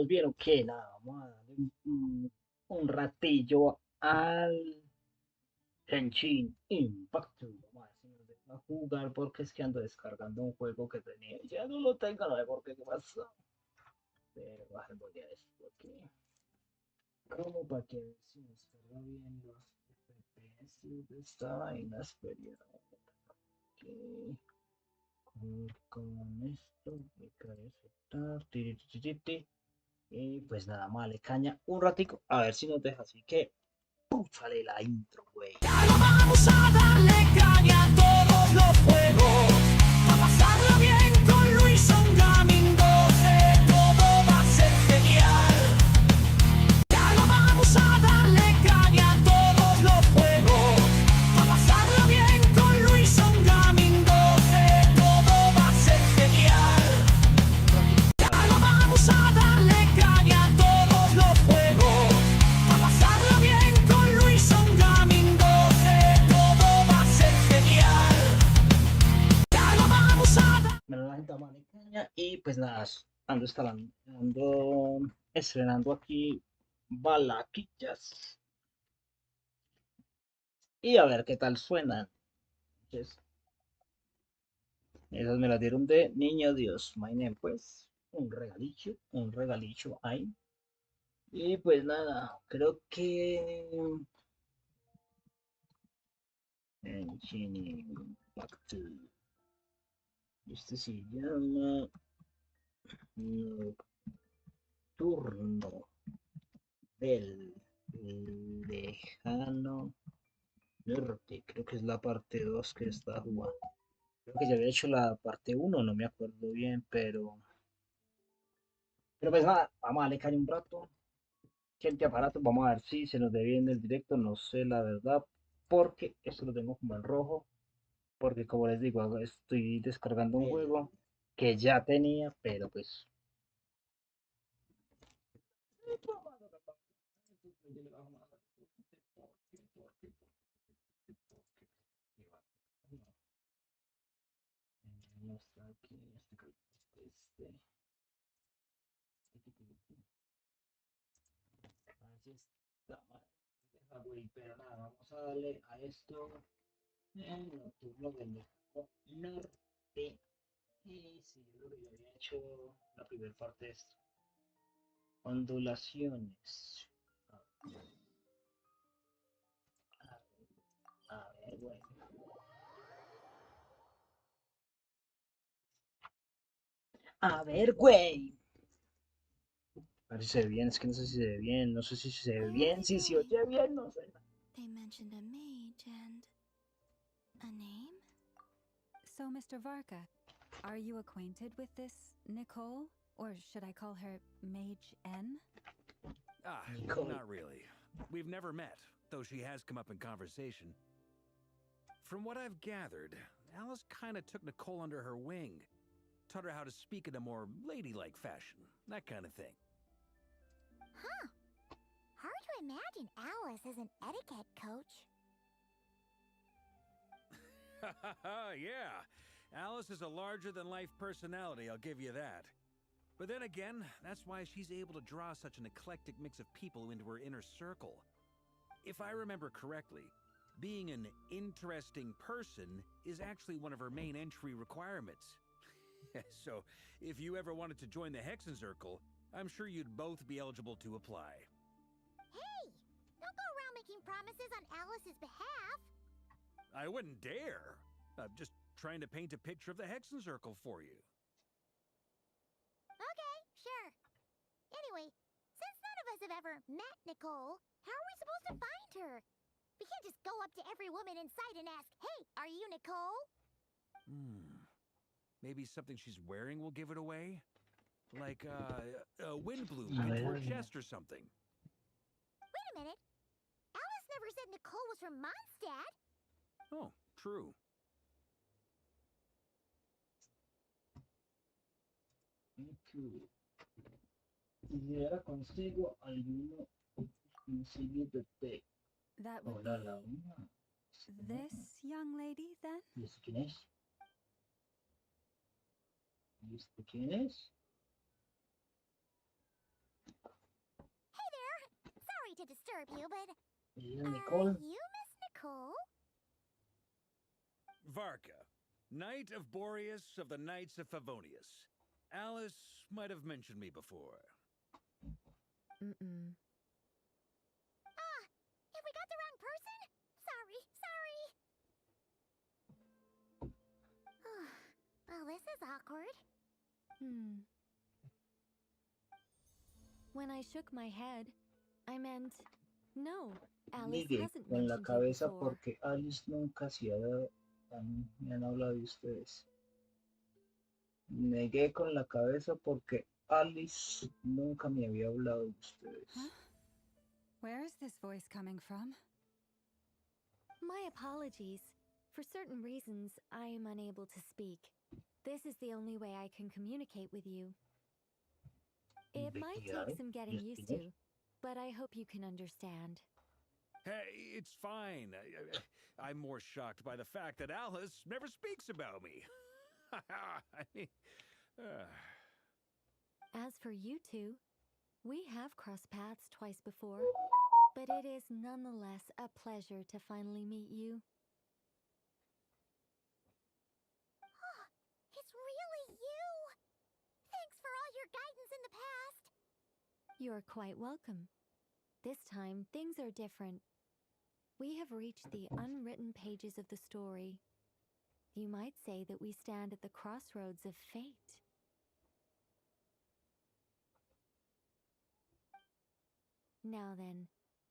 ¿Estamos bien o qué? Nada, vamos a darle un ratillo al genshin Impact. Vamos a ver si nos deja jugar porque es que ando descargando un juego que tenía. Ya no lo tengo, no sé por qué, qué pasó. Pero bajémosle a esto aquí. Como para que si nos carga bien los FPS de esta vaina. Espera. Ok. Con esto, aplicar y aceptar. Tiri, tiri, tiri, tiri. Y pues nada más, le caña un ratico a ver si nos deja. Así que, sale la intro, güey. Vamos a darle caña a todos los juegos, a pasarla bien con Luis Gaming 12, todo va a ser genial. Ya lo vamos a darle caña a todos los juegos, a pasarla bien con Luis Gaming 12, todo va a ser genial. Ya lo vamos a darle caña a todos los juegos, a pasarla bien con Luis Gaming 12, todo va a ser genial. Ya lo vamos a dar. Me la gente más de caña y pues nada, ando estrenando aquí balaquillas y a ver qué tal suenan. Entonces, esas me las dieron de niño Dios, my name, pues un regalicho ahí. Y pues nada, creo que Genshin Impact. Este se llama Nocturno del lejano norte. Creo que es la parte 2 que está jugando. Creo que ya había hecho la parte uno, no me acuerdo bien, pero pues nada, vamos a darle caña un rato. Gente aparato, vamos a ver si se nos ve bien el directo, no sé la verdad, porque esto lo tengo como en rojo, porque como les digo, estoy descargando un juego que ya tenía, pero pues no está aquí, así está, güey, pero nada, vamos a darle a esto en nocturno del norte. Y sí, yo creo que ya había hecho la primera parte de esto. Ondulaciones. A ver, bueno. A ver, güey. A ver si se ve bien, es que no sé si se ve bien, no sé si se ve bien, si se oye bien, no sé. They mentioned a mage and a name? So, Mr. Varka, are you acquainted with this Nicole? Or should I call her Mage N? Nicole. Not really. We've never met, though she has come up in conversation. From what I've gathered, Alice kinda took Nicole under her wing. Taught her how to speak in a more ladylike fashion, that kind of thing. Huh. Hard to imagine Alice as an etiquette coach. Yeah, Alice is a larger-than-life personality, I'll give you that. But then again, that's why she's able to draw such an eclectic mix of people into her inner circle. If I remember correctly, being an interesting person is actually one of her main entry requirements. So, if you ever wanted to join the Hexenzirkel, I'm sure you'd both be eligible to apply. Hey! Don't go around making promises on Alice's behalf. I wouldn't dare. I'm just trying to paint a picture of the Hexenzirkel for you. Okay, sure. Anyway, since none of us have ever met Nicole, how are we supposed to find her? We can't just go up to every woman in sight and ask, "Hey, are you Nicole?" Maybe something she's wearing will give it away? Like, a wind bloom A pinned to her ver, chest or something. Wait a minute. Alice never said Nicole was from Mondstadt. Oh, true. si ahora consigo alguno, consigo de té. That would Hola, la be una. this young lady, then? ¿Y este quién es? ¿Y este quién es? to disturb you, but Ella es Nicole. you Miss Nicole? Varka, Knight of Boreas of the Knights of Favonius. Alice might have mentioned me before. Mm-mm. Have we got the wrong person? Sorry. Well, this is awkward. When I shook my head, I meant, no, Alice Negué hasn't con la mentioned you cabeza before. porque Alice nunca me han hablado de ustedes. Negué con la cabeza porque Alice nunca me había hablado de ustedes. Huh? Where is this voice coming from? My apologies. For certain reasons, I am unable to speak. This is the only way I can communicate with you. It might take Investigar, some getting used investigar. to, but I hope you can understand. Hey, it's fine. I'm more shocked by the fact that Alice never speaks about me. I mean, As for you two, we have crossed paths twice before, but it is nonetheless a pleasure to finally meet you. It's really you! Thanks for all your guidance in the past! You're quite welcome. This time, things are different. We have reached the unwritten pages of the story. You might say that we stand at the crossroads of fate. Now then,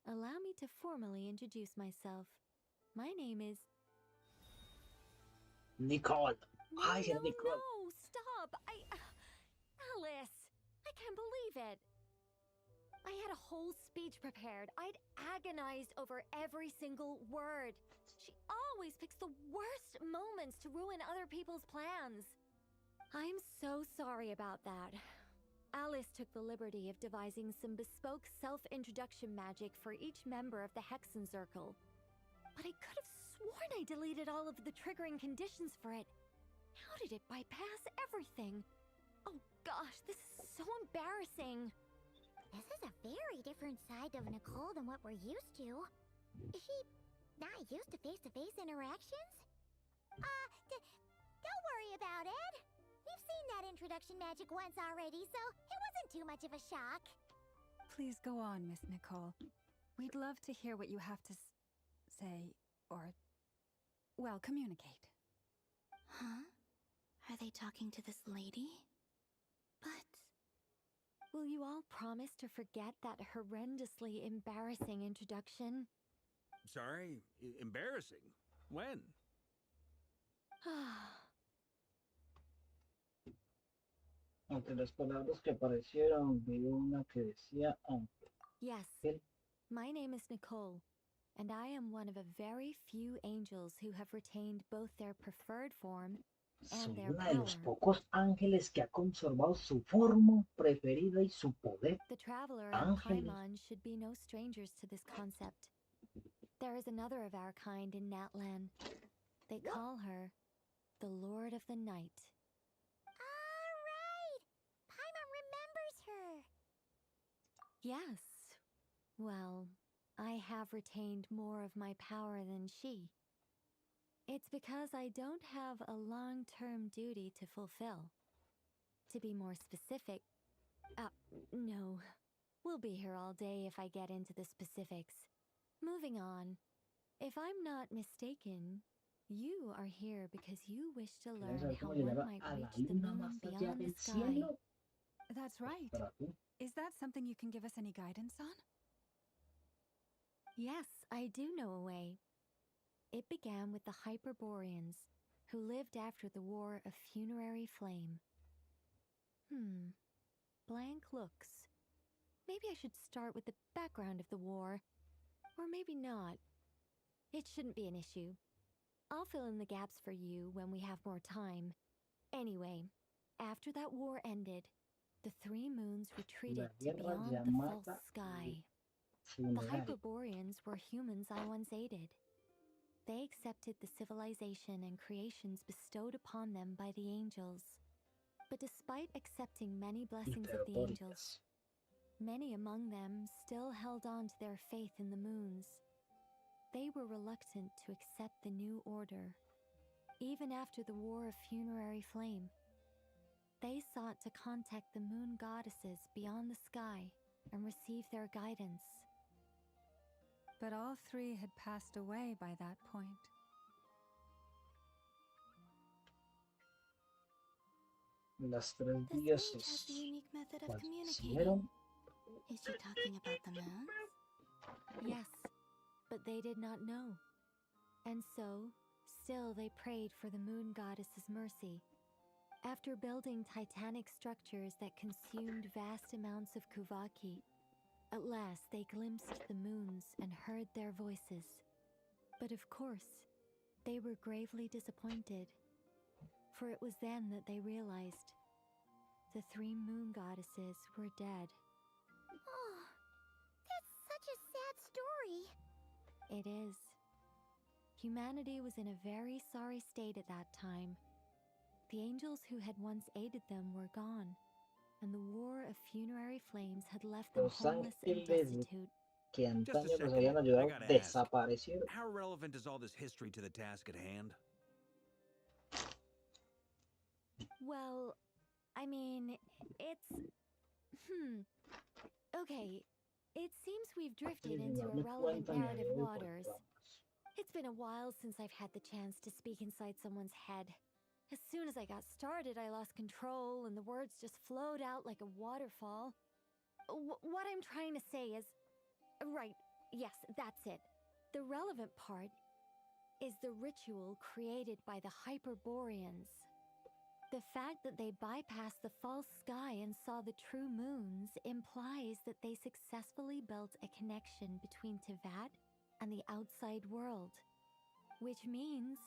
allow me to formally introduce myself. My name is... Nicole. No, Hi, no, Nicole. no, stop! Alice! I can't believe it! I had a whole speech prepared. I'd agonized over every single word. She always picks the worst moments to ruin other people's plans. I'm so sorry about that. Alice took the liberty of devising some bespoke self-introduction magic for each member of the Hexen Circle. But I could have sworn I deleted all of the triggering conditions for it. How did it bypass everything? Oh gosh, this is so embarrassing. This is a very different side of Nicole than what we're used to. Is she not used to face-to-face interactions? Don't worry about it. We've seen that introduction magic once already, so it wasn't too much of a shock. Please go on, Miss Nicole. We'd love to hear what you have to say, or, well, communicate. Huh? Are they talking to this lady? But... Will you all promise to forget that horrendously embarrassing introduction? sorry, embarrassing. When? Entre las palabras que aparecieron, vi una que decía aunque. Yes, my name is Nicole, and I am one of a very few angels who have retained both their preferred form Soy and their una de los power. pocos ángeles que ha conservado su forma preferida y su poder. The traveler and Ángeles. Paimon should be no strangers to this concept. There is another of our kind in Natlan. They call her the Lord of the Night. Alright! Paimon remembers her! Yes. Well, I have retained more of my power than she. It's because I don't have a long-term duty to fulfill. To be more specific, no. We'll be here all day if I get into the specifics. Moving on. If I'm not mistaken, you are here because you wish to ¿Quieres learn saber how cómo one llegar might a la reach the luna moon más allá beyond the del sky. cielo? That's right. Para tú. Is that something you can give us any guidance on? Yes, I do know a way. It began with the Hyperboreans, who lived after the War of Funerary Flame. Blank looks. Maybe I should start with the background of the war. Or maybe not. It shouldn't be an issue. I'll fill in the gaps for you when we have more time. Anyway, after that war ended, the three moons retreated to guerra beyond the llamada false sky. The Funeral. Hyperboreans were humans I once aided. They accepted the civilization and creations bestowed upon them by the angels. But despite accepting many blessings of the angels, Many among them still held on to their faith in the moons. They were reluctant to accept the new order, even after the War of Funerary Flame. They sought to contact the moon goddesses beyond the sky and receive their guidance. But all three had passed away by that point. Las tres The sage has the dioses unique method of fallecieron. communicating. Is she talking about the moons? Yes, but they did not know. And so, still they prayed for the moon goddess's mercy. After building titanic structures that consumed vast amounts of Kuvaki, at last they glimpsed the moons and heard their voices. But of course, they were gravely disappointed, for it was then that they realized the three moon goddesses were dead. Oh, that's such a sad story. It is. Humanity was in a very sorry state at that time. The angels who had once aided them were gone, and the war of funerary flames had left them Los homeless and ángeles destitute. que Just a antaño los second, habían I ayudado gotta ask, desaparecieron. how relevant is all this history to the task at hand? Well, I mean, it's... Okay, it seems we've drifted into Darme irrelevant cuenta, me narrative hallo de por waters. ramas. It's been a while since I've had the chance to speak inside someone's head. As soon as I got started, I lost control and the words just flowed out like a waterfall. What I'm trying to say is... Right, yes, that's it. The relevant part is the ritual created by the Hyperboreans. The fact that they bypassed the false sky and saw the true moons implies that they successfully built a connection between Tevat and the outside world. Which means,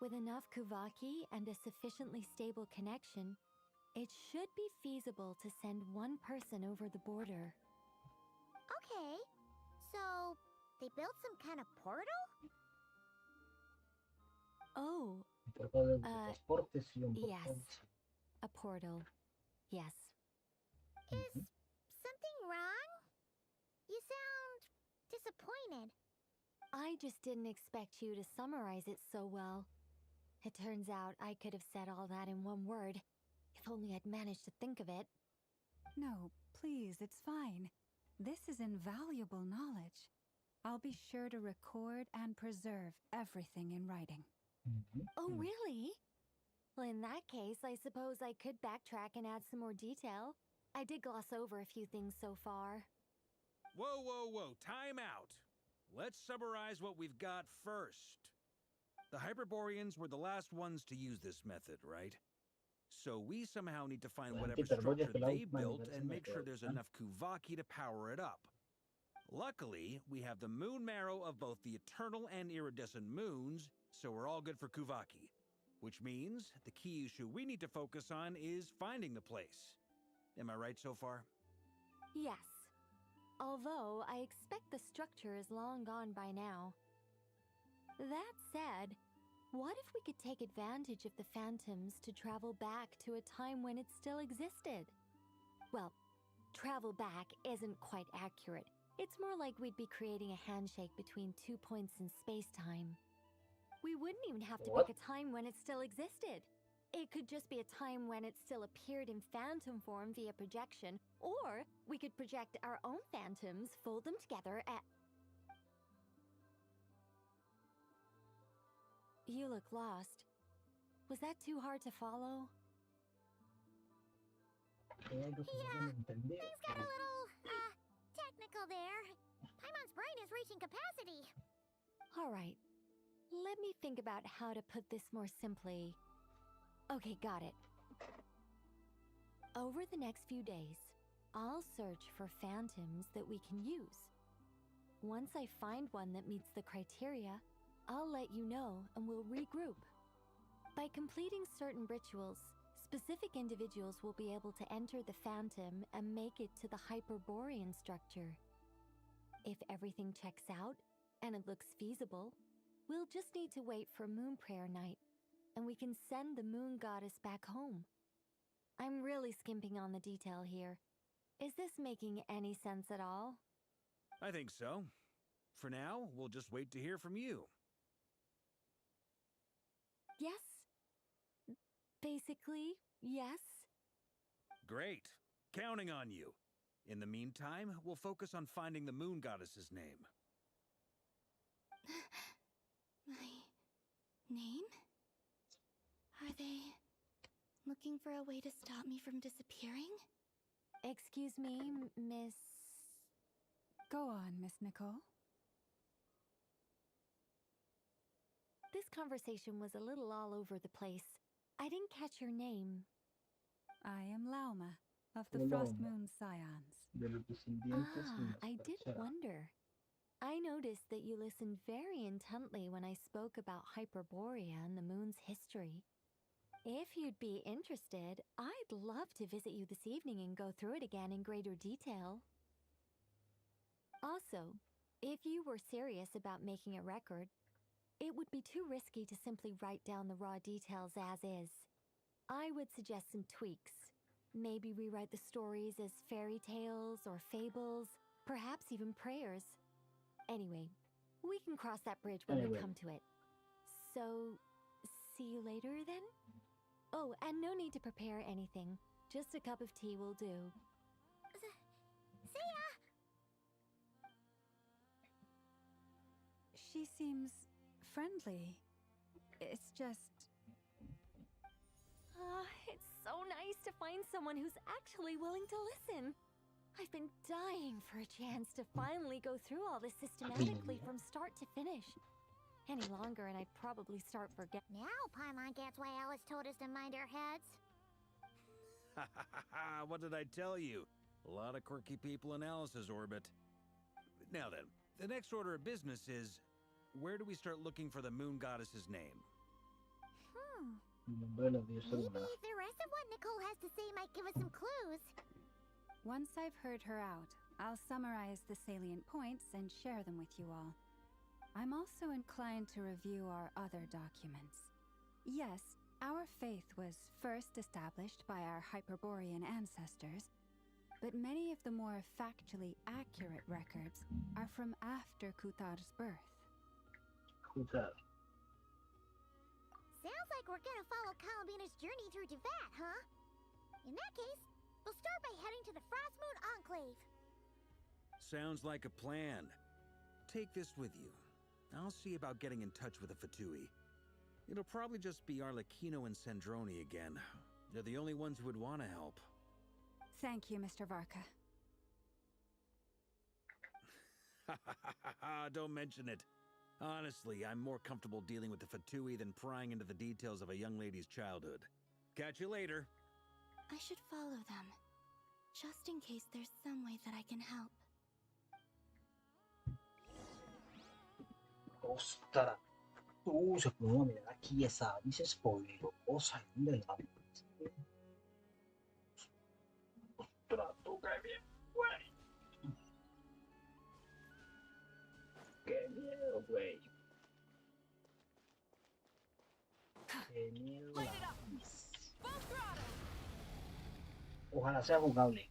with enough Kuvaki and a sufficiently stable connection, it should be feasible to send one person over the border. Okay, so they built some kind of portal? Oh, Un portal de transportes y un yes. portal. a portal. Yes. Is something wrong? You sound disappointed. I just didn't expect you to summarize it so well. It turns out I could have said all that in one word, if only I'd managed to think of it. No, please, it's fine. This is invaluable knowledge. I'll be sure to record and preserve everything in writing. Oh, really? Well, in that case, I suppose I could backtrack and add some more detail. I did gloss over a few things so far. Whoa, whoa, whoa, time out. Let's summarize what we've got first. The Hyperboreans were the last ones to use this method, right? So we somehow need to find whatever structure they built and make sure there's enough Kuvaki to power it up. Luckily, we have the moon marrow of both the eternal and iridescent moons, so we're all good for Kuvaki. Which means the key issue we need to focus on is finding the place. Am I right so far? Yes. Although I expect the structure is long gone by now. That said, what if we could take advantage of the phantoms to travel back to a time when it still existed? Well, travel back isn't quite accurate. It's more like we'd be creating a handshake between 2 points in space-time. We wouldn't even have to pick a time when it still existed. It could just be a time when it still appeared in phantom form via projection, or we could project our own phantoms, fold them together at... You look lost. Was that too hard to follow? Yeah, things got a little, technical there. Paimon's brain is reaching capacity. All right. Let me think about how to put this more simply. Okay, got it. Over the next few days, I'll search for phantoms that we can use. Once I find one that meets the criteria, I'll let you know and we'll regroup. By completing certain rituals, specific individuals will be able to enter the phantom and make it to the Hyperborean structure. If everything checks out and it looks feasible, we'll just need to wait for Moon Prayer Night, and we can send the Moon Goddess back home. I'm really skimping on the detail here. Is this making any sense at all? I think so. For now, we'll just wait to hear from you. Yes. Basically, yes. Great. Counting on you. In the meantime, we'll focus on finding the moon goddess's name. My name? Are they looking for a way to stop me from disappearing? Excuse me, Miss... Go on, Miss Nicole. This conversation was a little all over the place. I didn't catch your name. I am Lauma, of the Lauma. Frost Moon Scions. De los descendientes y Ah, las I did parcheras. wonder. I noticed that you listened very intently when I spoke about Hyperborea and the moon's history. If you'd be interested, I'd love to visit you this evening and go through it again in greater detail. Also, if you were serious about making a record, it would be too risky to simply write down the raw details as is. I would suggest some tweaks. Maybe rewrite the stories as fairy tales or fables, perhaps even prayers. Anyway, we can cross that bridge when we come to it. So, see you later then? Oh, and no need to prepare anything. Just a cup of tea will do. See ya! She seems friendly. It's just... It's so nice to find someone who's actually willing to listen. I've been dying for a chance to finally go through all this systematically from start to finish. Any longer and I'd probably start forgetting. Now Paimon gets why Alice told us to mind our heads. What did I tell you? A lot of quirky people in Alice's orbit. Now then, the next order of business is, where do we start looking for the moon goddess's name? Nombre de la diosa Maybe lunar. the rest of what Nicole has to say might give us some clues. Once I've heard her out, I'll summarize the salient points and share them with you all. I'm also inclined to review our other documents. Yes, our faith was first established by our Hyperborean ancestors, but many of the more factually accurate records are from after Kutar's birth. Kutar. Sounds like we're gonna follow Kalabina's journey through Devat, huh? In that case, we'll start by heading to the Frost Moon Enclave. Sounds like a plan. Take this with you. I'll see about getting in touch with the Fatui. It'll probably just be Arlecchino and Sandroni again. They're the only ones who would want to help. Thank you, Mr. Varka. Don't mention it. Honestly, I'm more comfortable dealing with the Fatui than prying into the details of a young lady's childhood. Catch you later. I should follow them, just in case there's some way that I can help. Ostras. Se puede mirar aquí esa. Dice spoilerosa. ¿Dónde la ves? Ostras, tú qué bien, güey. Qué miedo, güey. Qué miedo la ves. Ojalá sea jugable.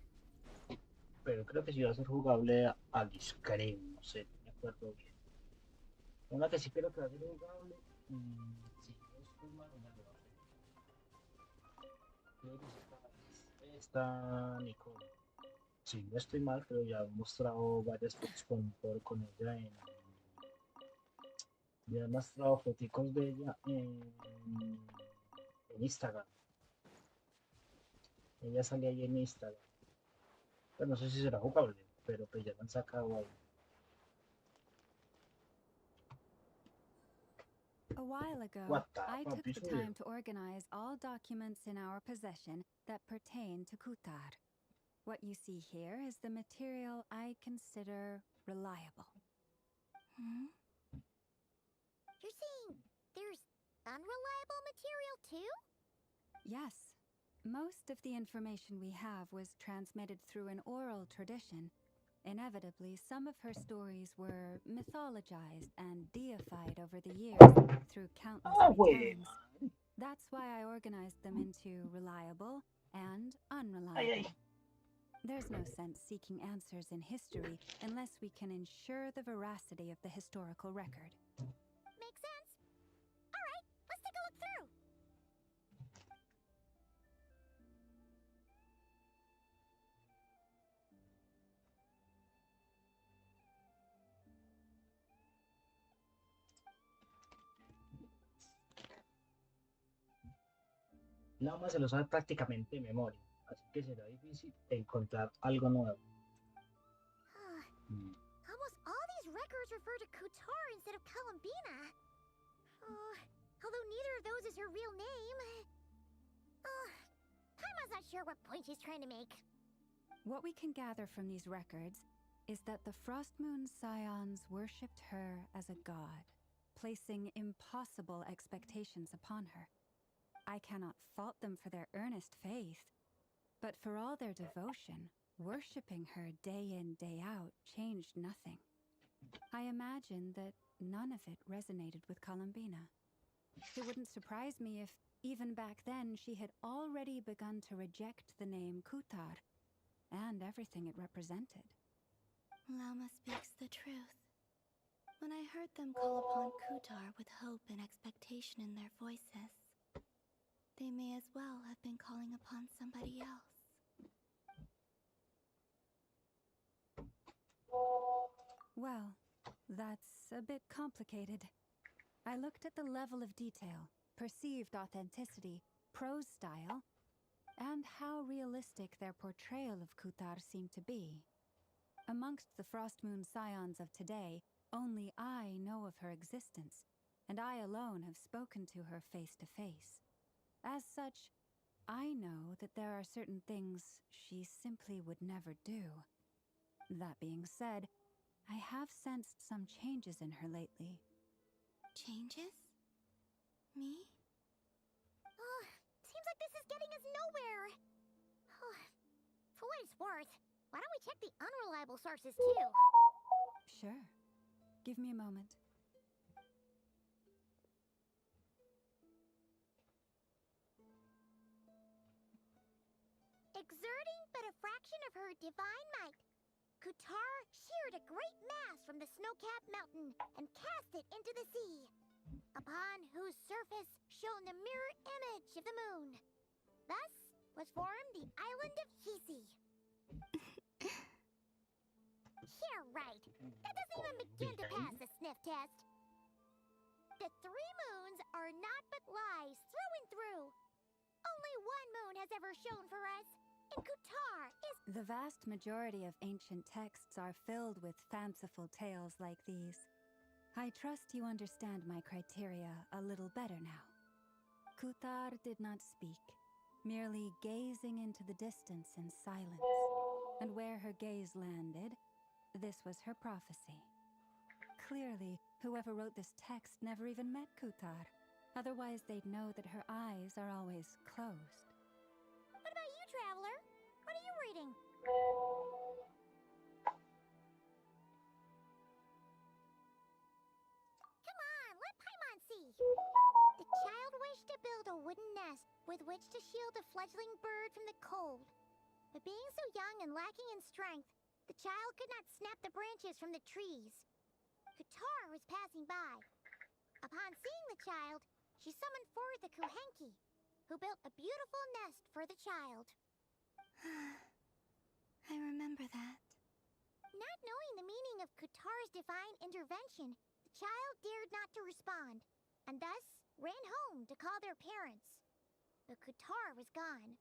Pero creo que si va a ser jugable Alice, creo, no sé, no me acuerdo bien. Una que sí creo que va a ser jugable. Si no estoy mal, no me lo va a hacer. Creo que sí está Nicole. Si no estoy mal, pero ya he mostrado varias fotos con ella ya he mostrado fotos de ella en Instagram. Ella sale ahí en Instagram. Pero no sé si será jugable, pero pues ya lo han sacado ahí. A while ago, What the I fuck, took the this time weird. to organize all documents in our possession that pertain to Kutar. What you see here is the material I consider reliable. You're saying there's unreliable material too? Yes. Most of the information we have was transmitted through an oral tradition. Inevitably, some of her stories were mythologized and deified over the years through countless retellings. That's why I organized them into reliable and unreliable. There's no sense seeking answers in history unless we can ensure the veracity of the historical record. Makes sense. All right, let's take a look through. Lama se lo sabe prácticamente de memoria, así que será difícil encontrar algo nuevo. Mm. Almost all these records refer to Kutar instead of Columbina. Although neither of those is her real name. Paimon's not sure what point she's trying to make. What we can gather from these records is that the Frostmoon Scions worshipped her as a god, placing impossible expectations upon her. I cannot fault them for their earnest faith, but for all their devotion, worshipping her day in, day out changed nothing. I imagine that none of it resonated with Columbina. It wouldn't surprise me if, even back then, she had already begun to reject the name Kutar and everything it represented. Lama speaks the truth. When I heard them call upon Kutar with hope and expectation in their voices, they may as well have been calling upon somebody else. Well, that's a bit complicated. I looked at the level of detail, perceived authenticity, prose style, and how realistic their portrayal of Kutar seemed to be. Amongst the Frostmoon Scions of today, only I know of her existence, and I alone have spoken to her face to face. As such, I know that there are certain things she simply would never do. That being said, I have sensed some changes in her lately. Changes? Me? Seems like this is getting us nowhere. For what it's worth, why don't we check the unreliable sources too? Sure. Give me a moment. Exerting but a fraction of her divine might, Kutar sheared a great mass from the snow-capped mountain and cast it into the sea, upon whose surface shone the mirror image of the moon. Thus was formed the island of Hisi. Yeah, right. That doesn't even begin to pass the sniff test. The 3 moons are naught but lies through and through. Only one moon has ever shone for us, and Kutar is... The vast majority of ancient texts are filled with fanciful tales like these. I trust you understand my criteria a little better now. Kutar did not speak, merely gazing into the distance in silence. And where her gaze landed, this was her prophecy. Clearly, whoever wrote this text never even met Kutar. Otherwise, they'd know that her eyes are always closed. What about you, Traveler? What are you reading? Come on, let Paimon see. The child wished to build a wooden nest with which to shield a fledgling bird from the cold. But being so young and lacking in strength, the child could not snap the branches from the trees. Kutar was passing by. Upon seeing the child, she summoned forth the Kuhenki, who built a beautiful nest for the child. I remember that. Not knowing the meaning of Kutar's divine intervention, the child dared not to respond, and thus ran home to call their parents. But Kutar was gone.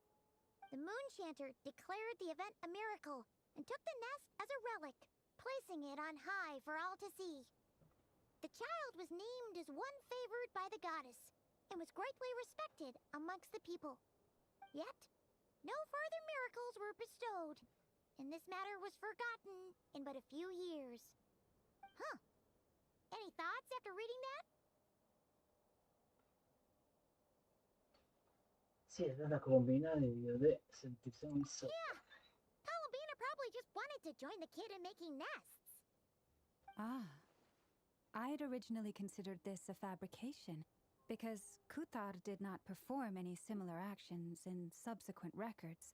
The Moon-Chanter declared the event a miracle and took the nest as a relic, placing it on high for all to see. The child was named as one favored by the goddess, and was greatly respected amongst the people. Yet, no further miracles were bestowed, and this matter was forgotten in but a few years. Huh. Any thoughts after reading that? Sí, esa la Colombina debió de sentirse muy sola. Yeah. Columbina probably just wanted to join the kid in making nests. Ah. I'd originally considered this a fabrication, because Kutar did not perform any similar actions in subsequent records.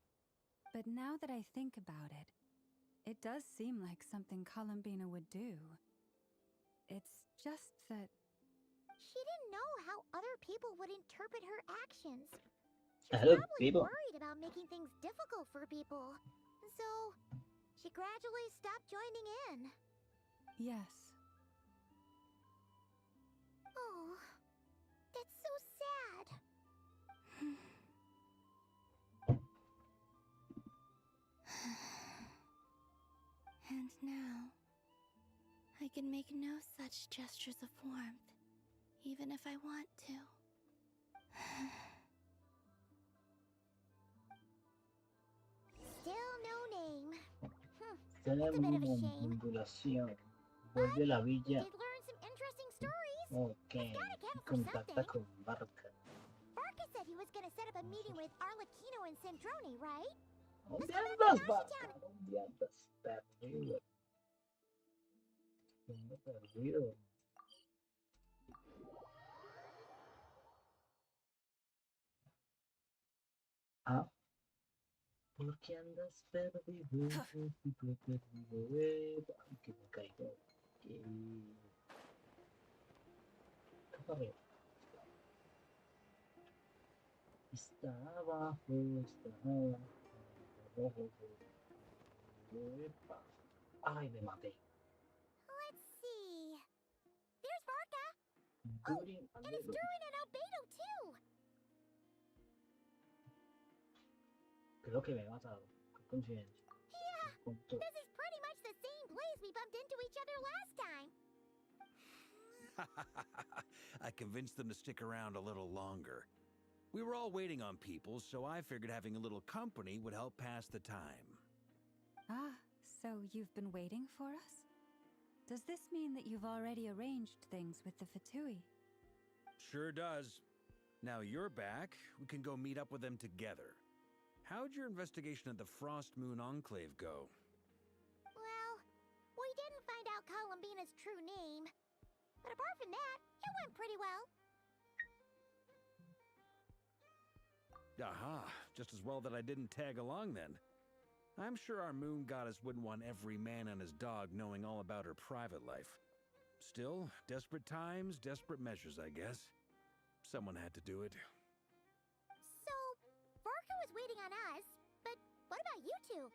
But now that I think about it, it does seem like something Columbina would do. It's just that... She didn't know how other people would interpret her actions. She was Hello, probably people. worried about making things difficult for people. So, she gradually stopped joining in. Yes. Oh, that's so sad. And now, I can make no such gestures of warmth, even if I want to. Still no name. Tenemos That's a bit of a una shame. ondulación. Vuelve a la We villa. did learn some interesting stories. Ok. He's gotta Y count for contacta something. con Barca. Barca said he was gonna set up a meeting with Arlecchino and Sandrone, right? ¿Dónde andas, Barca? ¿Dónde andas? Perdido. Ando perdido. Ah. ¿Por qué andas perdido? Perdido. Ay, que me caigo. Está abajo, está abajo. Epa. Ay, me maté. Let's see. There's Barca. During And it's Durin and Albedo too. Creo que me he matado. Qué coincidencia. Yeah, Con todo. this is pretty much the same place we bumped into each other last time. I convinced them to stick around a little longer. We were all waiting on people, so I figured having a little company would help pass the time. Ah, so you've been waiting for us? Does this mean that you've already arranged things with the Fatui? Sure does. Now you're back, we can go meet up with them together. How'd your investigation of the Frost Moon Enclave go? Well, we didn't find out Columbina's true name. But apart from that, it went pretty well. Aha, just as well that I didn't tag along then. I'm sure our moon goddess wouldn't want every man and his dog knowing all about her private life. Still, desperate times, desperate measures, I guess. Someone had to do it. So, Barca was waiting on us, but what about you two?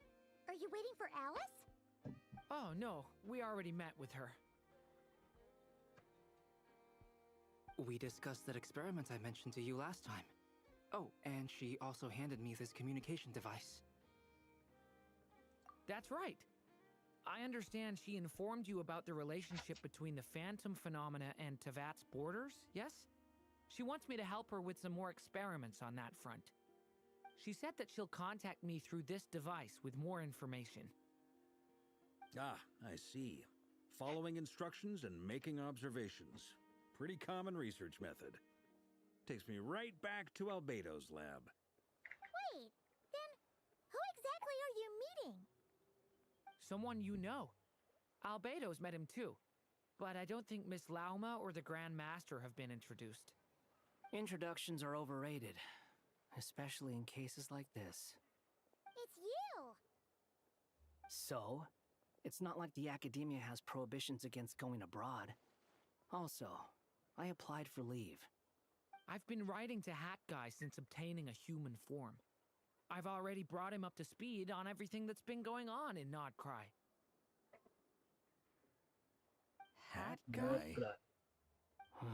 Are you waiting for Alice? Oh, no, we already met with her. We discussed that experiment I mentioned to you last time. Oh, and she also handed me this communication device. That's right. I understand she informed you about the relationship between the phantom phenomena and Tevat's borders, yes? She wants me to help her with some more experiments on that front. She said that she'll contact me through this device with more information. Ah, I see. Following instructions and making observations. Pretty common research method. Takes me right back to Albedo's lab. Wait, then who exactly are you meeting? Someone you know. Albedo's met him too. But I don't think Miss Lauma or the Grand Master have been introduced. Introductions are overrated, especially in cases like this. It's you! So, it's not like the academia has prohibitions against going abroad. Also, I applied for leave. I've been writing to Hat Guy since obtaining a human form. I've already brought him up to speed on everything that's been going on in Nodcry. Hat Guy? Guy.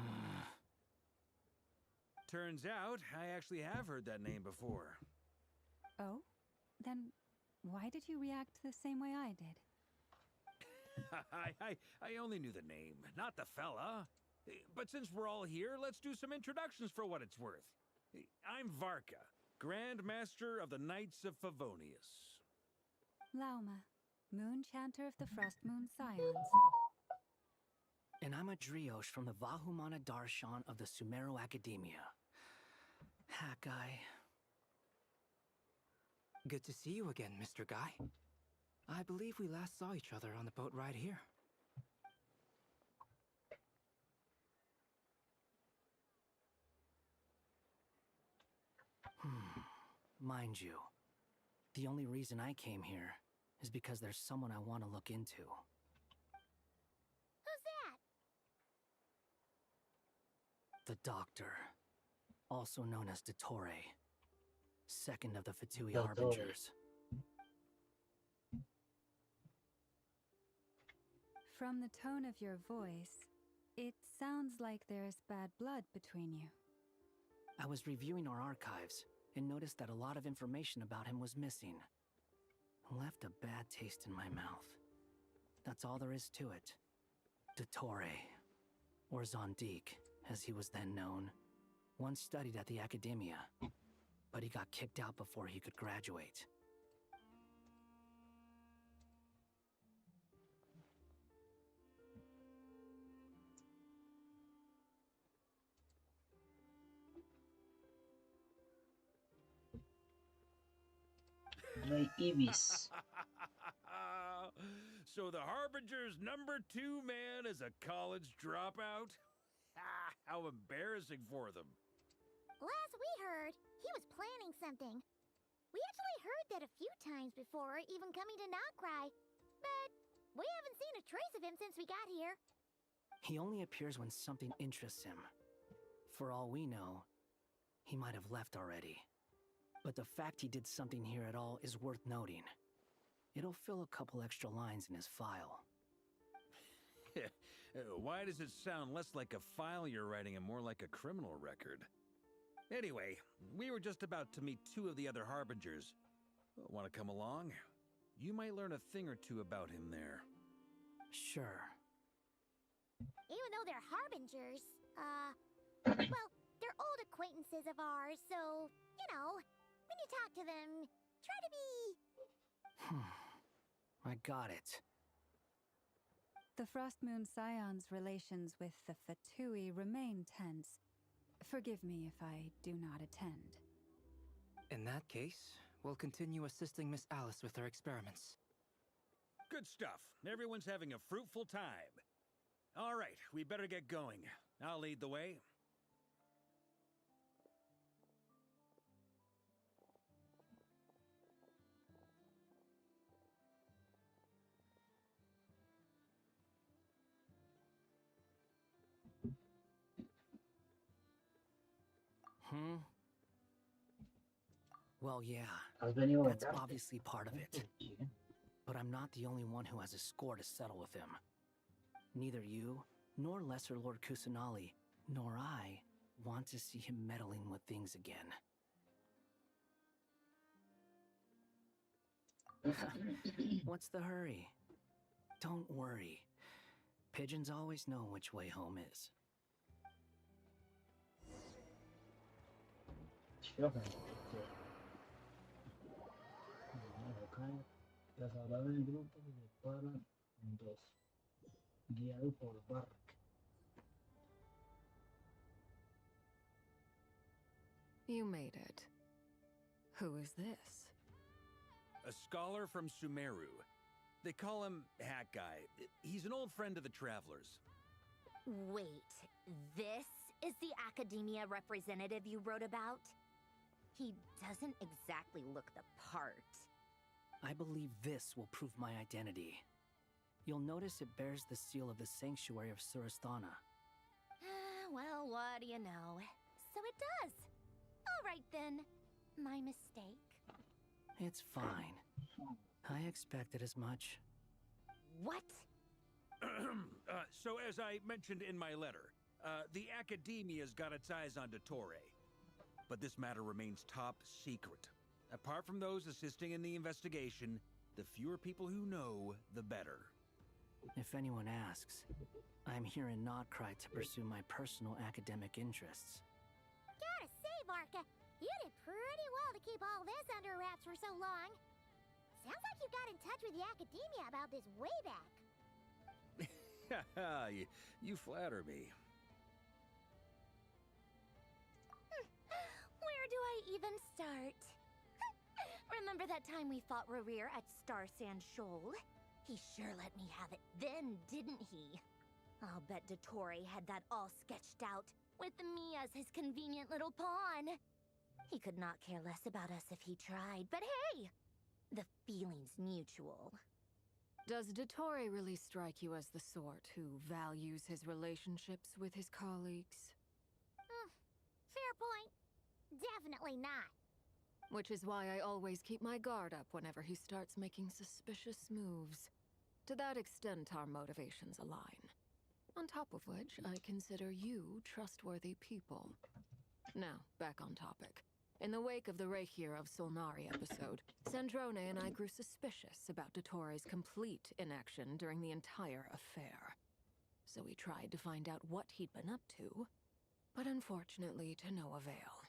Turns out, I actually have heard that name before. Oh? Then why did you react the same way I did? I only knew the name, not the fella. But since we're all here, let's do some introductions for what it's worth. I'm Varka, Grand Master of the Knights of Favonius. Lauma, Moon Chanter of the Frost Moon Scions. And I'm a Driosh from the Vahumana Darshan of the Sumero Academia. Hat Guy. Good to see you again, Mr. Guy. I believe we last saw each other on the boat ride here. Mind you, The only reason I came here is because there's someone I want to look into. Who's that? The Doctor, also known as Dottore, second of the Fatui Dottore. Harbingers. From the tone of your voice, it sounds like there's bad blood between you. I was reviewing our archives and noticed that a lot of information about him was missing. Left a bad taste in my mouth. That's all there is to it. Dottore, or Zondique, as he was then known, once studied at the Academia, but he got kicked out before he could graduate. Rey Ibis. So the Harbinger's #2 man is a college dropout? How embarrassing for them. Last we heard, he was planning something. We actually heard that a few times before, even coming to Noctry. But we haven't seen a trace of him since we got here. He only appears when something interests him. For all we know, he might have left already. But the fact he did something here at all is worth noting. It'll fill a couple extra lines in his file. Why does it sound less like a file you're writing and more like a criminal record? Anyway, we were just about to meet 2 of the other Harbingers. Want to come along? You might learn a thing or two about him there. Sure. Even though they're harbingers, well, they're old acquaintances of ours, so, you know, when you talk to them, try to be... I got it. The Frostmoon Scion's relations with the Fatui remain tense. Forgive me if I do not attend. In that case, we'll continue assisting Miss Alice with her experiments. Good stuff. Everyone's having a fruitful time. All right, we better get going. I'll lead the way. Well, yeah, ¿Has venido a that's vengarte? obviously part of it. But I'm not the only one who has a score to settle with him. Neither you, nor Lesser Lord Kusanali, nor I want to see him meddling with things again. What's the hurry? Don't worry. Pigeons always know which way home is. Las habladas del grupo se separan en 2, guiado por Bark. You made it. Who is this? A scholar from Sumeru. They call him Hat Guy. He's an old friend of the Travelers. Wait, this is the Academia representative you wrote about? He doesn't exactly look the part. I believe this will prove my identity. You'll notice it bears the seal of the Sanctuary of Surasthana. Well, what do you know? So it does. All right then. My mistake. It's fine. I expected as much. What? So as I mentioned in my letter, the Academia's got its eyes on Dottore. But this matter remains top secret. Apart from those assisting in the investigation, the fewer people who know, the better. If anyone asks, I'm here in Noctry to pursue my personal academic interests. Gotta say, Varka, you did pretty well to keep all this under wraps for so long. Sounds like you got in touch with the Academia about this way back. You flatter me. Where do I even start? Remember that time we fought Rerir at Star Sand Shoal? He sure let me have it then, didn't he? I'll bet Dottore had that all sketched out, with me as his convenient little pawn. He could not care less about us if he tried, but hey! The feeling's mutual. Does Dottore really strike you as the sort who values his relationships with his colleagues? Fair point. Definitely not. Which is why I always keep my guard up whenever he starts making suspicious moves. To that extent, our motivations align. On top of which, I consider you trustworthy people. Now, back on topic. In the wake of the Reikir of Solnari episode, Sandrone and I grew suspicious about Dottore's complete inaction during the entire affair. So we tried to find out what he'd been up to, but unfortunately to no avail.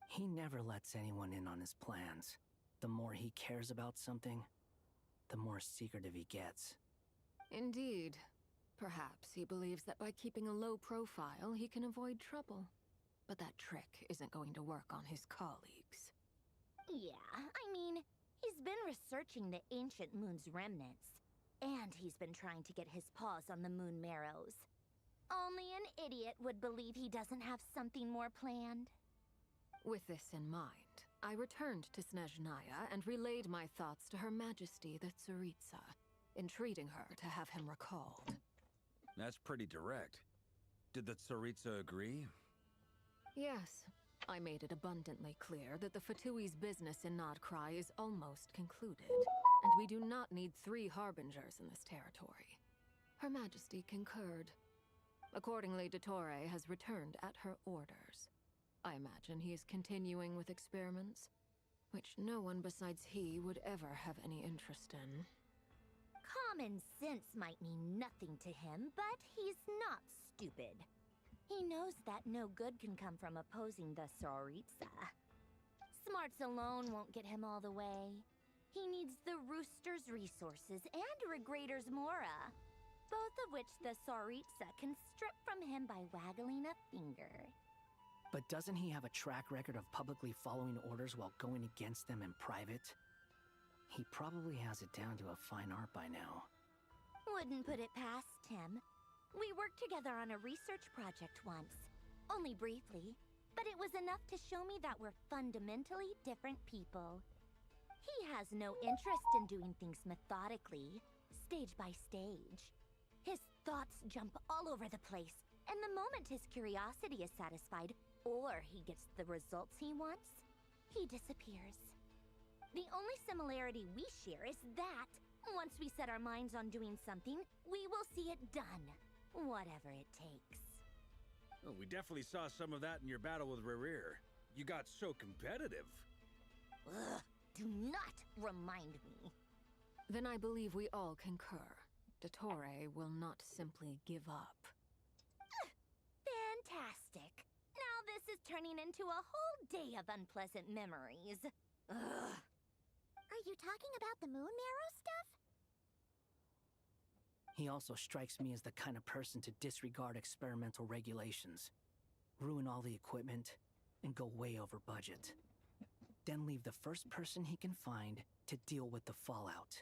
He never lets anyone in on his plans. The more he cares about something, the more secretive he gets. Indeed. Perhaps he believes that by keeping a low profile, he can avoid trouble. But that trick isn't going to work on his colleagues. Yeah, I mean, he's been researching the ancient moon's remnants. And he's been trying to get his paws on the moon marrows. Only an idiot would believe he doesn't have something more planned. With this in mind, I returned to Snezhnaya and relayed my thoughts to Her Majesty the Tsaritsa, entreating her to have him recalled. That's pretty direct. Did the Tsaritsa agree? Yes. I made it abundantly clear that the Fatui's business in Nodcry is almost concluded, and we do not need 3 harbingers in this territory. Her Majesty concurred. Accordingly, Dottore has returned at her orders. I imagine he is continuing with experiments, which no one besides he would ever have any interest in. Common sense might mean nothing to him, but he's not stupid. He knows that no good can come from opposing the Tsaritsa. Smarts alone won't get him all the way. He needs the Rooster's resources and Regrator's Mora, both of which the Tsaritsa can strip from him by waggling a finger. But doesn't he have a track record of publicly following orders while going against them in private? He probably has it down to a fine art by now. Wouldn't put it past him. We worked together on a research project once. Only briefly, but it was enough to show me that we're fundamentally different people. He has no interest in doing things methodically, stage by stage. His thoughts jump all over the place, and the moment his curiosity is satisfied, or he gets the results he wants, he disappears. The only similarity we share is that, once we set our minds on doing something, we will see it done, whatever it takes. Oh, we definitely saw some of that in your battle with Rerir. You got so competitive. Ugh, do not remind me. Then I believe we all concur. Dottore will not simply give up. Fantastic. Now this is turning into a whole day of unpleasant memories. Ugh. Are you talking about the moon marrow stuff? He also strikes me as the kind of person to disregard experimental regulations, ruin all the equipment, and go way over budget. Then leave the first person he can find to deal with the fallout.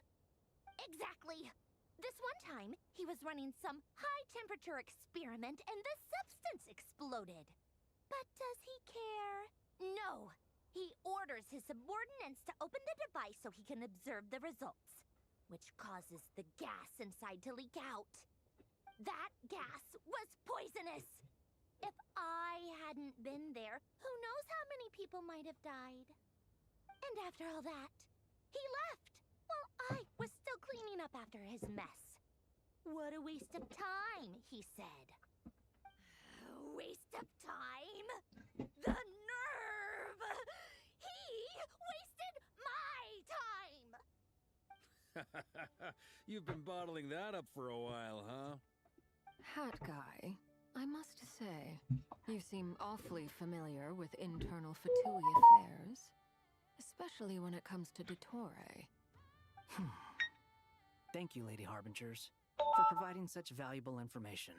Exactly. This one time, he was running some high-temperature experiment and the substance exploded. But does he care? No. He orders his subordinates to open the device so he can observe the results, which causes the gas inside to leak out. That gas was poisonous! If I hadn't been there, who knows how many people might have died? And after all that, he left, while I was still cleaning up after his mess. What a waste of time, he said. Waste of time? The nerve! He wasted my time! You've been bottling that up for a while, huh? Hat guy, I must say, you seem awfully familiar with internal Fatui affairs. Especially when it comes to Dottore. Thank you, Lady Harbingers, for providing such valuable information.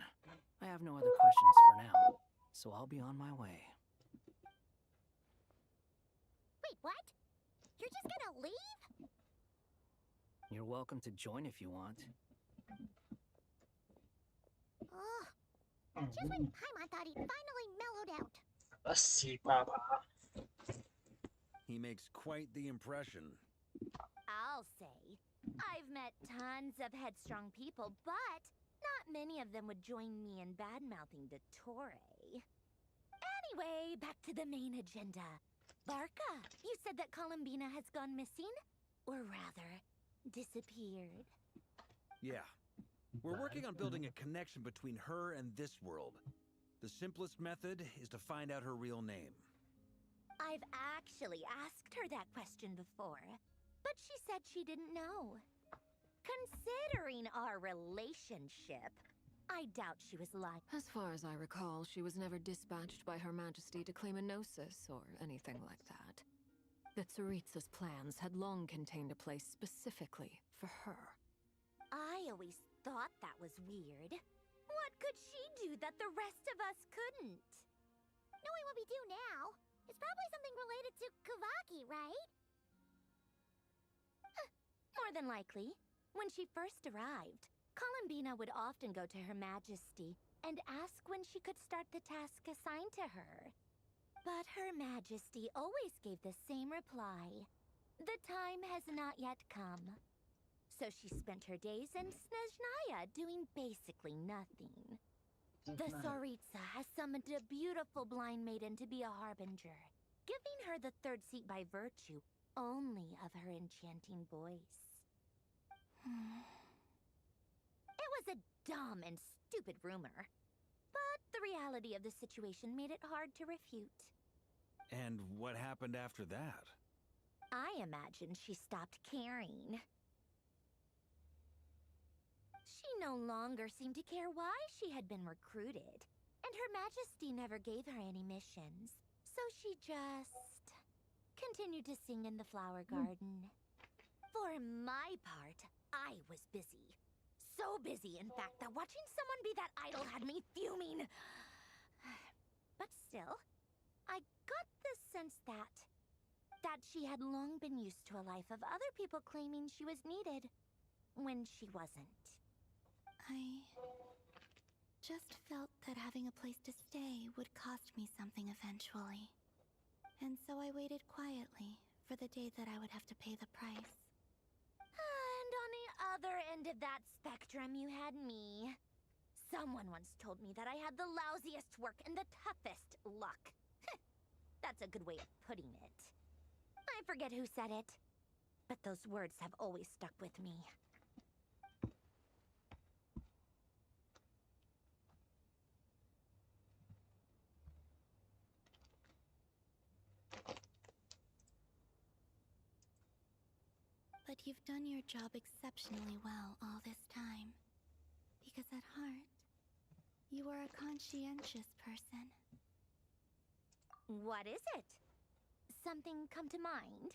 I have no other questions for now, so I'll be on my way. Wait, what? You're just gonna leave? You're welcome to join if you want. Ugh. Just when Paimon thought he'd finally mellowed out. See, Papa. He makes quite the impression. I'll say. I've met tons of headstrong people, but not many of them would join me in bad-mouthing Dottore. Anyway, back to the main agenda. Barca, you said that Columbina has gone missing? Or rather, disappeared. Yeah. We're working on building a connection between her and this world. The simplest method is to find out her real name. I've actually asked her that question before, but she said she didn't know. Considering our relationship, I doubt she was lying. As far as I recall, she was never dispatched by Her Majesty to claim a gnosis or anything like that. The Tsaritsa's plans had long contained a place specifically for her. I always thought that was weird. What could she do that the rest of us couldn't? Knowing what we do now, it's probably something related to Kavaki, right? More than likely. When she first arrived, Columbina would often go to Her Majesty and ask when she could start the task assigned to her. But Her Majesty always gave the same reply. The time has not yet come. So she spent her days in Snezhnaya doing basically nothing. The Tsaritsa has summoned a beautiful blind maiden to be a harbinger, giving her the third seat by virtue only of her enchanting voice. It was a dumb and stupid rumor, but the reality of the situation made it hard to refute. And what happened after that? I imagine she stopped caring. She no longer seemed to care why she had been recruited, and Her Majesty never gave her any missions, so she just continued to sing in the flower garden. For my part, I was busy. So busy, in fact, that watching someone be that idol had me fuming. But still, I got the sense that she had long been used to a life of other people claiming she was needed when she wasn't. I just felt that having a place to stay would cost me something eventually. And so I waited quietly for the day that I would have to pay the price. And on the other end of that spectrum, you had me. Someone once told me that I had the lousiest work and the toughest luck. That's a good way of putting it. I forget who said it, but those words have always stuck with me. But you've done your job exceptionally well all this time. Because at heart, you are a conscientious person. What is it? Something come to mind?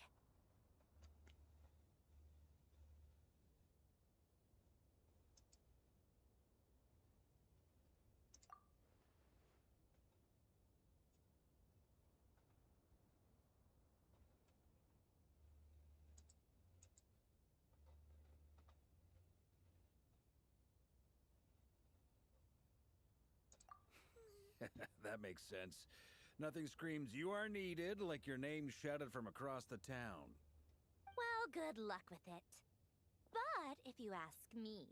That makes sense. Nothing screams you are needed like your name shouted from across the town. Well, good luck with it. But if you ask me,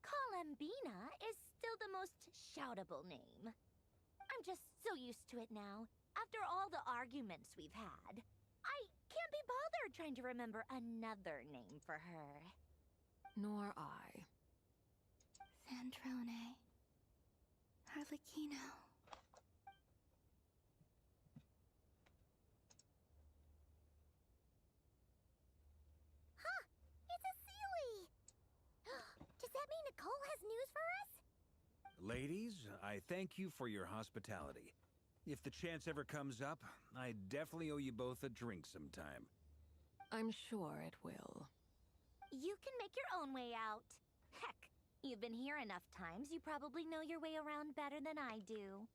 Columbina is still the most shoutable name. I'm just so used to it now. After all the arguments we've had, I can't be bothered trying to remember another name for her. Nor I. Sandrone. Harlequino. Huh! It's a Sealy! Does that mean Nicole has news for us? Ladies, I thank you for your hospitality. If the chance ever comes up, I definitely owe you both a drink sometime. I'm sure it will. You can make your own way out. Heck, you've been here enough times, you probably know your way around better than I do.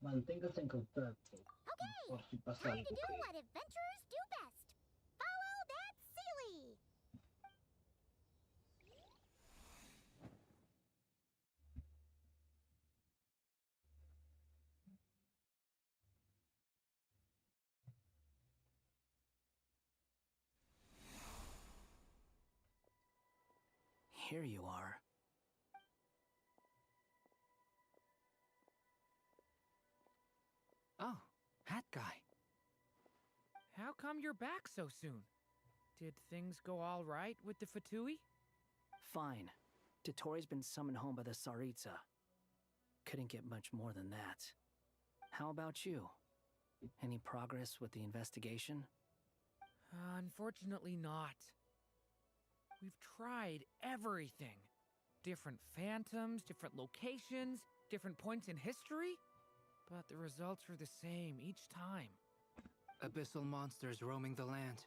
Manténgase en contacto. Okay, Por si pasa time algo to do que... what adventurers do best. Follow that Sealy! here you are. Oh, hat guy. How come you're back so soon? Did things go all right with the Fatui? Fine. Totori's been summoned home by the Tsaritsa. Couldn't get much more than that. How about you? Any progress with the investigation? Unfortunately not. We've tried everything. Different phantoms, different locations, different points in history. But the results are the same each time. Abyssal monsters roaming the land.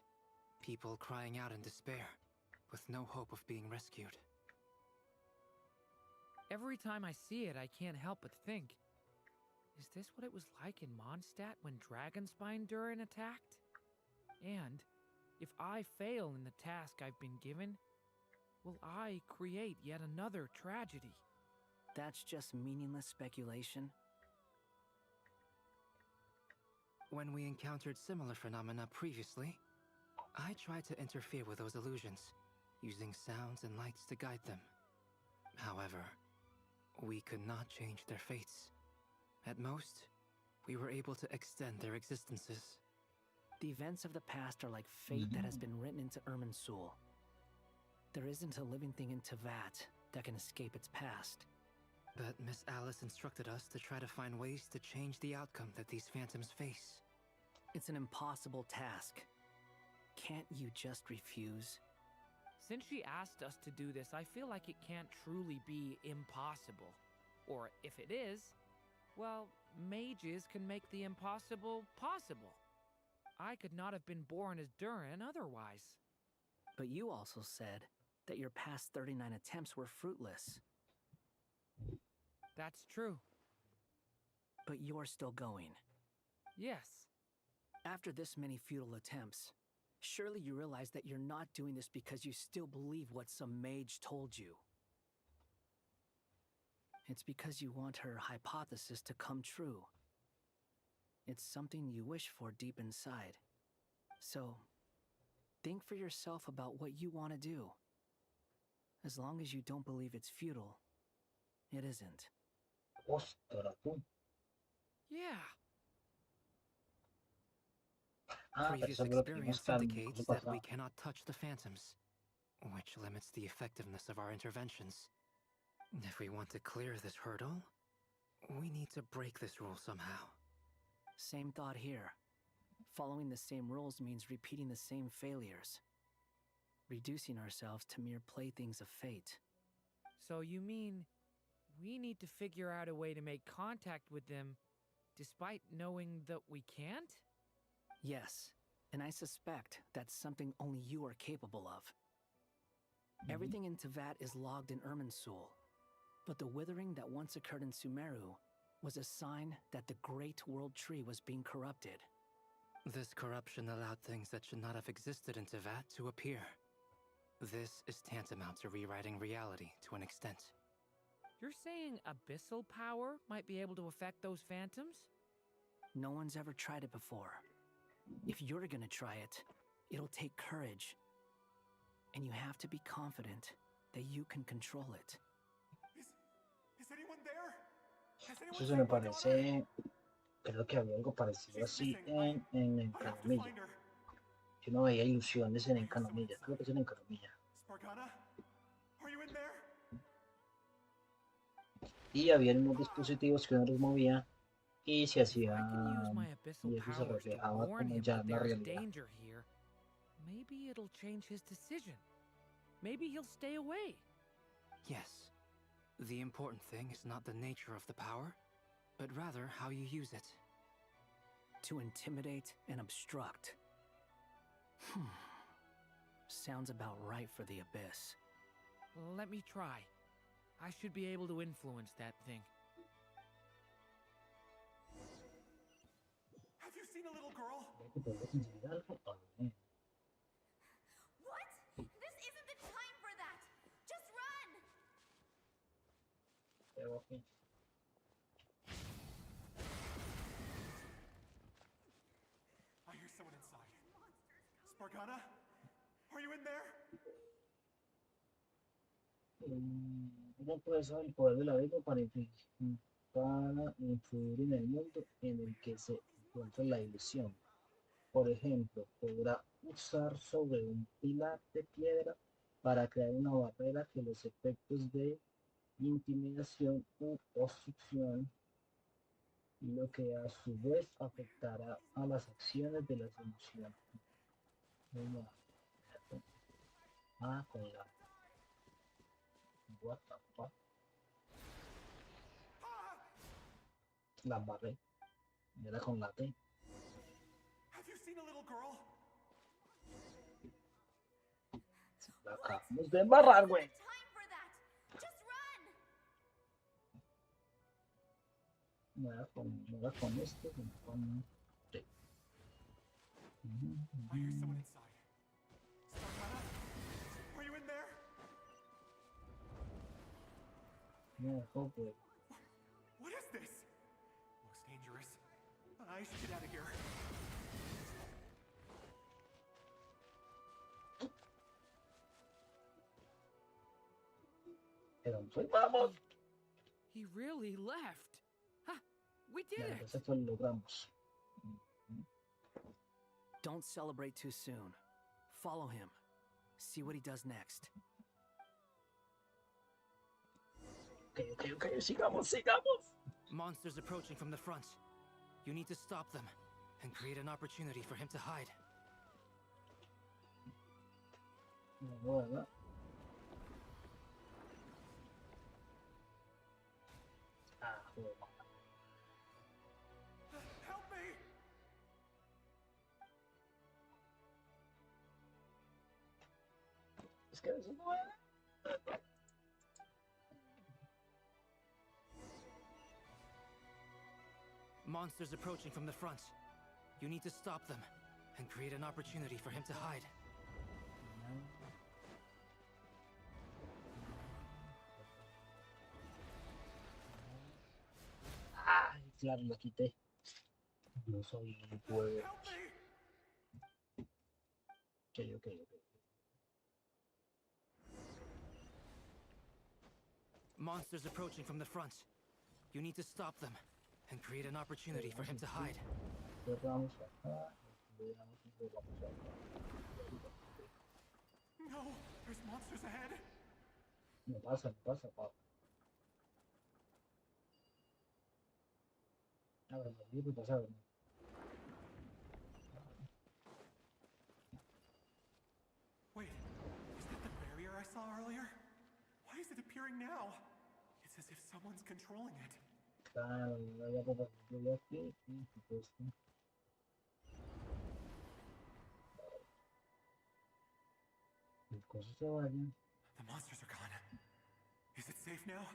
People crying out in despair, with no hope of being rescued. Every time I see it, I can't help but think, is this what it was like in Mondstadt when Dragonspine Durin attacked? And if I fail in the task I've been given, will I create yet another tragedy? That's just meaningless speculation. When we encountered similar phenomena previously, I tried to interfere with those illusions, using sounds and lights to guide them. However, we could not change their fates. At most, we were able to extend their existences. The events of the past are like fate that has been written into Irminsul. There isn't a living thing in Teyvat that can escape its past. But Miss Alice instructed us to try to find ways to change the outcome that these phantoms face. It's an impossible task. Can't you just refuse? Since she asked us to do this, I feel like it can't truly be impossible. Or if it is, well, mages can make the impossible possible. I could not have been born as Durin otherwise. But you also said that your past 39 attempts were fruitless. That's true. But you're still going. Yes. After this many futile attempts, surely you realize that you're not doing this because you still believe what some mage told you. It's because you want her hypothesis to come true. It's something you wish for deep inside. So, think for yourself about what you want to do. As long as you don't believe it's futile, it isn't. Ostras, tú. Yeah. Previous Pensaba lo que experience íbamos a estar indicates cosa that we pasada. cannot touch the phantoms, which limits the effectiveness of our interventions. If we want to clear this hurdle, we need to break this rule somehow. Same thought here. Following the same rules means repeating the same failures. Reducing ourselves to mere playthings of fate. So you mean we need to figure out a way to make contact with them despite knowing that we can't? Yes, and I suspect that's something only you are capable of. Everything in Teyvat is logged in Irminsul, but the withering that once occurred in Sumeru was a sign that the Great World Tree was being corrupted. This corruption allowed things that should not have existed in Teyvat to appear. This is tantamount to rewriting reality to an extent. You're saying abyssal power might be able to affect those phantoms? No one's ever tried it before. If you're gonna try it, it'll take courage. And you have to be confident that you can control it. Is anyone there? Has anyone Eso se seen me my daughter? parece, creo que había algo parecido She's así missing. en I have to Encanomilla. find her. Yo no veía ilusiones en Encanomilla, creo que es en Encanomilla. Spargana? Are you in there? Y había unos dispositivos que uno los movía y se hacía, I can use my abyssal y eso se powers to reflejaba warn como him ya that en la there's realidad. danger here. Maybe it'll change his decision. Maybe he'll stay away. Yes. The important thing is not the nature of the power, but rather how you use it. To intimidate and obstruct. Sounds about right for the Abyss. Let me try. I should be able to influence that thing. Have you seen a little girl? ¿Crees que podrías enseñar algo? A ver. What? This isn't the time for that! Just run! Pero aquí. I hear someone inside. Spargana? Are you in there? Uno puede usar el poder del abismo para influir en el mundo en el que se encuentra la ilusión. Por ejemplo, podrá usar sobre un pilar de piedra para crear una barrera que los efectos de intimidación u obstrucción, lo que a su vez afectará a las acciones de las emociones. Ah, con la... What the fuck? La barré. Era con la T. Have you seen a little girl? La acabamos de embarrar, güey. No era con esto, sino con T. I hear someone inside. Stargana? Are you in there? No, güey. What is this? Looks dangerous. I should get out of here. Vamos. He really left. Huh, we did it. Eso fue, lo logramos. Don't celebrate too soon. Follow him. See what he does next. Okay, sigamos. Monsters approaching from the front. You need to stop them and create an opportunity for him to hide. Bueno. Joder. Help me! Es que eso no es. Monsters approaching from the front. You need to stop them and create an opportunity for him to hide. Ay, claro, la quité. No soy un juego. Ok. Monsters approaching from the front. You need to stop them and create an opportunity for him to hide. Cerramos acá. No, there's monsters ahead. No pasa, papá. A ver, no pasa, ¿no? Wait, is that the barrier I saw earlier? Why is it appearing now? It's as if someone's controlling it. Claro, ya papá, yo aquí y supuesto. Las cosas se vayan. The monsters are gone. Is it safe now?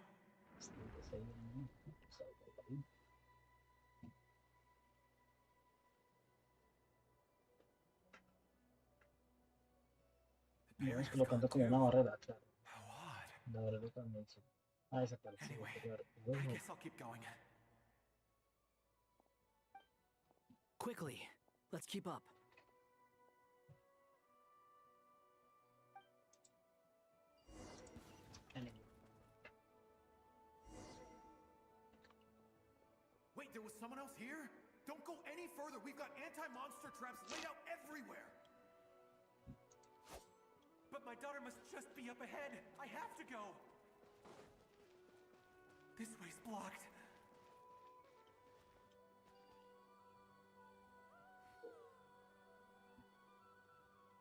Vamos colocando como una barrera, claro. La barrera también se ha desaparecido. I guess I'll keep going. Quickly, let's keep up. Wait, there was someone else here? Don't go any further. We've got anti-monster traps laid out everywhere. But my daughter must just be up ahead. I have to go. This way's blocked.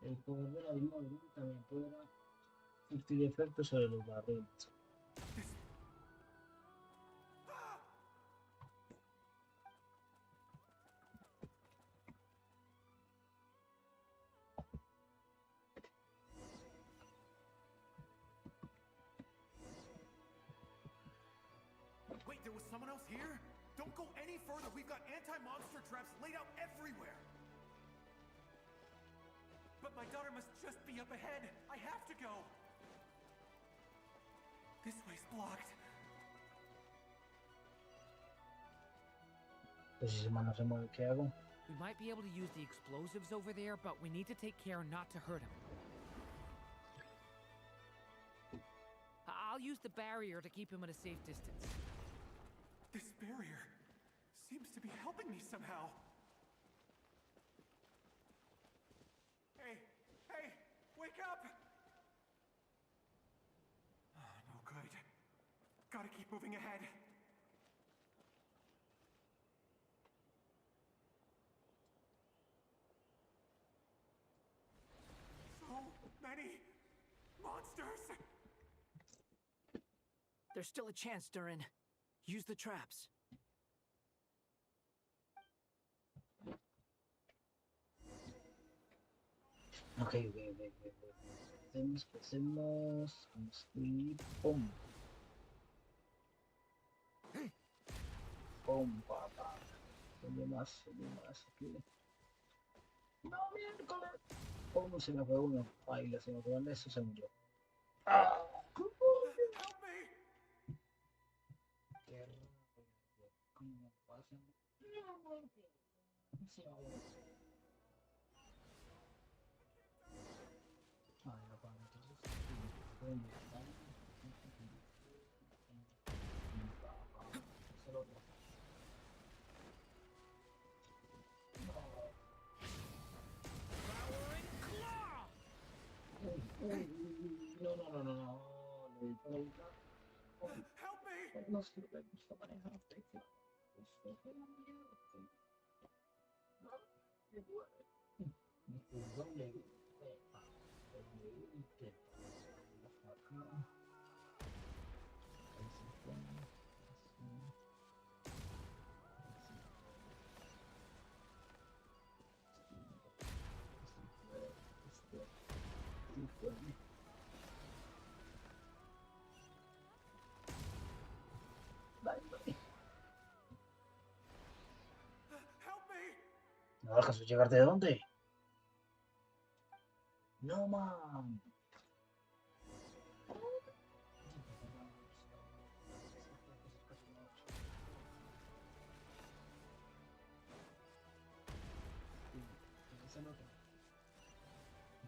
El poder de la misma también podrá surtir efectos sobre los barriles. Wait, there was someone else here? Don't go any further. We've got anti-monster traps laid out everywhere. But my daughter must just be up ahead. I have to go. This way's blocked. Pues si no se mueve, ¿qué hago? We might be able to use the explosives over there, but we need to take care not to hurt him. I'll use the barrier to keep him at a safe distance. This barrier seems to be helping me somehow. Hey, hey, wake up! Oh, no good. Gotta keep moving ahead. So many monsters! There's still a chance, Durin. Use the traps. Ok. ¿Qué hacemos? Construir. ¡Pum! ¡Pum, papá! ¿Dónde más? Aquí. ¡No, miércoles! ¿Cómo se me fue uno? Ay, se me fue eso, se murió. ¡Ah! Help me! ¿Cómo pasa? Ay, papá, entonces, ¿dónde está? Es el otro. No. Help me! No es que me gusta manejar teclado. Help me! ¿No dejas llegar de dónde? No, man.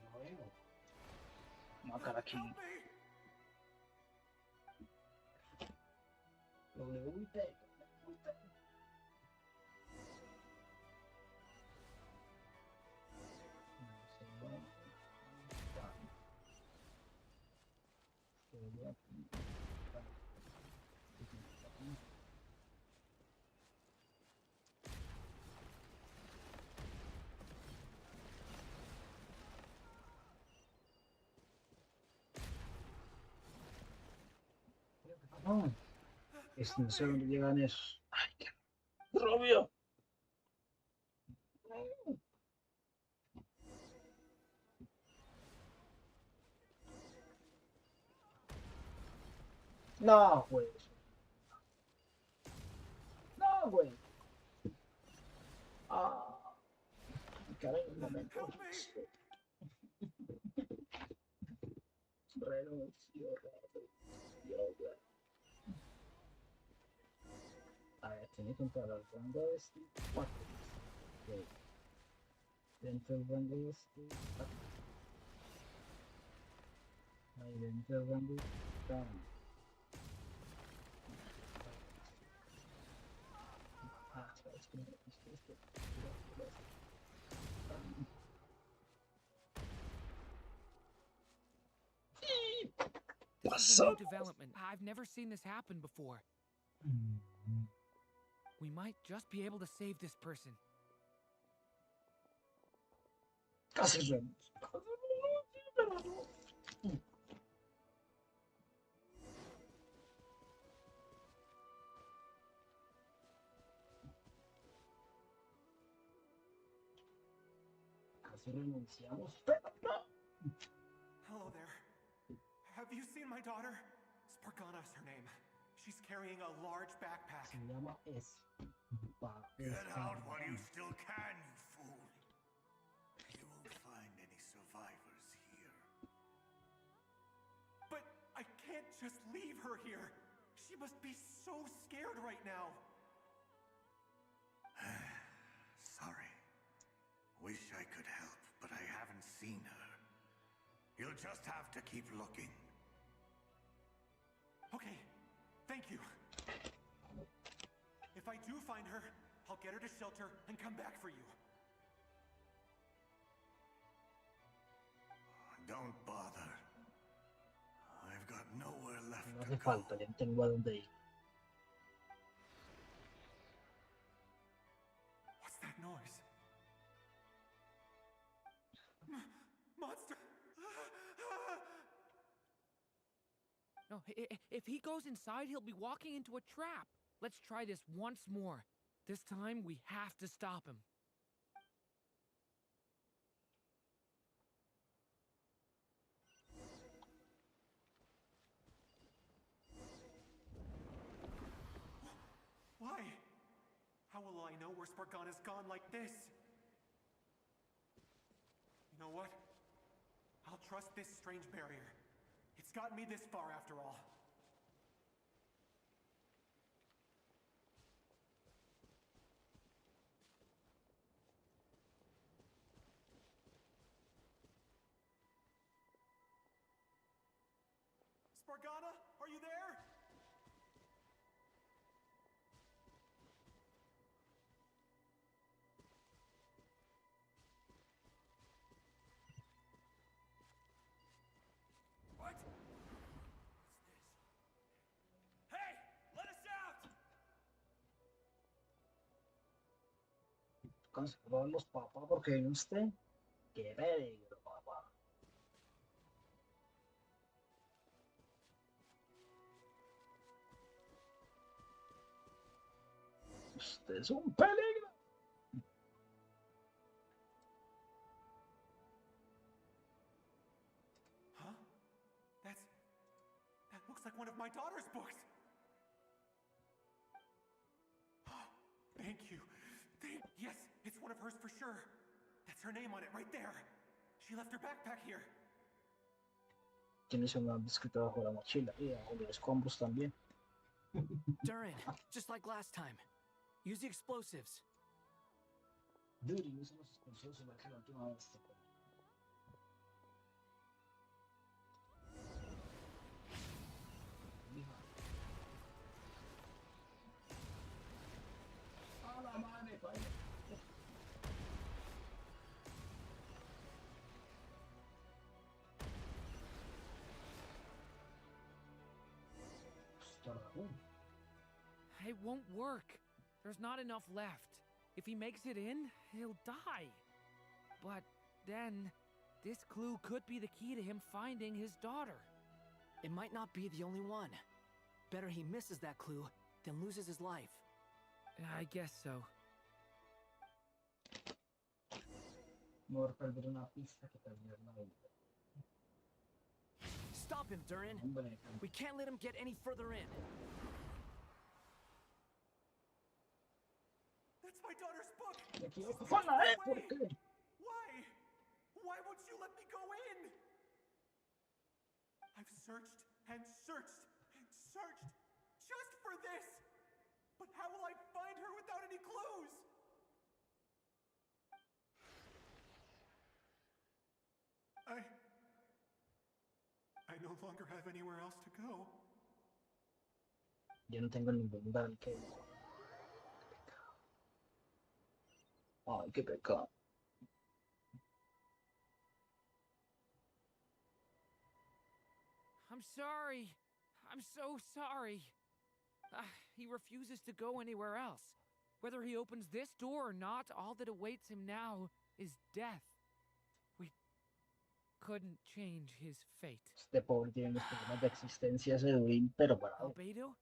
No veo. Macar aquí. WT. No, no sé dónde llegan esos. Ay, qué rubio. No, güey. No, güey. Ah, caray, un momento. Renuncio. A ver, tiene que entrar al rango de este. Okay. Dentro del rango de este. Ahí dentro del rango de este. Ah, es que This is a new development. I've never seen this happen before. We might just be able to save this person. Casi renuncia. Casi renunciamos, pero no. Hello there. Have you seen my daughter? Spargana is her name. She's carrying a large backpack. Se llama S. Get out while you still can, you fool. You won't find any survivors here. But I can't just leave her here. She must be so scared right now. Sorry. Wish I could help, but I haven't seen her. You'll just have to keep looking. Thank you. If I do find her, I'll get her to shelter and come back for you. Don't bother. I've got nowhere left No to hace go. falta, ya tengo a dónde ir. What's that noise? Monster! No, if he goes inside, he'll be walking into a trap. Let's try this once more. This time, we have to stop him. Why? How will I know where Spargana's gone like this? You know what? I'll trust this strange barrier. It's gotten me this far after all. Spargana, are you there? What? What's this? Hey! Let us out! Conservar los papas porque viene usted. Qué peligro, papá. Usted es un peligro. Huh? That looks like one of my daughter's books. Thank you. Yes, it's one of hers for sure. That's her name on it right there. She left her backpack here. Tienes una escrita bajo la mochila y bajo los escombros también. Durin, just like last time. Use the explosives. Durin, usa los explosivos igual que la última vez. A la madre, padre. It won't work. There's not enough left. If he makes it in, he'll die. But then, this clue could be the key to him finding his daughter. It might not be the only one. Better he misses that clue than loses his life. I guess so. Mejor perder una pista que perder una vida. Stop him, Durin. We can't let him get any further in. That's my daughter's book! Me equivoco con la E, ¿por qué? Why? Why won't you let me go in? I've searched and searched and searched just for this! But how will I find her without any clues? I no longer have anywhere else to go. Yo no tengo ningún lugar que... Ay, qué pecado. I'm sorry. I'm so sorry. He refuses to go anywhere else. Whether he opens this door or not, all that awaits him now is death. We couldn't change his fate. Este pobre tiene los problemas de existencia ese Durin, pero bravo. Albedo?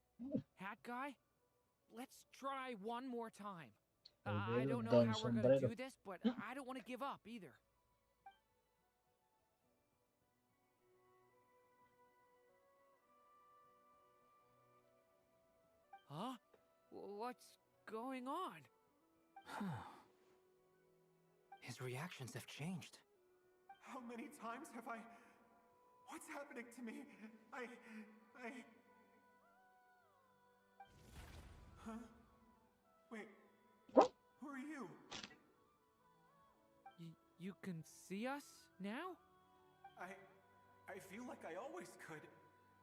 Hat guy? Let's try one more time. I Albedo, don't know Don how we're gonna Sombrero. do this, but I don't want to give up either. Huh? What's going on? His reactions have changed. How many times have I... What's happening to me? Huh? Wait. Who are you? You can see us now? I feel like I always could,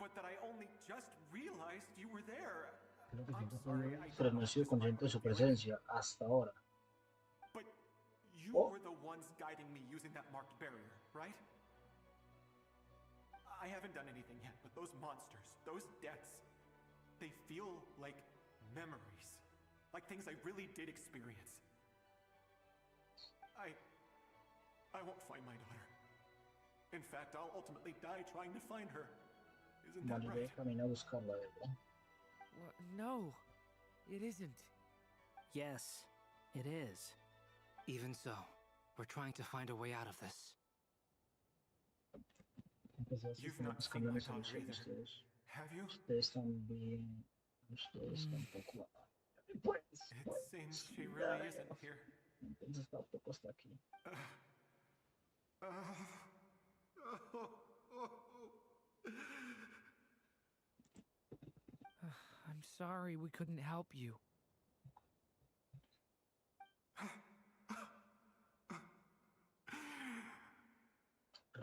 but that I only just realized you were there. Creo que I'm siempre sorry, fue, I pero don't no he want sido this to consciente de su your feelings. presencia hasta ahora. But you Oh, were the ones guiding me using that marked barrier, right? I haven't done anything yet, but those monsters, those deaths, they feel like memories. Like things I really did experience. I won't find my daughter. In fact, I'll ultimately die trying to find her. Isn't that moriré right? de camino a buscarla, ¿verdad? No, it isn't. Yes, it is. Even so, we're trying to find a way out of this. Empecé así, You've como not seen buscando my una daughter solución either, ustedes. have you? Ustedes también. Ustedes tampoco. Pues, It pues. seems she Ya really isn't veremos. here. Entonces tampoco está aquí. I'm sorry we couldn't help you.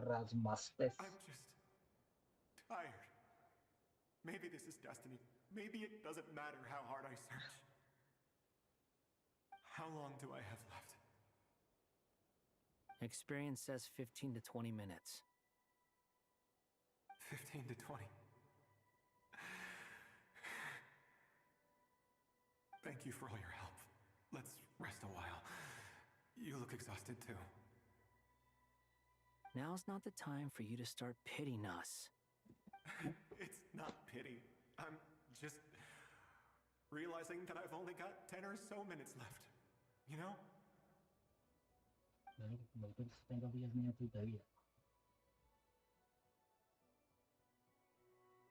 Rasmaspes. I'm just tired. Maybe this is destiny. Maybe it doesn't matter how hard I search. How long do I have left? Experience says 15 to 20 minutes. 15 to 20. Thank you for all your help. Let's rest a while. You look exhausted too. Now's not the time for you to start pitying us. It's not pity. I'm just realizing that I've only got 10 or so minutes left. You know? Tengo 10 minutos de vida.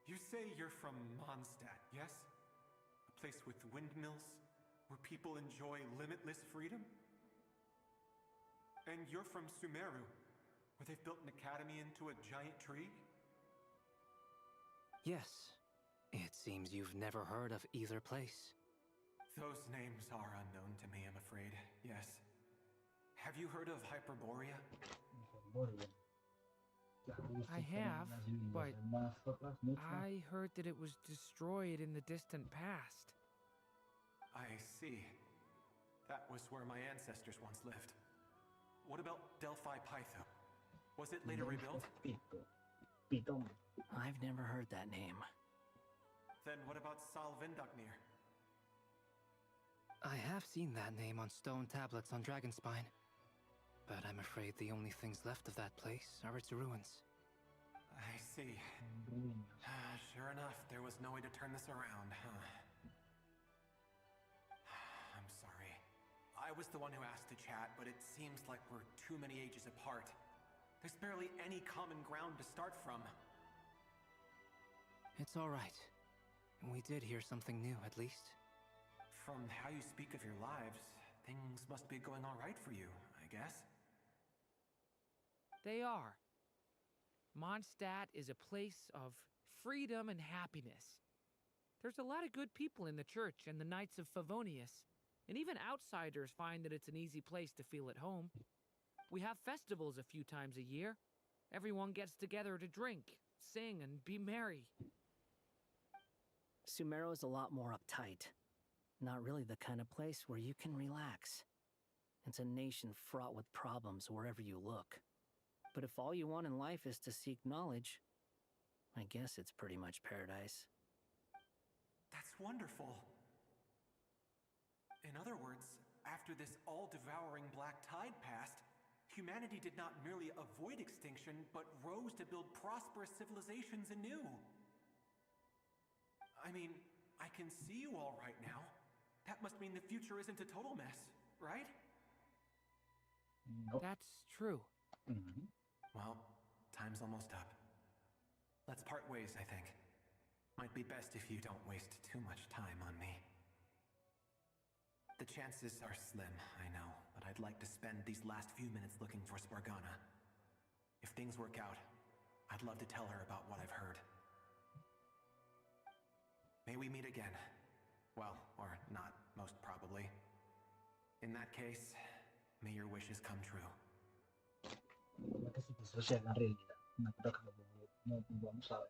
You say you're from Mondstadt, yes? A place with windmills, where people enjoy limitless freedom? And you're from Sumeru, where they've built an academy into a giant tree? Yes. It seems you've never heard of either place. Those names are unknown to me, I'm afraid, yes. Have you heard of Hyperborea? I have, but I heard that it was destroyed in the distant past. I see. That was where my ancestors once lived. What about Delphi Pytho? Was it later rebuilt? I've never heard that name. Then what about Salvindaknir? I have seen that name on stone tablets on Dragonspine. But I'm afraid the only things left of that place are its ruins. I see. Sure enough, there was no way to turn this around, huh? I'm sorry. I was the one who asked to chat, but it seems like we're too many ages apart. There's barely any common ground to start from. It's all right. We did hear something new, at least. From how you speak of your lives, things must be going all right for you, I guess. They are. Mondstadt is a place of freedom and happiness. There's a lot of good people in the church and the Knights of Favonius, and even outsiders find that it's an easy place to feel at home. We have festivals a few times a year. Everyone gets together to drink, sing, and be merry. Sumeru is a lot more uptight. Not really the kind of place where you can relax. It's a nation fraught with problems wherever you look. But if all you want in life is to seek knowledge, I guess it's pretty much paradise. That's wonderful. In other words, after this all-devouring black tide passed, humanity did not merely avoid extinction, but rose to build prosperous civilizations anew. I mean, I can see you all right now. That must mean the future isn't a total mess, right? Nope. That's true. Well, time's almost up. Let's part ways, I think. Might be best if you don't waste too much time on me. The chances are slim, I know, but I'd like to spend these last few minutes looking for Spargana. If things work out, I'd love to tell her about what I've heard. May we meet again. Well, or not, most probably. In that case, may your wishes come true. Que si eso sea la realidad. No creo que lo vamos a ver.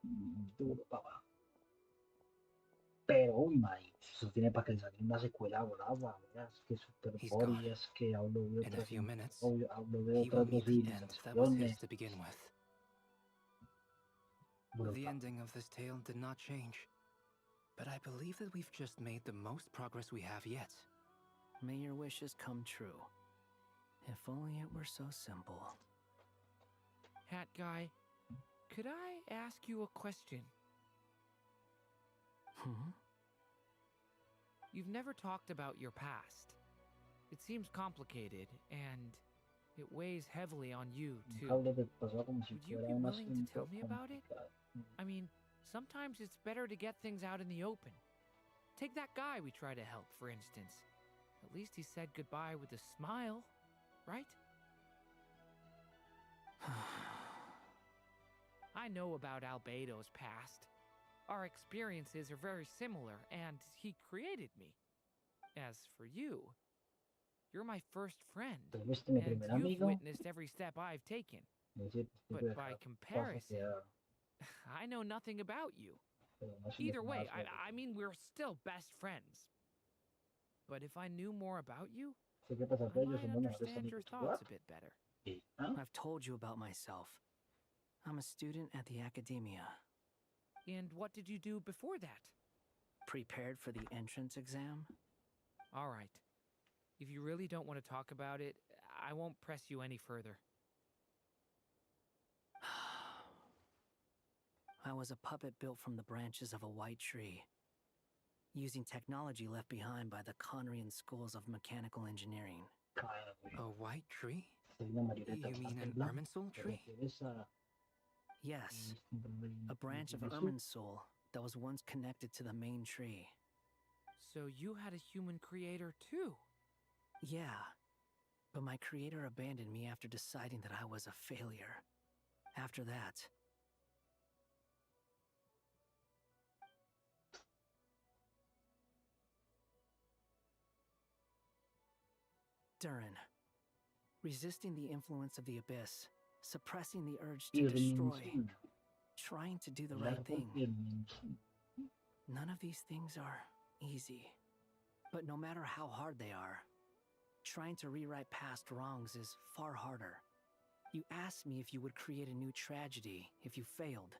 Duro, papá. Pero, uy, man, eso tiene para que le salga una secuela brava, ¿verdad? Es que Super He's gone. Body, es que hablo de In a otras, few minutes, hablo de he will otras dos meet the end that was his civilizaciones. to begin with. The Brutal. ending of this tale did not change, but I believe that we've just made the most progress we have yet. May your wishes come true. If only it were so simple. Hat guy, could I ask you a question? You've never talked about your past. It seems complicated, and it weighs heavily on you, too. Hablo del pasado como si Would you fuera be un willing to tell asunto me about it? complicado. I mean, sometimes it's better to get things out in the open. Take that guy we try to help, for instance. At least he said goodbye with a smile, right? I know about Albedo's past. Our experiences are very similar, and he created me. As for you, you're my first friend, Pero viste mi and primer you've amigo, witnessed every step I've taken. me dice, pues, But de by acá pasa que comparison, I know nothing about you. pero no se le Either way, más I mean, we're still best friends. But if I knew more about you, sé que pasar I de ellos might son los mejores understand your amigos. thoughts What? a bit better. Huh? I've told you about myself. I'm a student at the academia. And what did you do before that? Prepared for the entrance exam? All right. If you really don't want to talk about it, I won't press you any further. I was a puppet built from the branches of a white tree, using technology left behind by the Conrian schools of mechanical engineering. A white tree? Soy una marioneta You mean blanca y an blanca. Irminsul ¿Te tree? refieres a Yes, a branch of Irminsul? Irminsul that was once connected to the main tree. So you had a human creator too? Yeah, but my creator abandoned me after deciding that I was a failure. After that, Durin, resisting the influence of the abyss, suppressing the urge to destroy, Irminsul. trying to do the El right árbol thing. Irminsul. None of these things are easy. But no matter how hard they are, trying to rewrite past wrongs is far harder. You asked me if you would create a new tragedy if you failed.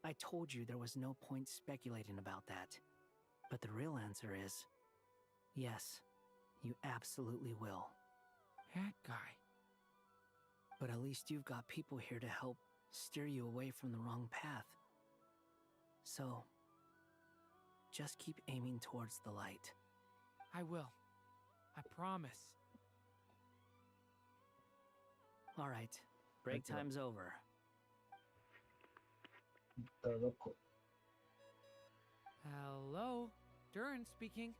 I told you there was no point speculating about that. But the real answer is, yes, you absolutely will. That guy. But at least you've got people here to help steer you away from the wrong path. So, just keep aiming towards the light. I will. I promise. All right, break time's over. Todo co- Hello? Durin speaking.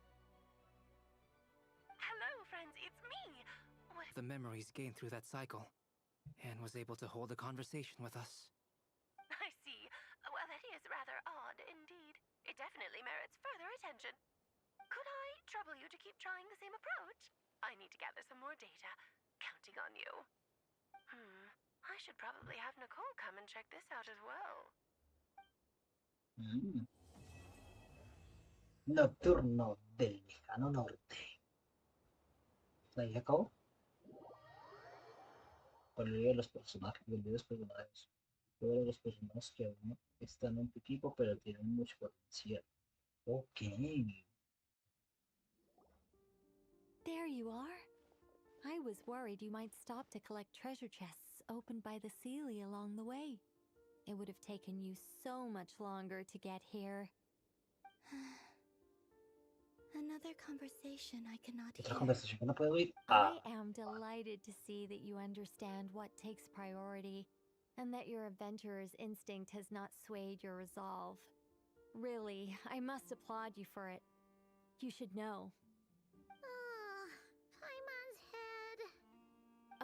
Hello, friends, it's me. What? The memories gained through that cycle, and was able to hold a conversation with us. I see. Well, that is rather odd indeed. It definitely merits further attention. Could I trouble you to keep trying the same approach? I need to gather some more data. Counting on you. I should probably have Nicole come and check this out as well. Nocturno del lejano norte. Ahí acabó. Olvidé los personajes, olvidé los personajes. Todos los personajes que aún no están un poquito, pero tienen mucho potencial. Ok. There you are. I was worried you might stop to collect treasure chests opened by the Seelie along the way. It would have taken you so much longer to get here. Another conversation I cannot Otra hear. conversación que no puedo oír. I am delighted to see that you understand what takes priority, and that your adventurer's instinct has not swayed your resolve. Really, I must applaud you for it. You should know. Paimon's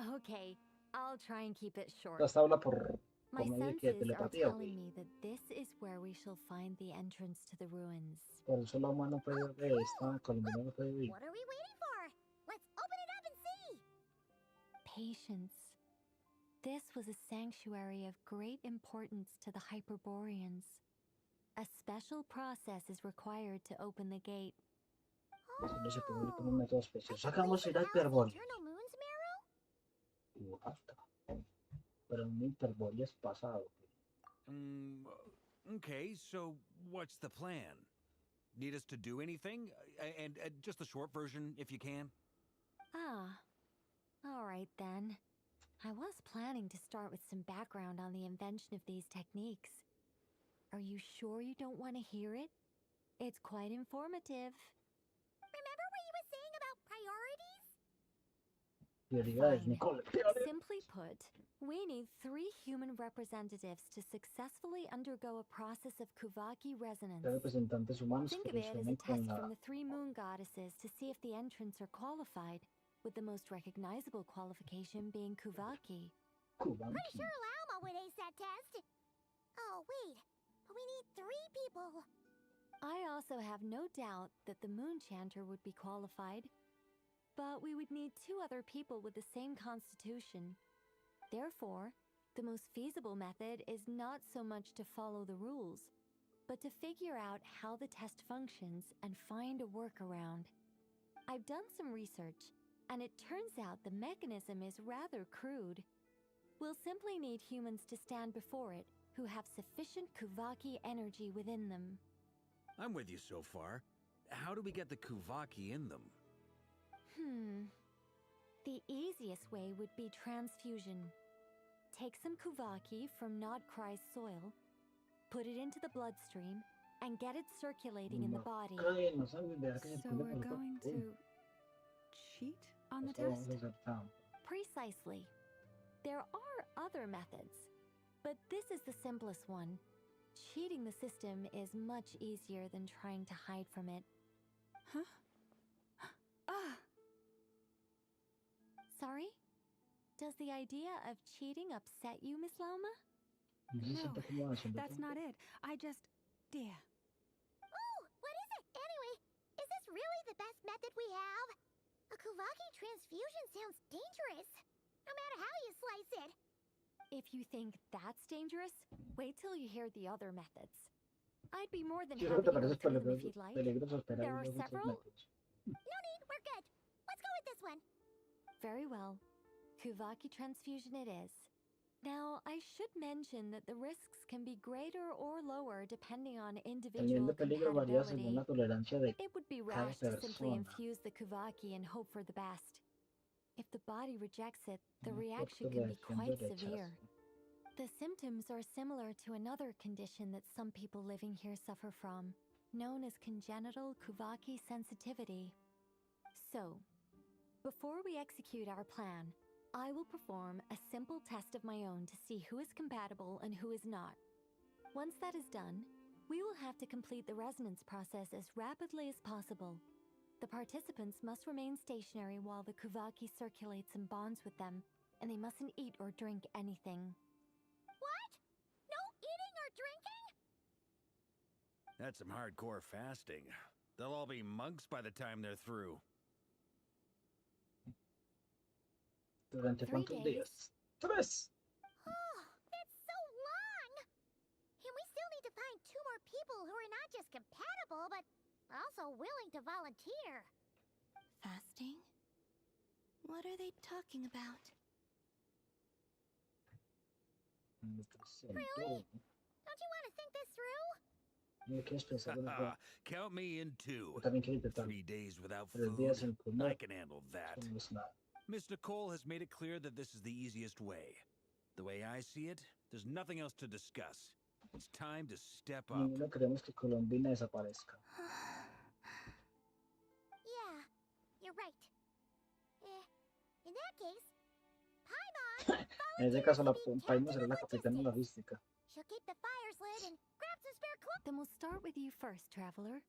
head. Okay, I'll try and keep it short. Esta habla por My medio de que senses are telepatía, telling güey. me that this is where we shall find the entrance to the ruins. Por eso la humana no puede ver, esta colombiana no puede oír. What are we waiting for? Let's open it up and see. Patience. This was a sanctuary of great importance to the Hyperboreans. A special process is required to open the gate. Solo se puede ir por un método especial. Like the Sacamos place ir that al housed the Hyperborean. Eternal Moon's marrow? Basta. Pero un Hyperborean es pasado. Okay, so what's the plan? Need us to do anything? And just the short version, if you can. Ah, all right then. I was planning to start with some background on the invention of these techniques. Are you sure you don't want to hear it? It's quite informative. Remember what you were saying about priorities? Prioridades, Nicole. Prioridades. Simply put, we need 3 human representatives to successfully undergo a process of Kuvaki resonance. Representantes humanos Think que of it as a resuenen con test la from the 3 moon goddesses to see if the entrants are qualified, with the most recognizable qualification being Kuvaki. Pretty sure Lauma would ace that test. Oh, wait. But we need 3 people. I also have no doubt that the moon chanter would be qualified. But we would need 2 other people with the same constitution. Therefore, the most feasible method is not so much to follow the rules, but to figure out how the test functions and find a workaround. I've done some research, and it turns out the mechanism is rather crude. We'll simply need humans to stand before it who have sufficient Kuvaki energy within them. I'm with you so far. How do we get the Kuvaki in them? The easiest way would be transfusion. Take some Kuvaki from Nodcry's soil, put it into the bloodstream, and get it circulating in the body. So we're going to cheat on the test? Precisely. There are other methods, but this is the simplest one. Cheating the system is much easier than trying to hide from it. Huh? Ah! Sorry? Does the idea of cheating upset you, Miss Lauma? No, that's not it. I just... Dear. Oh, what is it? Anyway, is this really the best method we have? A Kuvaki transfusion sounds dangerous, no matter how you slice it. If you think that's dangerous, wait till you hear the other methods. I'd be more than happy to go through them if you'd like. There are several. No need, we're good. Let's go with this one. Very well. Kuvaki transfusion it is. Now, I should mention that the risks can be greater or lower depending on individual compatibility. It would be rash to simply infuse the Kuvaki and hope for the best. If the body rejects it, the reaction can be quite severe. The symptoms are similar to another condition that some people living here suffer from, known as congenital Kuvaki sensitivity. So, before we execute our plan, I will perform a simple test of my own to see who is compatible and who is not. Once that is done, we will have to complete the resonance process as rapidly as possible. The participants must remain stationary while the Kuvaki circulates and bonds with them, and they mustn't eat or drink anything. What? No eating or drinking? That's some hardcore fasting. They'll all be monks by the time they're through. ¿Durante cuántos días? 3. Oh, that's so long! And we still need to find 2 more people who are not just compatible, but also willing to volunteer. Fasting? What are they talking about? Really? Don't you want to think this through? Count me in too. 3 days without 3 food. días sin comer. I can handle that. Miss Nicole has made it clear that this is the easiest way. The way I see it, there's nothing else to discuss. It's time to step up. No queremos que Colombina desaparezca. Yeah, you're right. In that case, Paimon En ese caso, la Paimon será la capitana logística. She'll keep the fires lit and grab some spare clothes. Then we'll start with you first, traveler.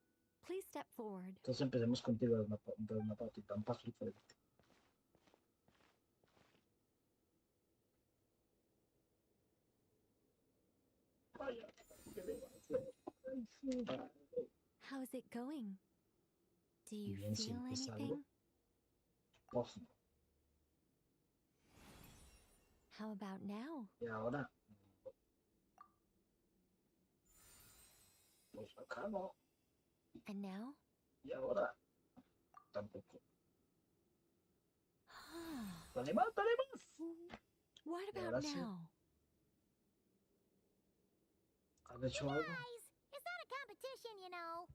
Please step forward. Entonces empecemos contigo de una patita, un paso diferente. How's it going? Do you Bien, feel sientes algo. anything? Pósimo. How about now? Y ahora, pues acá no. And now? Y ahora, tampoco. Dale más, dale más. What Y about ahora sí. now? ¿Has hecho algo? Guys, it's not a competition, you know.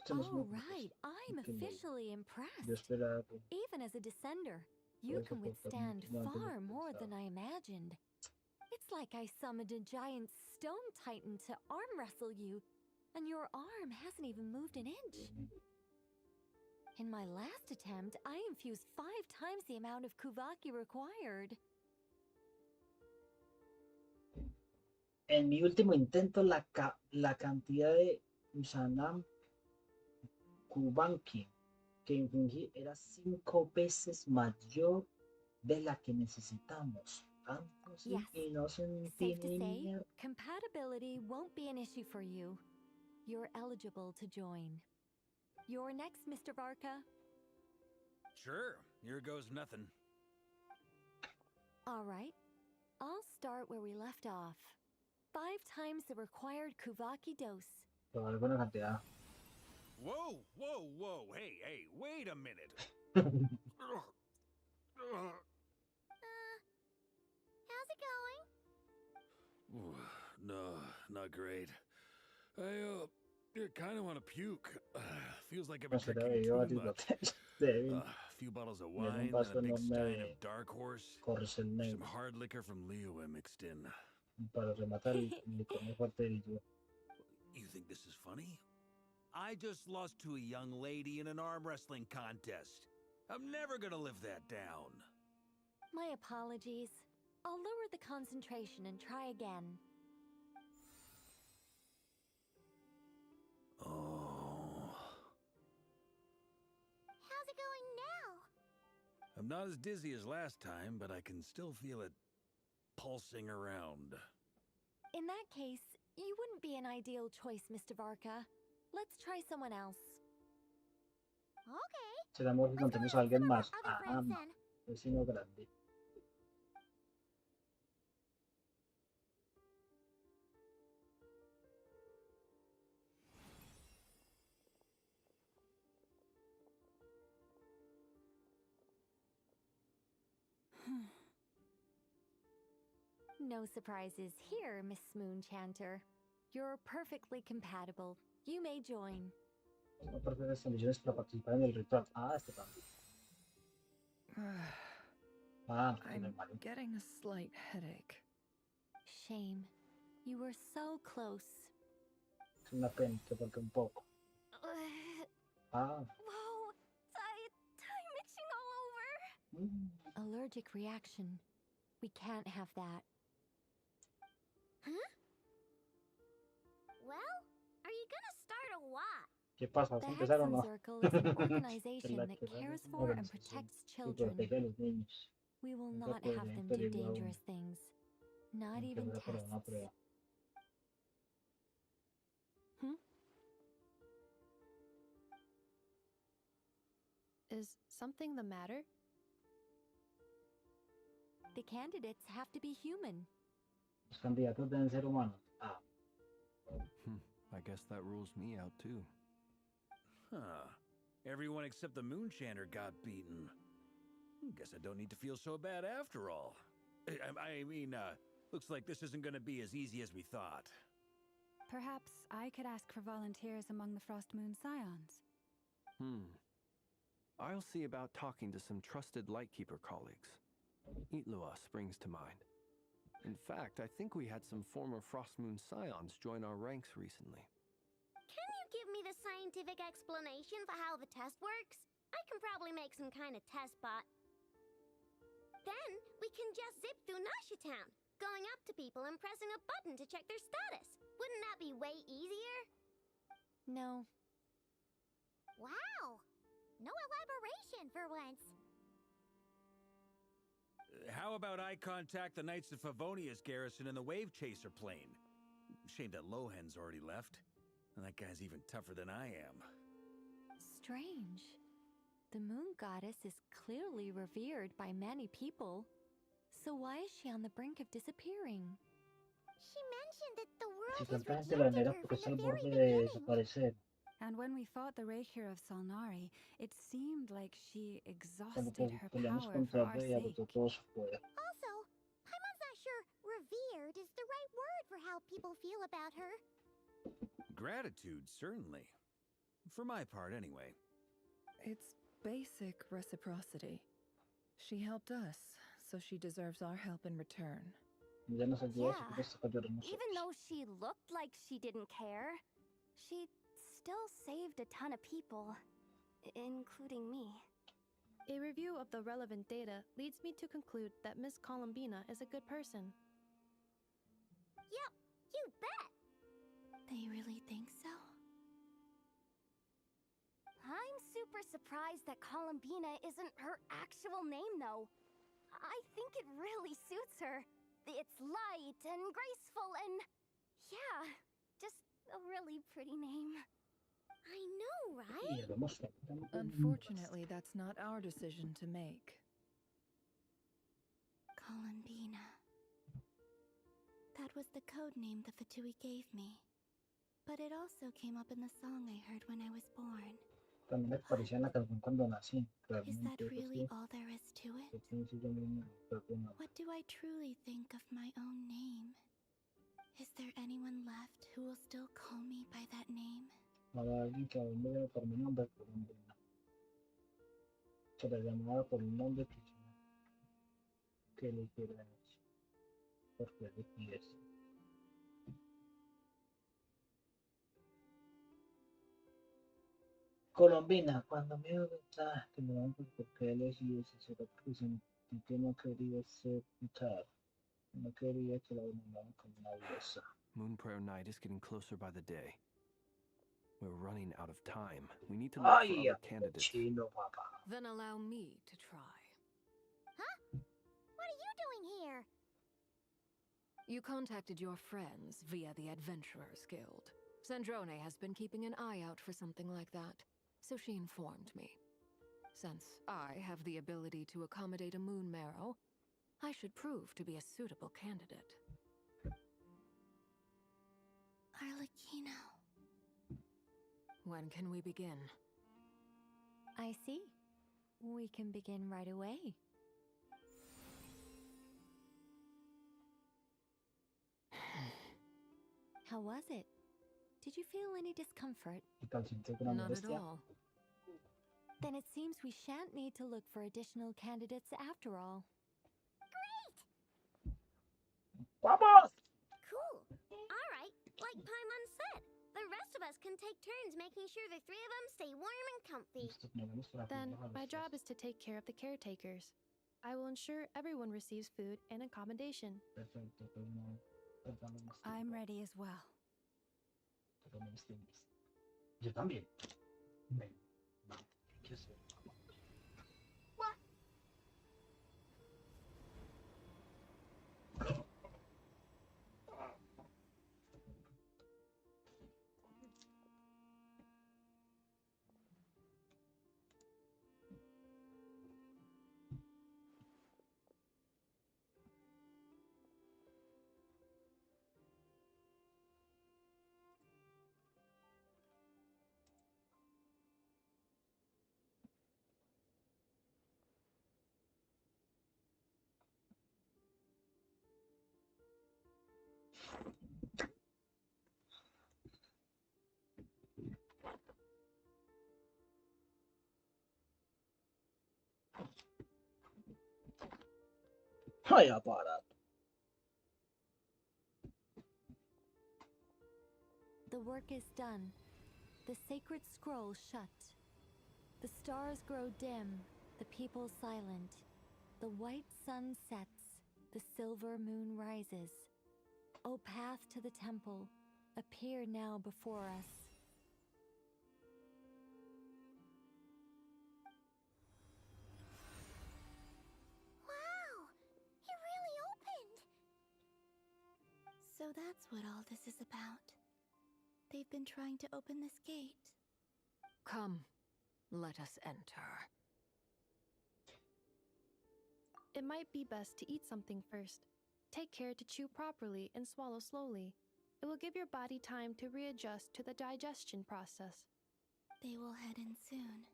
Esto no es una All right, I'm officially Yo impressed. esperaba que Even as a descender, you can withstand far more than I imagined. It's like I summoned a giant stone titan to arm wrestle you, and your arm hasn't even moved an inch. In my last attempt, I infused 5 times the amount of Kuvaki required. en mi último intento la cantidad de Usanam Kubanki que infringí era 5 veces mayor de la que necesitamos. Tanto sí, Yes. y no se Safe to entiende ni say, mierda. compatibility won't be an issue for you. You're eligible to join. You're next, Mr. Varka. Sure, here goes nothing. All right. I'll start where we left off. 5 times the required Kuvaki dose. Pero alguna cantidad. Whoa, whoa, whoa, hey, wait a minute. How's it going? No, not great. I kind of want to puke. Feels like I've No been será drinking yo a too ti lo much. débil. A few bottles of Y en un wine, then vaso a big enorme stein de of Dark Horse, Correcel some negro hard liquor from Liyue mixed in. para rematar el licor más fuerte del yo. You think this is funny? I just lost to a young lady in an arm wrestling contest. I'm never gonna live that down. My apologies. I'll lower the concentration and try again. Oh. How's it going now? I'm not as dizzy as last time, but I can still feel it pulsing around. In that case, you wouldn't be an ideal choice, Mr. Varka. Let's try someone else. Okay. Será mejor que encontremos a alguien más. Ah, vecino grande. No surprises here, Miss Smoonchanter. You're perfectly compatible. You may join. No perfectas condiciones para participar en el ritual. Ah, este también. Ah, I'm getting a slight headache. Shame. You were so close. Es una pena que porque un poco. Ah. Whoa, time itching all over. Allergic reaction. We can't have that. Huh? Well, are you gonna start or what? ¿Qué pasa? ¿Vas The a empezar o no? Hexen Circle is an organization La that que cares una for and organización protects que children. protege a los niños. We will Nunca not have podría them do pedirle a uno. dangerous things. Not Aunque even fuera para tests. una prueba. Is something the matter? The candidates have to be human. Los candidatos deben ser humanos. Ah. I guess that rules me out too. Huh. Everyone except the Moonshander got beaten. Guess I don't need to feel so bad after all. I mean, looks like this isn't gonna be as easy as we thought. Perhaps I could ask for volunteers among the Frost Moon Scions. I'll see about talking to some trusted Lightkeeper colleagues. Itlua springs to mind. In fact, I think we had some former Frost Moon Scions join our ranks recently. Can you give me the scientific explanation for how the test works? I can probably make some kind of test bot. Then we can just zip through Nasha Town, going up to people and pressing a button to check their status. Wouldn't that be way easier? No. Wow! No elaboration for once. How about I contact the Knights of Favonia's garrison in the Wave Chaser plane? Shame that Lohan's already left. And that guy's even tougher than I am. Strange. The moon goddess is clearly revered by many people. So why is she on the brink of disappearing? She mentioned that the world Si has tanta gente la rejected venera her porque from está the al very borde de beginning. desaparecer. And when we fought the Rakier of Salnari, it seemed like she Cuando exhausted her peleamos power for contra our Bea, sake. botó todo su poder. Also, Paimon's not sure revered is the right word for how people feel about her. Gratitude, certainly. For my part, anyway. It's basic reciprocity. She helped us, so she deserves our help in return. Ya nos ayudó, así que Yeah. nos toca ayudar a nosotros. Even though she looked like she didn't care, she still saved a ton of people, including me. A review of the relevant data leads me to conclude that Miss Columbina is a good person. Yep, you bet. They really think so? I'm super surprised that Columbina isn't her actual name, though. I think it really suits her. It's light and graceful and, yeah, just a really pretty name. I know, Y right? hagamos Unfortunately, that's not our decision to make. Columbina. That was the code name the Fatui gave me. But it also came up in the song I heard when I was born. También me parecía en la canción cuando nací. Is that Realmente, really all there is to it? yo mismo me perdono. What do I truly think of my own name? Is there anyone left who will still call me by that name? Habrá alguien que aún me llame por mi nombre, Colombina. Se la llamaba por un nombre que le quiera decir. Porque le pides. Colombina, cuando me dio mensaje que me van por qué elegí ese será porque sentí que no quería ser escuchado. No quería que la denominaran como una diosa. Moon Prayer Night is getting closer by the day. We're running out of time. We need to look for Ay, other candidates. chino, papá. Then allow me to try. Huh? What are you doing here? You contacted your friends via the Adventurers Guild. Sandrone has been keeping an eye out for something like that, so she informed me. Since I have the ability to accommodate a moon marrow, I should prove to be a suitable candidate. Arlecchino. When can we begin? I see. We can begin right away. How was it? Did you feel any discomfort? Not at all. Then it seems we shan't need to look for additional candidates after all. ¡Vamos! Cool. All right, like Paimon said, the rest of us can take turns making sure the three of them stay warm and comfy. Then, my job is to take care of the caretakers. I will ensure everyone receives food and accommodation. I'm ready as well. Yo también. ¿Qué hacer? Ay, aparato. The work is done. The sacred scroll shut. The stars grow dim, the people silent. The white sun sets, the silver moon rises. O path to the temple, appear now before us. Wow, it really opened. So that's what all this is about. They've been trying to open this gate. Come, let us enter. It might be best to eat something first. Take care to chew properly and swallow slowly. It will give your body time to readjust to the digestion process. They will head in soon.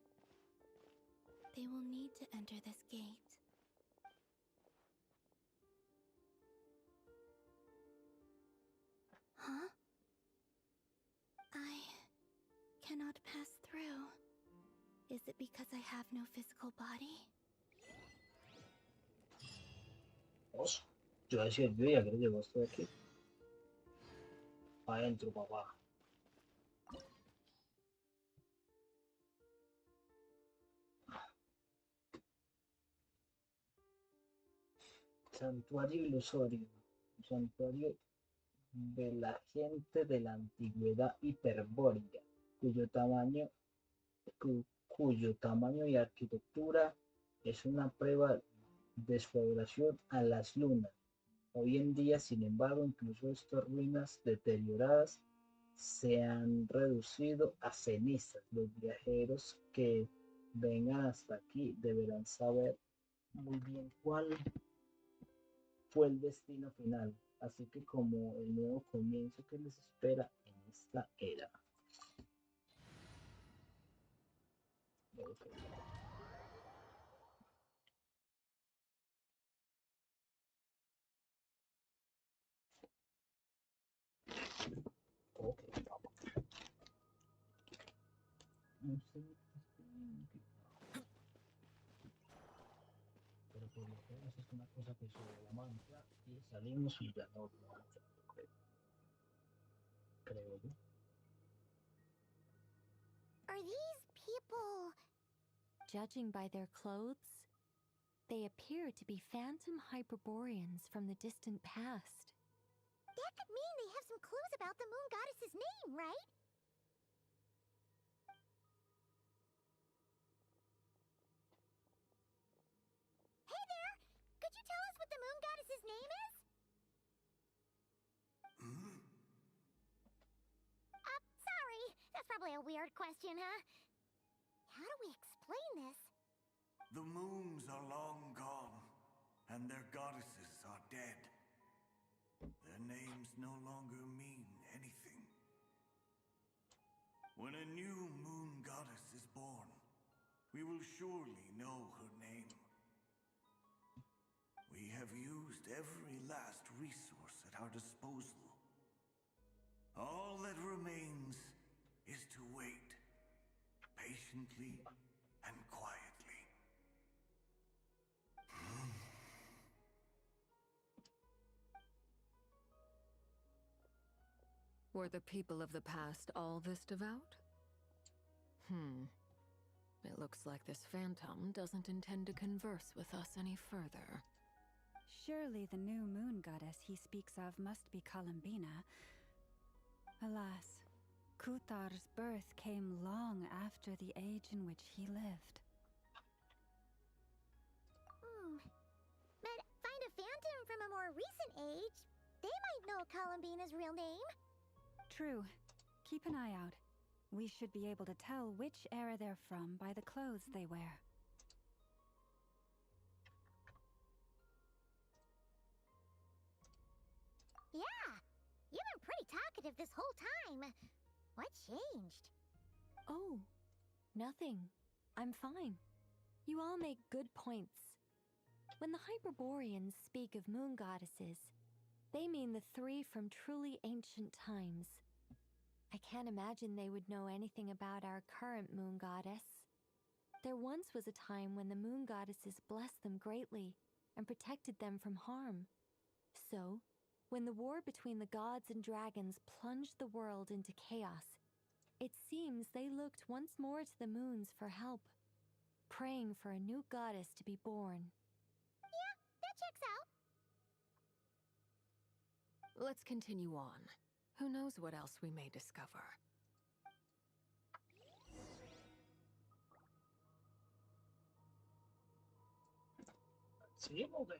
They will need to enter this gate. Huh? I cannot pass through. Is it because I have no physical body? Vos, yo decía, yo ya que llegó esto de aquí. Adentro, papá. Santuario ilusorio. Santuario de la gente de la antigüedad hiperbórea, cuyo tamaño y arquitectura es una prueba de su adoración a las lunas. Hoy en día, sin embargo, incluso estas ruinas deterioradas se han reducido a cenizas. Los viajeros que vengan hasta aquí deberán saber muy bien cuál fue el destino final, así que como el nuevo comienzo que les espera en esta era. Okay. Okay, vamos. No sé, pero por lo menos es una cosa que sobre la mancha y salimos y ya no mancha, creo yo. Are these people? Judging by their clothes, they appear to be phantom Hyperboreans from the distant past. That could mean they have some clues about the moon goddess's name, right? Hey there! Could you tell us what the moon goddess's name is? Sorry. That's probably a weird question, huh? How do we explain this? The moons are long gone, and their goddesses are dead. Their names no longer mean anything. When a new moon goddess is born, we will surely know her name. We have used every last resource at our disposal. All that remains is to wait, patiently and quietly. Were the people of the past all this devout? It looks like this phantom doesn't intend to converse with us any further. Surely the new moon goddess he speaks of must be Columbina. Alas, Kuthar's birth came long after the age in which he lived. But find a phantom from a more recent age. They might know Columbina's real name. True. Keep an eye out. We should be able to tell which era they're from by the clothes they wear. Yeah, you've been pretty talkative this whole time. What changed? Oh, nothing. I'm fine. You all make good points. When the Hyperboreans speak of moon goddesses, they mean the three from truly ancient times. I can't imagine they would know anything about our current moon goddess. There once was a time when the moon goddesses blessed them greatly and protected them from harm. So, when the war between the gods and dragons plunged the world into chaos, it seems they looked once more to the moons for help, praying for a new goddess to be born. Yeah, that checks out. Let's continue on. Who knows what else we may discover? Sí, porque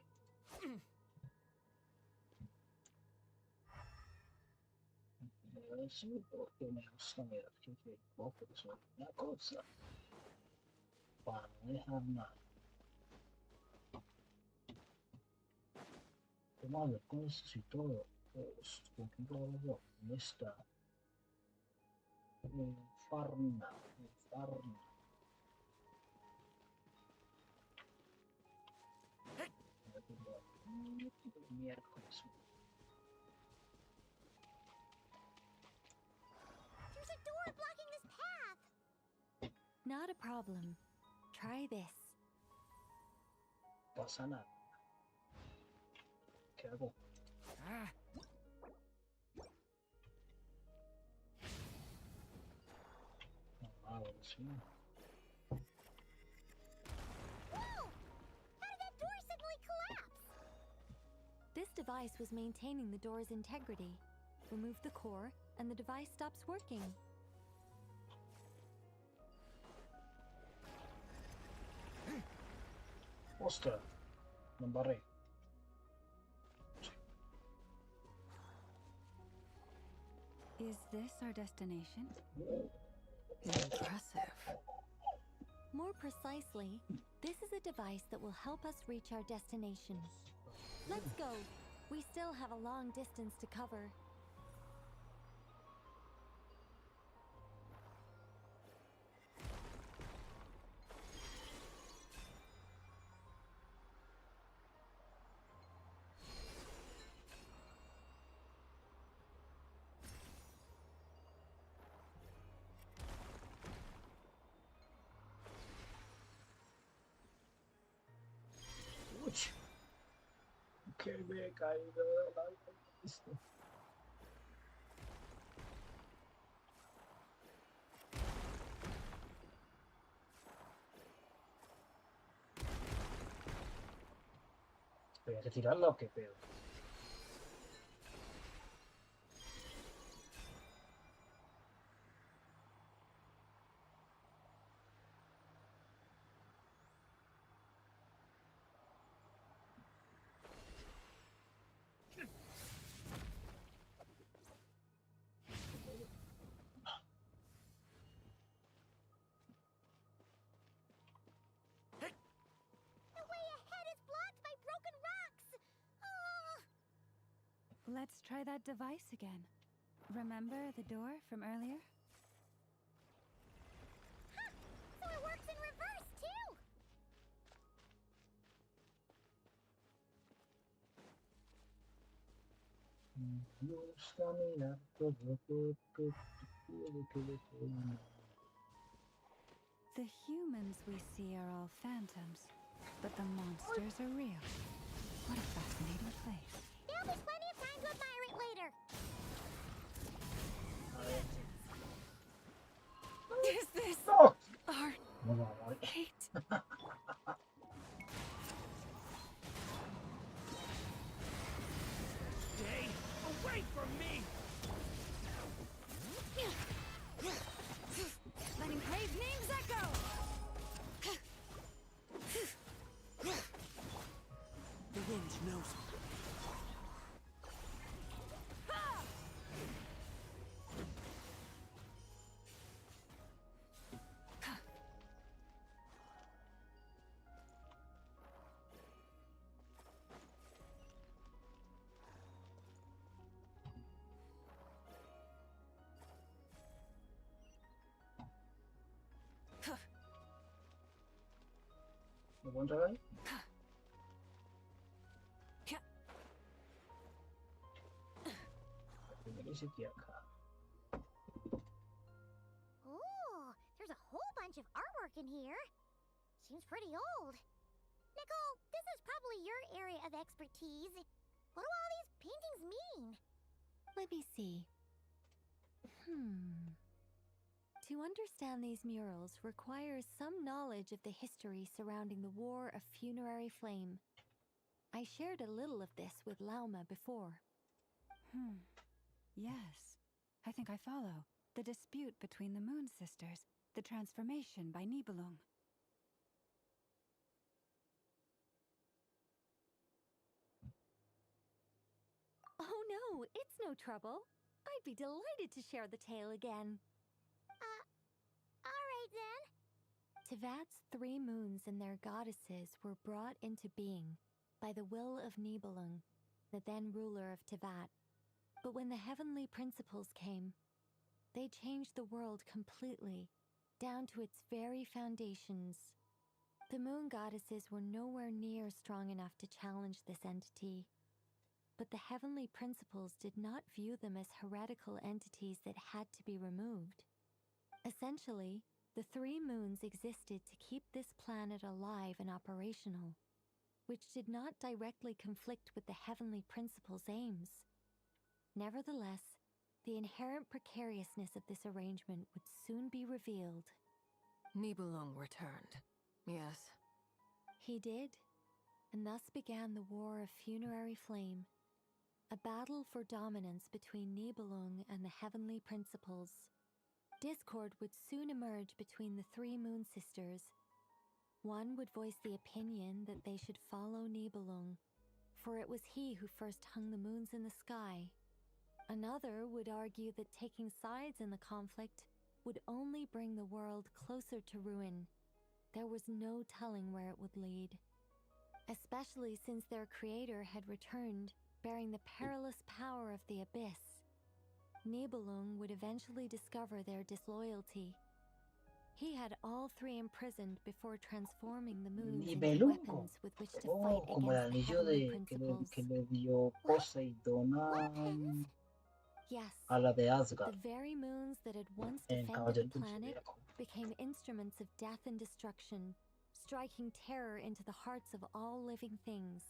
sí, porque me gusta mirar que pero sobre una cosa para no dejar nada. Vamos a ver con esto y todo. Post, ¿con quién grabo yo? ¿Dónde está? Farna, Farna. Miércoles. There's a door blocking this path. Not a problem. Try this. Pasa nada. ¿Qué hago? Ah, Ahora sí. Whoa! How did that door suddenly collapse? This device was maintaining the door's integrity. Remove the core, and the device stops working. Ostras, me embarré. Is this our destination? Impressive. More precisely, this is a device that will help us reach our destination. Let's go. We still have a long distance to cover. Uy, que me he caído de la vista. ¿Voy a retirarla o qué pedo? The way ahead is blocked by broken rocks. Oh. Let's try that device again. Remember the door from earlier? Huh. So it works in reverse too. Gusta mirar todo porque puede que le suene. The humans we see are all phantoms, but the monsters are real. What a fascinating place. There'll be plenty of time to admire it later. Is this No! our No, no, no. fate? stay away from me! Letting Crave's names echo! The wind knows. ¿Me puedo entrar ahí? Primero hice aquí acá. Ooh, there's a whole bunch of artwork in here. Seems pretty old. Nicole, this is probably your area of expertise. What do all these paintings mean? Let me see. To understand these murals requires some knowledge of the history surrounding the War of Funerary Flame. I shared a little of this with Lauma before. Yes, I think I follow. The dispute between the Moon Sisters, the transformation by Nibelung. Oh no, it's no trouble. I'd be delighted to share the tale again. Alright then. Tevat's 3 moons and their goddesses were brought into being by the will of Nibelung. the then ruler of Tevat. But when the heavenly principles came, they changed the world completely, down to its very foundations. The moon goddesses were nowhere near strong enough to challenge this entity. But the heavenly principles did not view them as heretical entities that had to be removed. Essentially, the 3 moons existed to keep this planet alive and operational, which did not directly conflict with the heavenly principles' aims. Nevertheless, the inherent precariousness of this arrangement would soon be revealed. Nibelung returned, yes. He did, and thus began the War of Funerary Flame, a battle for dominance between Nibelung and the heavenly principles. Discord would soon emerge between the 3 moon sisters. One would voice the opinion that they should follow Nibelung, for it was he who first hung the moons in the sky. Another would argue that taking sides in the conflict would only bring the world closer to ruin. There was no telling where it would lead, especially since their creator had returned, bearing the perilous power of the abyss. Nibelung would eventually discover their disloyalty. He had all 3 imprisoned before transforming the moons into Nibelungo. weapons with which to Oh, fight como el against the anillo heavenly de principles. que le dio Poseidón Yes, a la de Asgard the very moons that had once en defended Caballero the del planet Zodiaco. became instruments of death and destruction, striking terror into the hearts of all living things.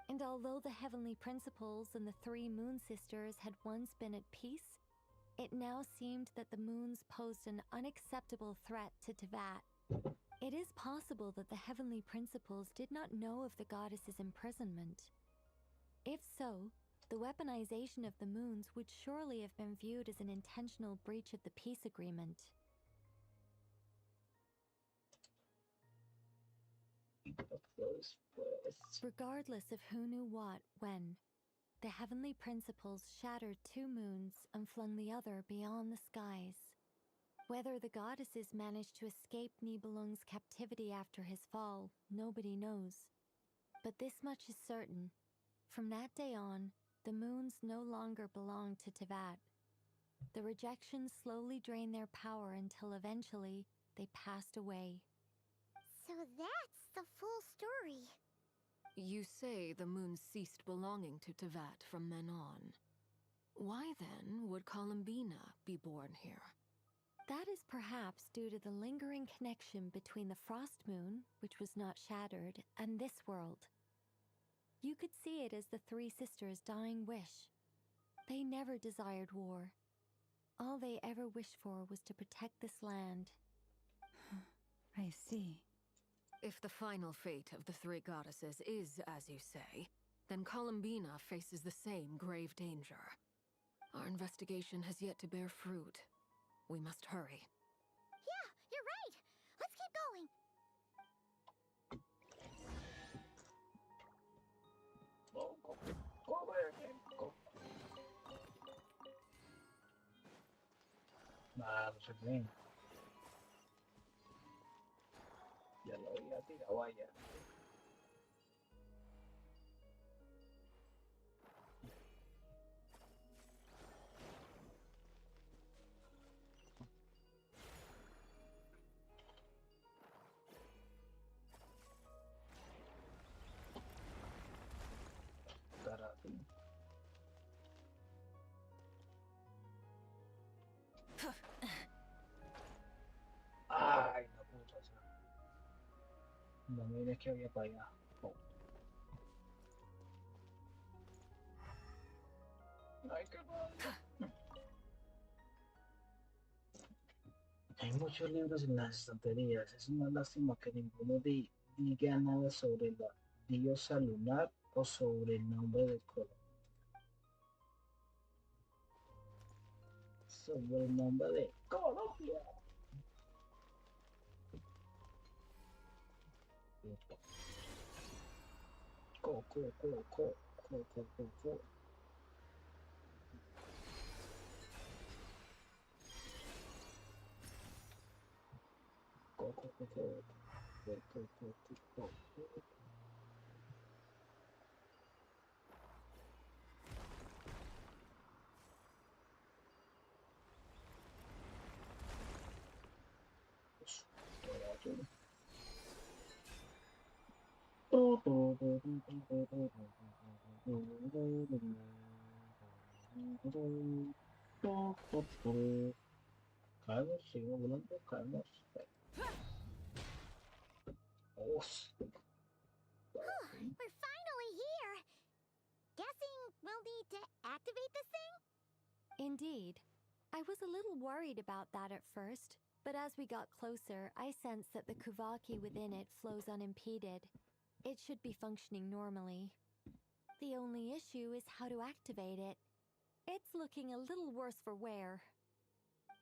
And although the heavenly principles and the 3 moon sisters had once been at peace, it now seemed that the moons posed an unacceptable threat to Tevat. It is possible that the heavenly principles did not know of the goddess's imprisonment. If so, the weaponization of the moons would surely have been viewed as an intentional breach of the peace agreement. Regardless of who knew what, when, the heavenly principles shattered 2 moons and flung the other beyond the skies. Whether the goddesses managed to escape Nibelung's captivity after his fall, nobody knows. But this much is certain. From that day on, the moons no longer belonged to Tevat. The rejections slowly drained their power until eventually they passed away. So that's the full story. You say the moon ceased belonging to Tevat from then on. Why then would Columbina be born here? That is perhaps due to the lingering connection between the Frost Moon, which was not shattered, and this world. You could see it as the 3 sisters' dying wish. They never desired war. All they ever wished for was to protect this land. I see. If the final fate of the 3 goddesses is as you say, then Columbina faces the same grave danger. Our investigation has yet to bear fruit. We must hurry. Yeah, you're right. Let's keep going. Ah, no sé bien. Ya lo había tirado allá. Carajo. Ay, la puta. O sea, no mires que había para allá. Oh. Ay, qué padre. Hay muchos libros en las estanterías. Es una lástima que ninguno diga nada sobre la diosa lunar o sobre el nombre de Colombia. Sobre el nombre de Colombia. Co, co, co, co, co, co, co, co. Co, co, co, co. Co, co, co, co, co. Caemos, seguimos volando, caemos. Oh, We're finally here! Guessing we'll need to activate this thing? Indeed. I was a little worried about that at first, but as we got closer, I sensed that the Kuvaki within it flows unimpeded. It should be functioning normally. The only issue is how to activate it. It's looking a little worse for wear.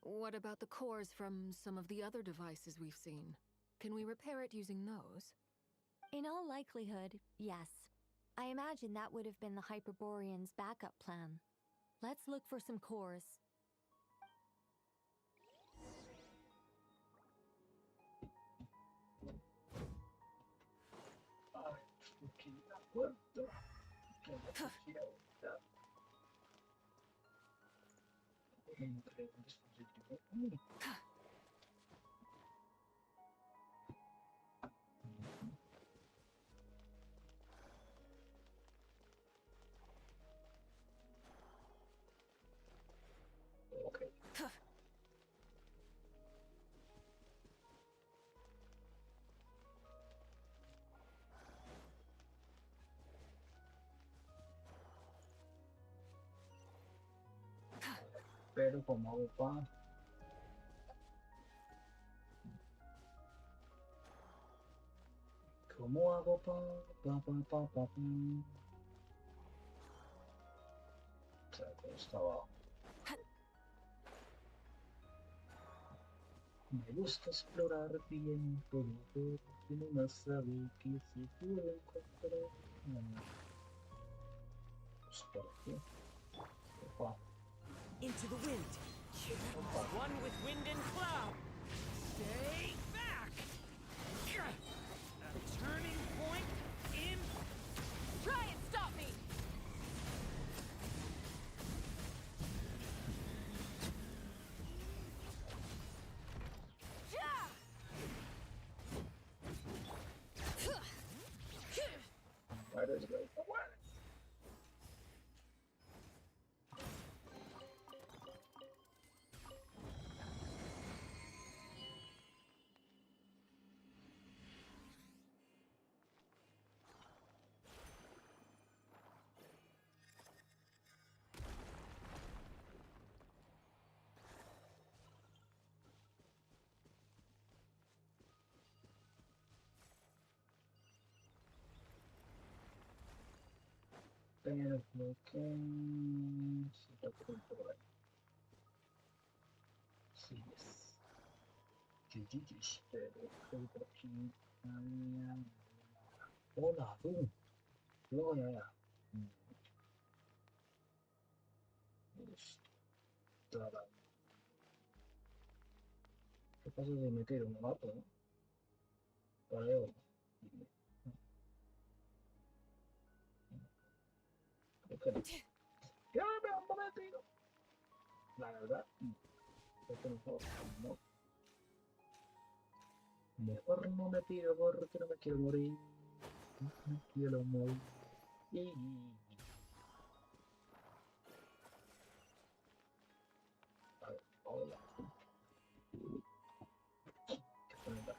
What about the cores from some of the other devices we've seen? Can we repair it using those? In all likelihood, yes. I imagine that would have been the Hyperborean's backup plan. Let's look for some cores. Okay. Pero como hago pa. ¿Cómo hago pa? O sea, que está abajo. Me gusta explorar bien todo, que no más sabe que se puede encontrar. Pues por aquí. Opa. Into the wind. One with wind and cloud. Stay back. A turning point in. Try and stop me. Why does it go for what? Pero creo que sí lo creo por ahí. Sí, es. Pero creo que por aquí. Hola, tú. Luego ya. ¿Qué pasa si me tiro? Me mato, ¿no? Para yo. Creo que no. ¡Ya me tiro! La verdad, creo que mejor no. Mejor no me tiro porque no me quiero morir. No me quiero morir. A ver, hola. ¿Qué ponerla?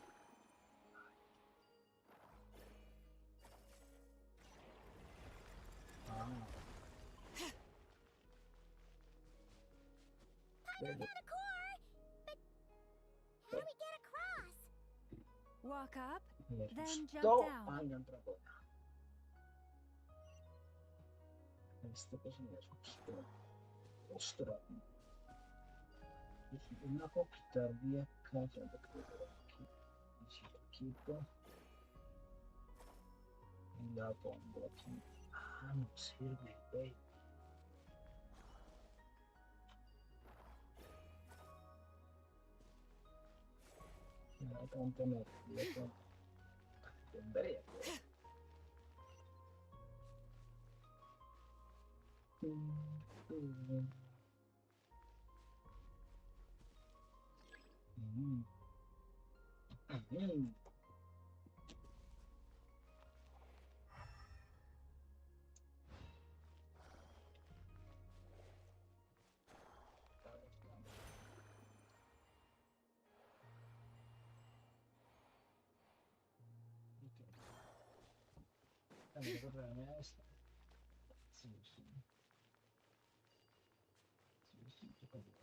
Found a core! But how do we get across? Walk up, Me then jump gustó. down. Ay, no entra por acá. Este pues me asustó. Ostras. Una puedo quitar de acá, ya lo que voy aquí. Y si lo quito. Y la pongo aquí. Ah, no sirve, güey. No tanto no. Tendría que. Mm. También recordarme a esta. Sí, sí. Sí, sí, yo podría hacer.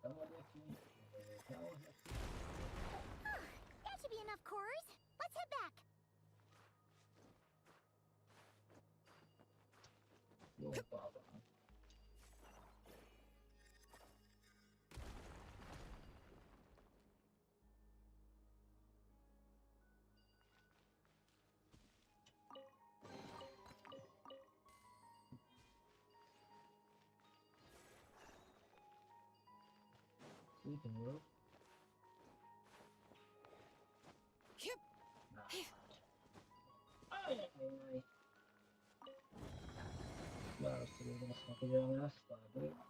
Estamos de aquí. Estamos de aquí. That should be enough cores. Let's head back. Yo, papa. Sí, tengo. Ay, ay, ay. Claro, estoy viendo más que llevan hasta arriba.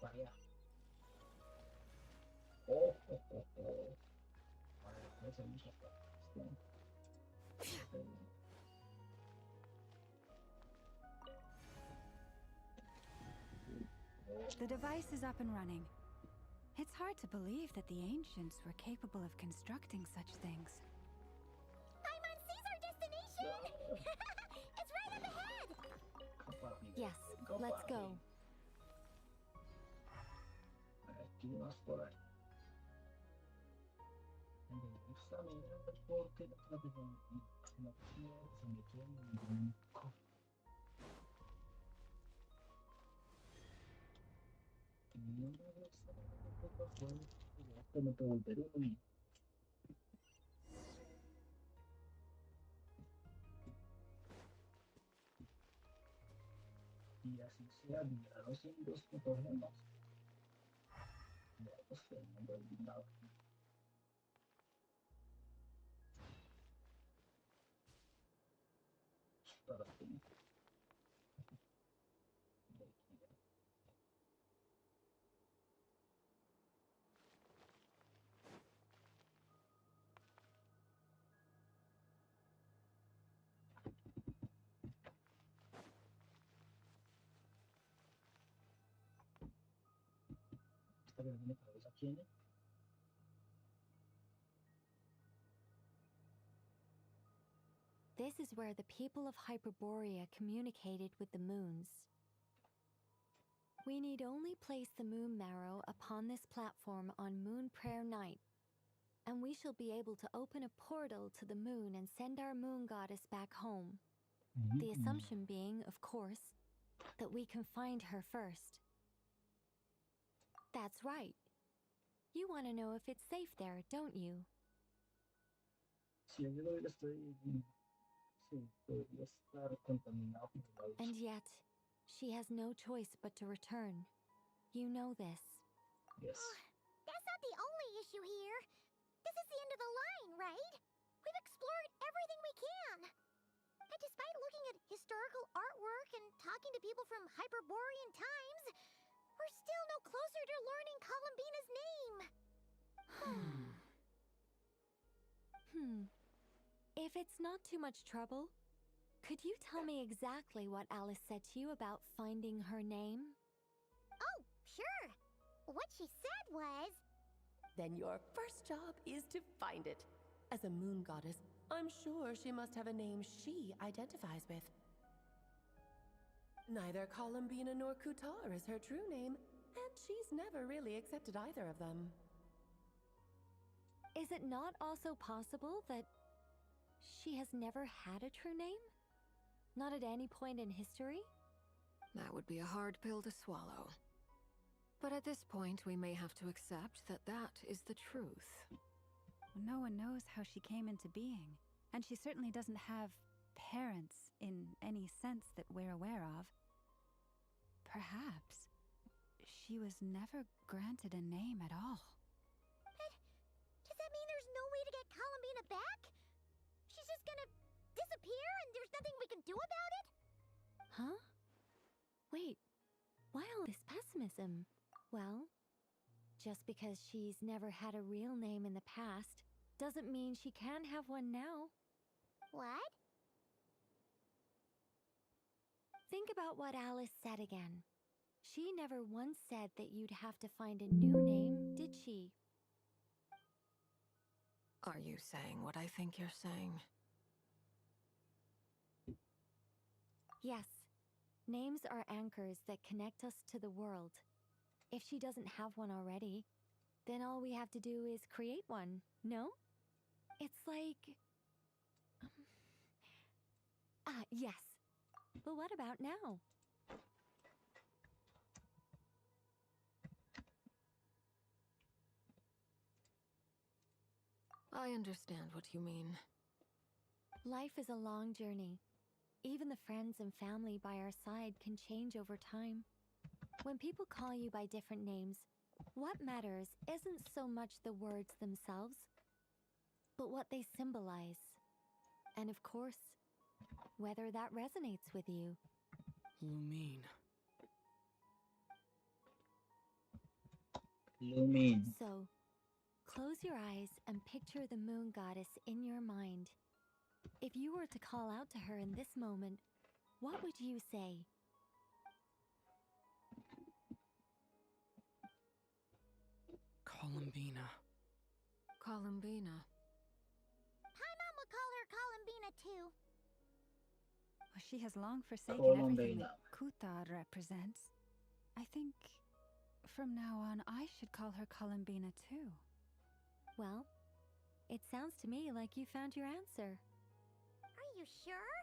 Vaya. Oh, oh, oh, oh. Vale, parece mucho. The device is up and running. It's hard to believe that the ancients were capable of constructing such things. I'm on Caesar destination! It's right up ahead! Yes, let's go. Aquí vas por ahí. Me gusta mirar porque detrás de no quiero se me queda ningún cofre. No me gusta que por fuera, ya esto me puedo volver uno mismo. Y así sea, miraros en los fotogramas. Miraros que no me he olvidado. Para ti. Esta que viene para esa quién es. This is where the people of Hyperborea communicated with the moons. We need only place the moon marrow upon this platform on Moon Prayer Night, and we shall be able to open a portal to the moon and send our moon goddess back home. The assumption being, of course, that we can find her first. That's right. You want to know if it's safe there, don't you? Si yo creo que estoy. Sí, podría estar contaminado por la luz. And yet, she has no choice but to return. You know this. Yes. That's not the only issue here. This is the end of the line, right? We've explored everything we can. And despite looking at historical artwork and talking to people from Hyperborean times, we're still no closer to learning Columbina's name. If it's not too much trouble, could you tell me exactly what Alice said to you about finding her name? Oh, sure. What she said was... Then your first job is to find it. As a moon goddess, I'm sure she must have a name she identifies with. Neither Columbina nor Kutar is her true name, and she's never really accepted either of them. Is it not also possible that she has never had a true name? Not at any point in history? That would be a hard pill to swallow. But at this point, we may have to accept that that is the truth. No one knows how she came into being, and she certainly doesn't have parents in any sense that we're aware of. Perhaps she was never granted a name at all. But does that mean there's no way to get Columbina back? She's just gonna disappear and there's nothing we can do about it? Huh? Wait, why all this pessimism? Well, just because she's never had a real name in the past doesn't mean she can't have one now. What? Think about what Alice said again. She never once said that you'd have to find a new name, did she? Are you saying what I think you're saying? Yes. Names are anchors that connect us to the world. If she doesn't have one already, then all we have to do is create one, no? It's like... yes. But what about now? I understand what you mean. Life is a long journey. Even the friends and family by our side can change over time. When people call you by different names, what matters isn't so much the words themselves, but what they symbolize. And of course, whether that resonates with you. Lumine. Lumine. So, close your eyes and picture the moon goddess in your mind. If you were to call out to her in this moment, what would you say? Columbina. Columbina. Paimon would call her Columbina too. Well, she has long forsaken everything Columbina. that Kutar represents. I think from now on I should call her Columbina too. Well, it sounds to me like you found your answer. Are you sure?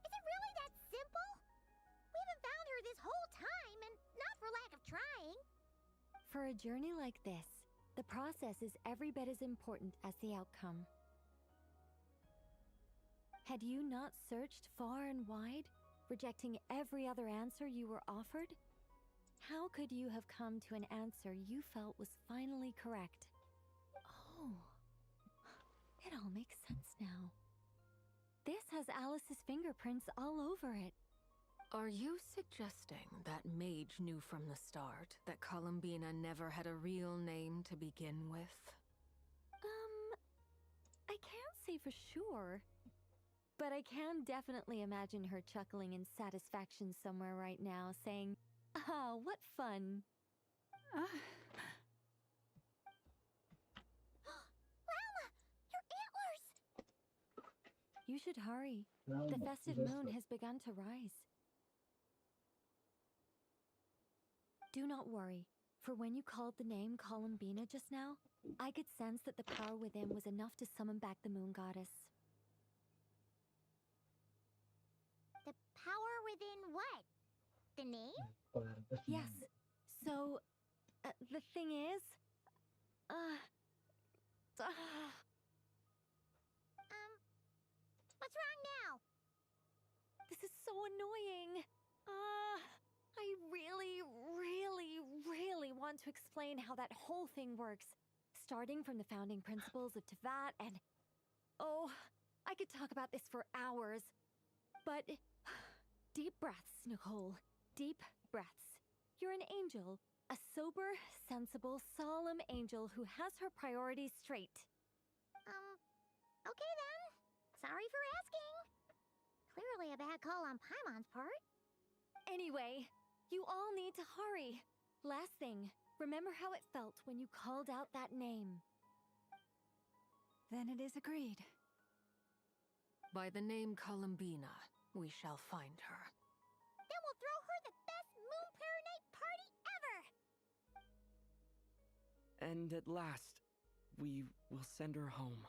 Is it really that simple? We haven't found her this whole time, and not for lack of trying. For a journey like this, the process is every bit as important as the outcome. Had you not searched far and wide, rejecting every other answer you were offered? How could you have come to an answer you felt was finally correct? Oh, it all makes sense now. This has Alice's fingerprints all over it. Are you suggesting that Mage knew from the start that Columbina never had a real name to begin with? I can't say for sure. But I can definitely imagine her chuckling in satisfaction somewhere right now, saying, "Ah, what fun." Llama! Your antlers! You should hurry. Llama, The festive just moon look. has begun to rise. Do not worry, for when you called the name Columbina just now, I could sense that the power within was enough to summon back the moon goddess. The power within what? The name? Yes. So, the thing is... What's wrong now? This is so annoying. I really want to explain how that whole thing works. Starting from the founding principles of Tevat and... Oh, I could talk about this for hours. But... Deep breaths, Nicole. Deep breaths. You're an angel. A sober, sensible, solemn angel who has her priorities straight. Okay then. Sorry for asking. Clearly a bad call on Paimon's part. Anyway, you all need to hurry. Last thing, remember how it felt when you called out that name. Then it is agreed. By the name Columbina, we shall find her. Then we'll throw her the best moon paradise party ever! And at last, we will send her home.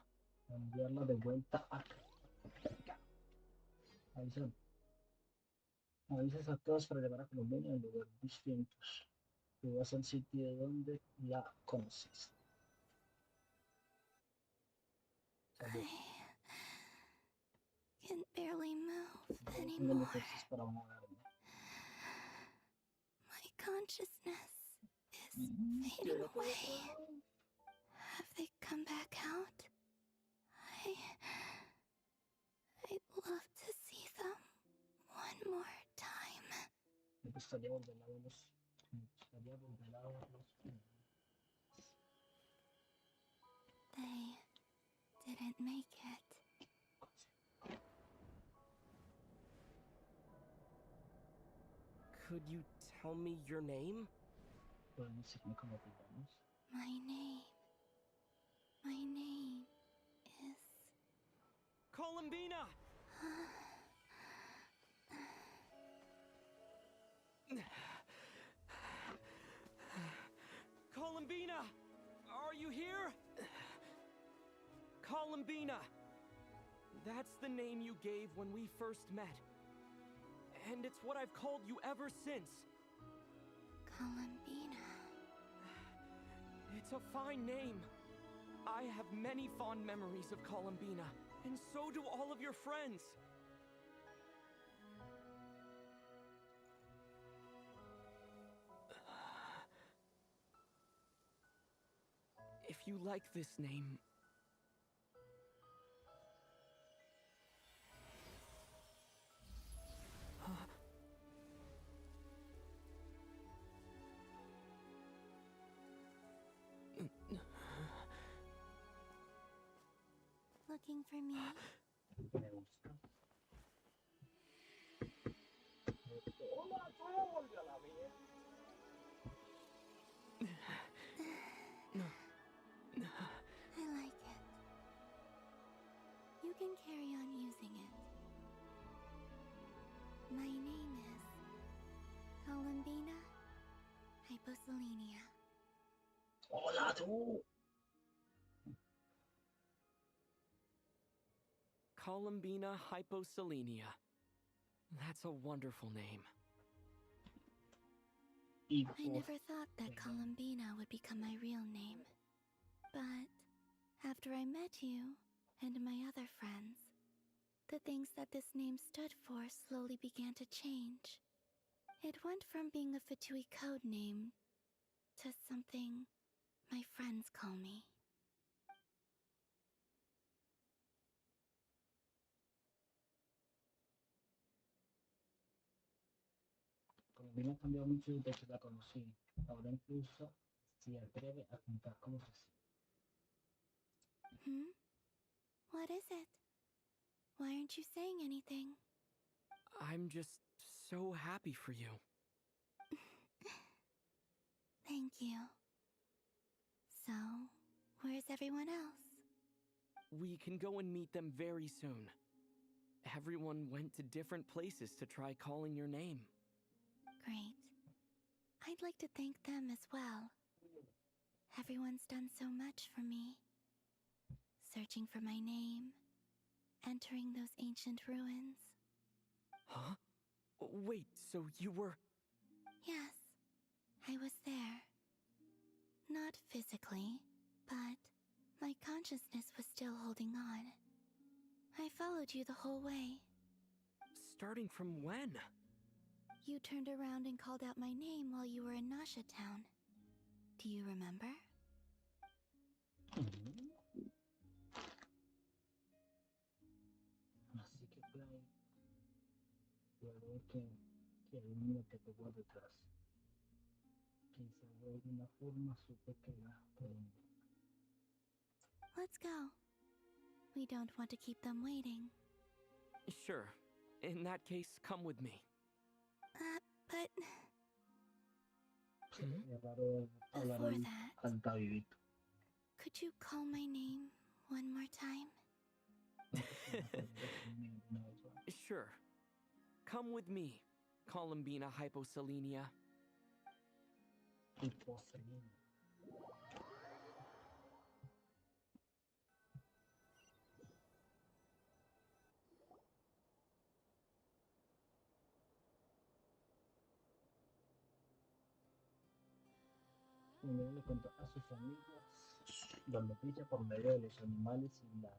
Enviarla de vuelta a... Avisan. Avisas a todos para llevar a Colombia en lugares distintos. Tú vas al sitio donde la conociste. I can barely move Tengo anymore. fuerzas para moverme. My consciousness is fading away. Have they come back out? I'd love to see them one more time. Me gustaría volver a verlos. Me gustaría volver a verlos. They didn't make it. Could you tell me your name? ¿Pueden decirme cómo te llamas? My name is... Columbina! Columbina! Are you here? Columbina! That's the name you gave when we first met. And it's what I've called you ever since. Columbina. It's a fine name. I have many fond memories of Columbina, and so do all of your friends. If you like this name... Looking for me? Me gusta. Hola, tú, a la vez. I like it. You can carry on using it. My name is Columbina Hyposelenia. Hola, tú. Columbina Hyposelenia. That's a wonderful name. I never thought that Columbina would become my real name. But after I met you and my other friends, the things that this name stood for slowly began to change. It went from being a Fatui code name to something my friends call me. Colombina ha cambiado mucho desde que la conocí. Ahora incluso se atreve a contar cómo se siente. What is it? Why aren't you saying anything? I'm just so happy for you. Thank you. So, where's everyone else? We can go and meet them very soon. Everyone went to different places to try calling your name. Great. I'd like to thank them as well. Everyone's done so much for me. Searching for my name, entering those ancient ruins. Huh? Wait, so you were... Yes, I was there. Not physically, but my consciousness was still holding on. I followed you the whole way. Starting from when? You turned around and called out my name while you were in Nasha Town. Do you remember? Así que fue ahí. Luego que hay un niño que pegó detrás. Quizá de alguna forma supe que era Colombia. Let's go. We don't want to keep them waiting. Sure. In that case, come with me. But... Sería raro hablar Before al that, altavivito. could you call my name one more time? Sure. Come with me, Columbina Hyposelenia. Hyposelenia. Primero le contó a sus amigos la noticia por medio de los animales y las...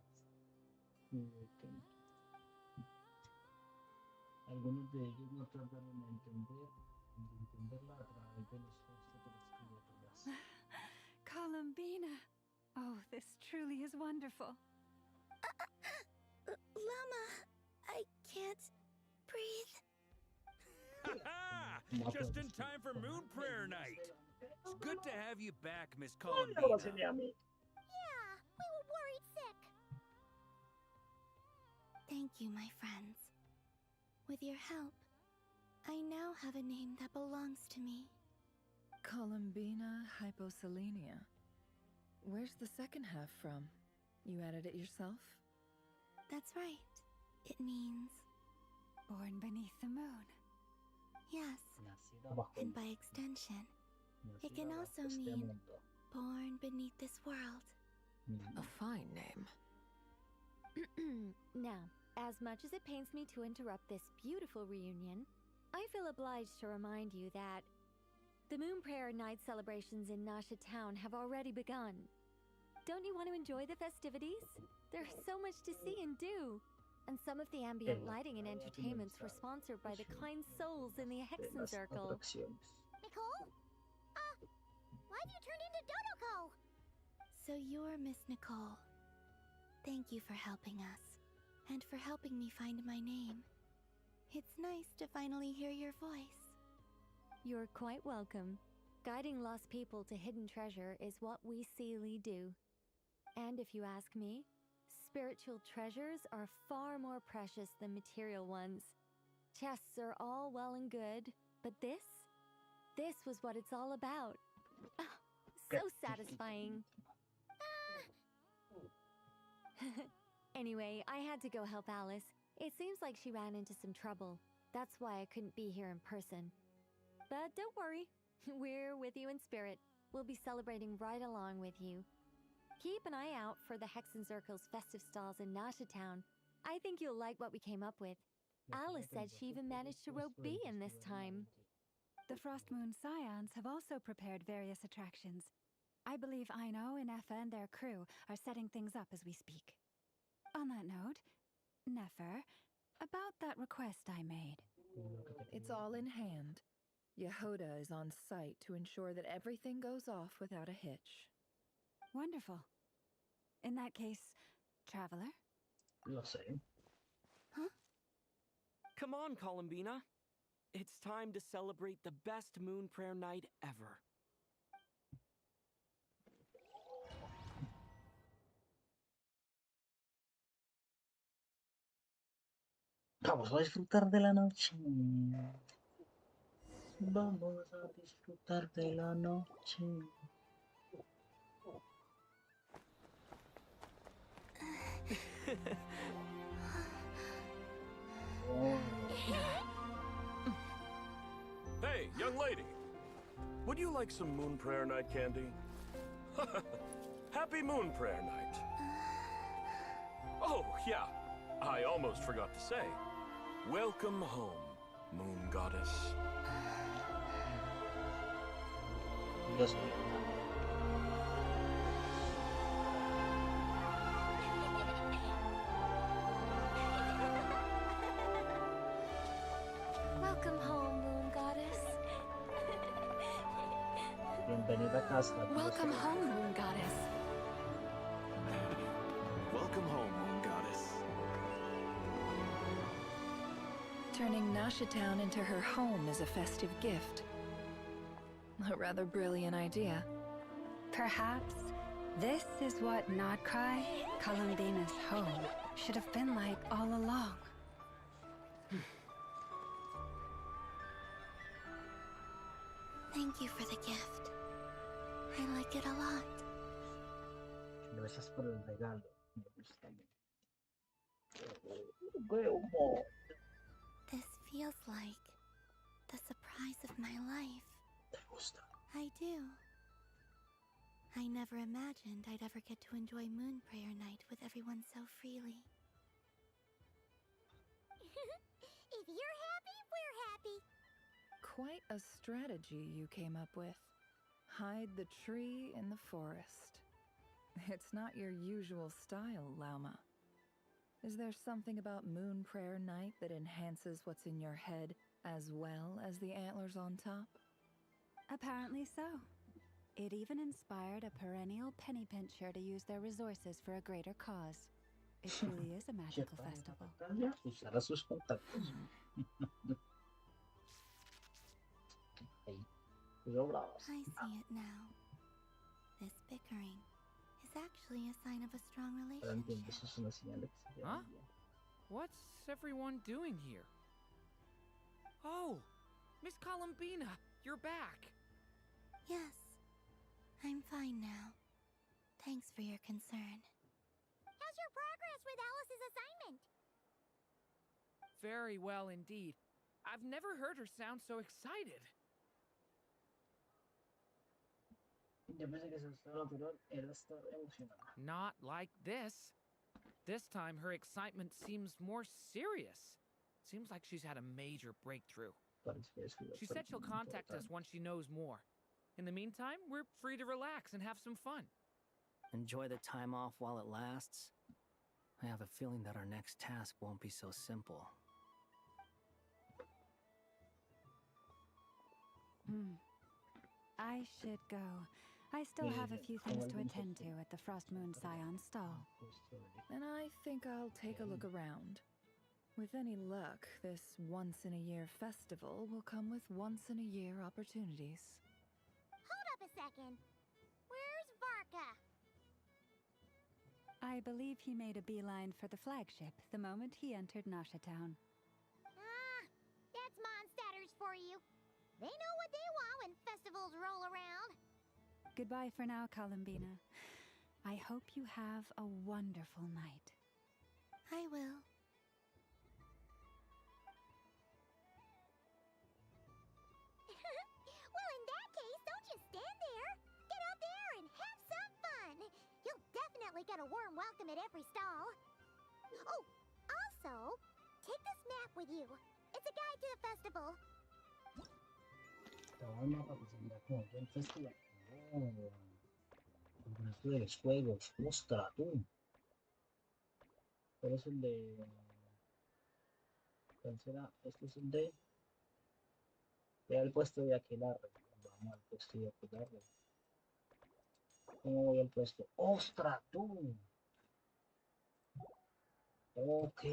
algunos de ellos no trataron de entenderla a través de los gestos de las criaturas. Columbina! Oh, this truly is wonderful. Llama, I can't breathe. Ha! Just in time for Moon Prayer Night. It's good to have you back, Miss Ahora Columbina. sería a mí. Yeah, we were worried sick. Thank you, my friends. With your help, I now have a name that belongs to me. Columbina hyposelenia. Where's the second half from? You added it yourself? That's right. It means Born beneath the moon. yes. Nacida bajo And by extension, it can nacida also bajo este mean mundo. born beneath this world. A fine name. Now, as much as it pains me to interrupt this beautiful reunion, I feel obliged to remind you that the Moon Prayer Night celebrations in Nasha Town have already begun. Don't you want to enjoy the festivities? There's so much to see and do. And some of the ambient lighting and entertainments were sponsored by the kind souls in the Hexen Circle. Nicole? Why've you turned into Dodoko? So you're Miss Nicole. Thank you for helping us, and for helping me find my name. It's nice to finally hear your voice. You're quite welcome. Guiding lost people to hidden treasure is what we Seelie do. And if you ask me, spiritual treasures are far more precious than material ones. Chests are all well and good, but this was what it's all about. Ah, so satisfying. Anyway, I had to go help Alice. It seems like she ran into some trouble. That's why I couldn't be here in person. But don't worry, we're with you in spirit. We'll be celebrating right along with you. Keep an eye out for the Hexen Circle's festive stalls in Nasha Town. I think you'll like what we came up with. Alice said she even managed to rope B in this time. The Frost Moon Scions have also prepared various attractions. I believe Aino, Inefa, and their crew are setting things up as we speak. On that note, Nefer, about that request I made. It's all in hand. Yehoda is on site to ensure that everything goes off without a hitch. Wonderful. In that case, Traveler? Lo sé. Huh? Come on, Columbina. It's time to celebrate the best Moon Prayer Night ever. Vamos a disfrutar de la noche. Vamos a disfrutar de la noche. Hey, young lady. Would you like some Moon Prayer Night candy? Happy Moon Prayer Night. Oh, yeah. I almost forgot to say. Welcome home, Moon Goddess. Dios mío. Welcome home, Moon Goddess. Bienvenida a casa. Welcome home, Moon Goddess. Welcome home, Moon Goddess. Turning Nasha Town into her home is a festive gift. A rather brilliant idea. Perhaps this is what Notcry, Columbina's home, should have been like all along. Thank you for the gift. I like it a lot. Gracias por el regalo. Me gusta mucho. Humo. This feels like the surprise of my life. ¿Te gusta? I do. I never imagined I'd ever get to enjoy Moon Prayer Night with everyone so freely. If you're happy, we're happy. Quite a strategy you came up with. Hide the tree in the forest. It's not your usual style, Lauma. Is there something about Moon Prayer Night that enhances what's in your head as well as the antlers on top? Apparently so. It even inspired a perennial penny pincher to use their resources for a greater cause. It truly is a magical festival. Usar a sus contactos. Ahí. Cuidado, bravas. I see it now. This bickering is actually a sign of a strong Ahora relationship. entiendo, eso es una señal de que se Huh? llevan bien. What's everyone doing here? Oh, Miss Columbina, you're back. Yes, I'm fine now. Thanks for your concern. How's your progress with Alice's assignment? Very well indeed. I've never heard her sound so excited. Yo pensé que su estado natural era estar emocionada. Not like this. This time, her excitement seems more serious. Seems like she's had a major breakthrough. She said she'll contact us once she knows more. In the meantime, we're free to relax and have some fun. Enjoy the time off while it lasts. I have a feeling that our next task won't be so simple. I should go. I still have a few things to attend to at the Frost Moon Scion stall. And I think I'll take a look around. With any luck, this once-in-a-year festival will come with once-in-a-year opportunities. Hold up a second. Where's Varka? I believe he made a beeline for the flagship the moment he entered Nasha Town. Ah, that's Mondstadters for you. They know what they want when festivals roll around. Goodbye for now, Columbina. I hope you have a wonderful night. I will. Well, in that case, don't just stand there. Get out there and have some fun. You'll definitely get a warm welcome at every stall. Oh, also, take this map with you. It's a guide to the festival. Estaba el mapa que se mira como el festival. Oh, con esto de los juegos. Ostras, tú. ¿Cuál es el de...? ¿Cuál será? Este es el de... Ve al puesto de Aquelarre. Vamos al puesto de Aquelarre. ¿Cómo voy al puesto? ¡Ostras, tú! Ok.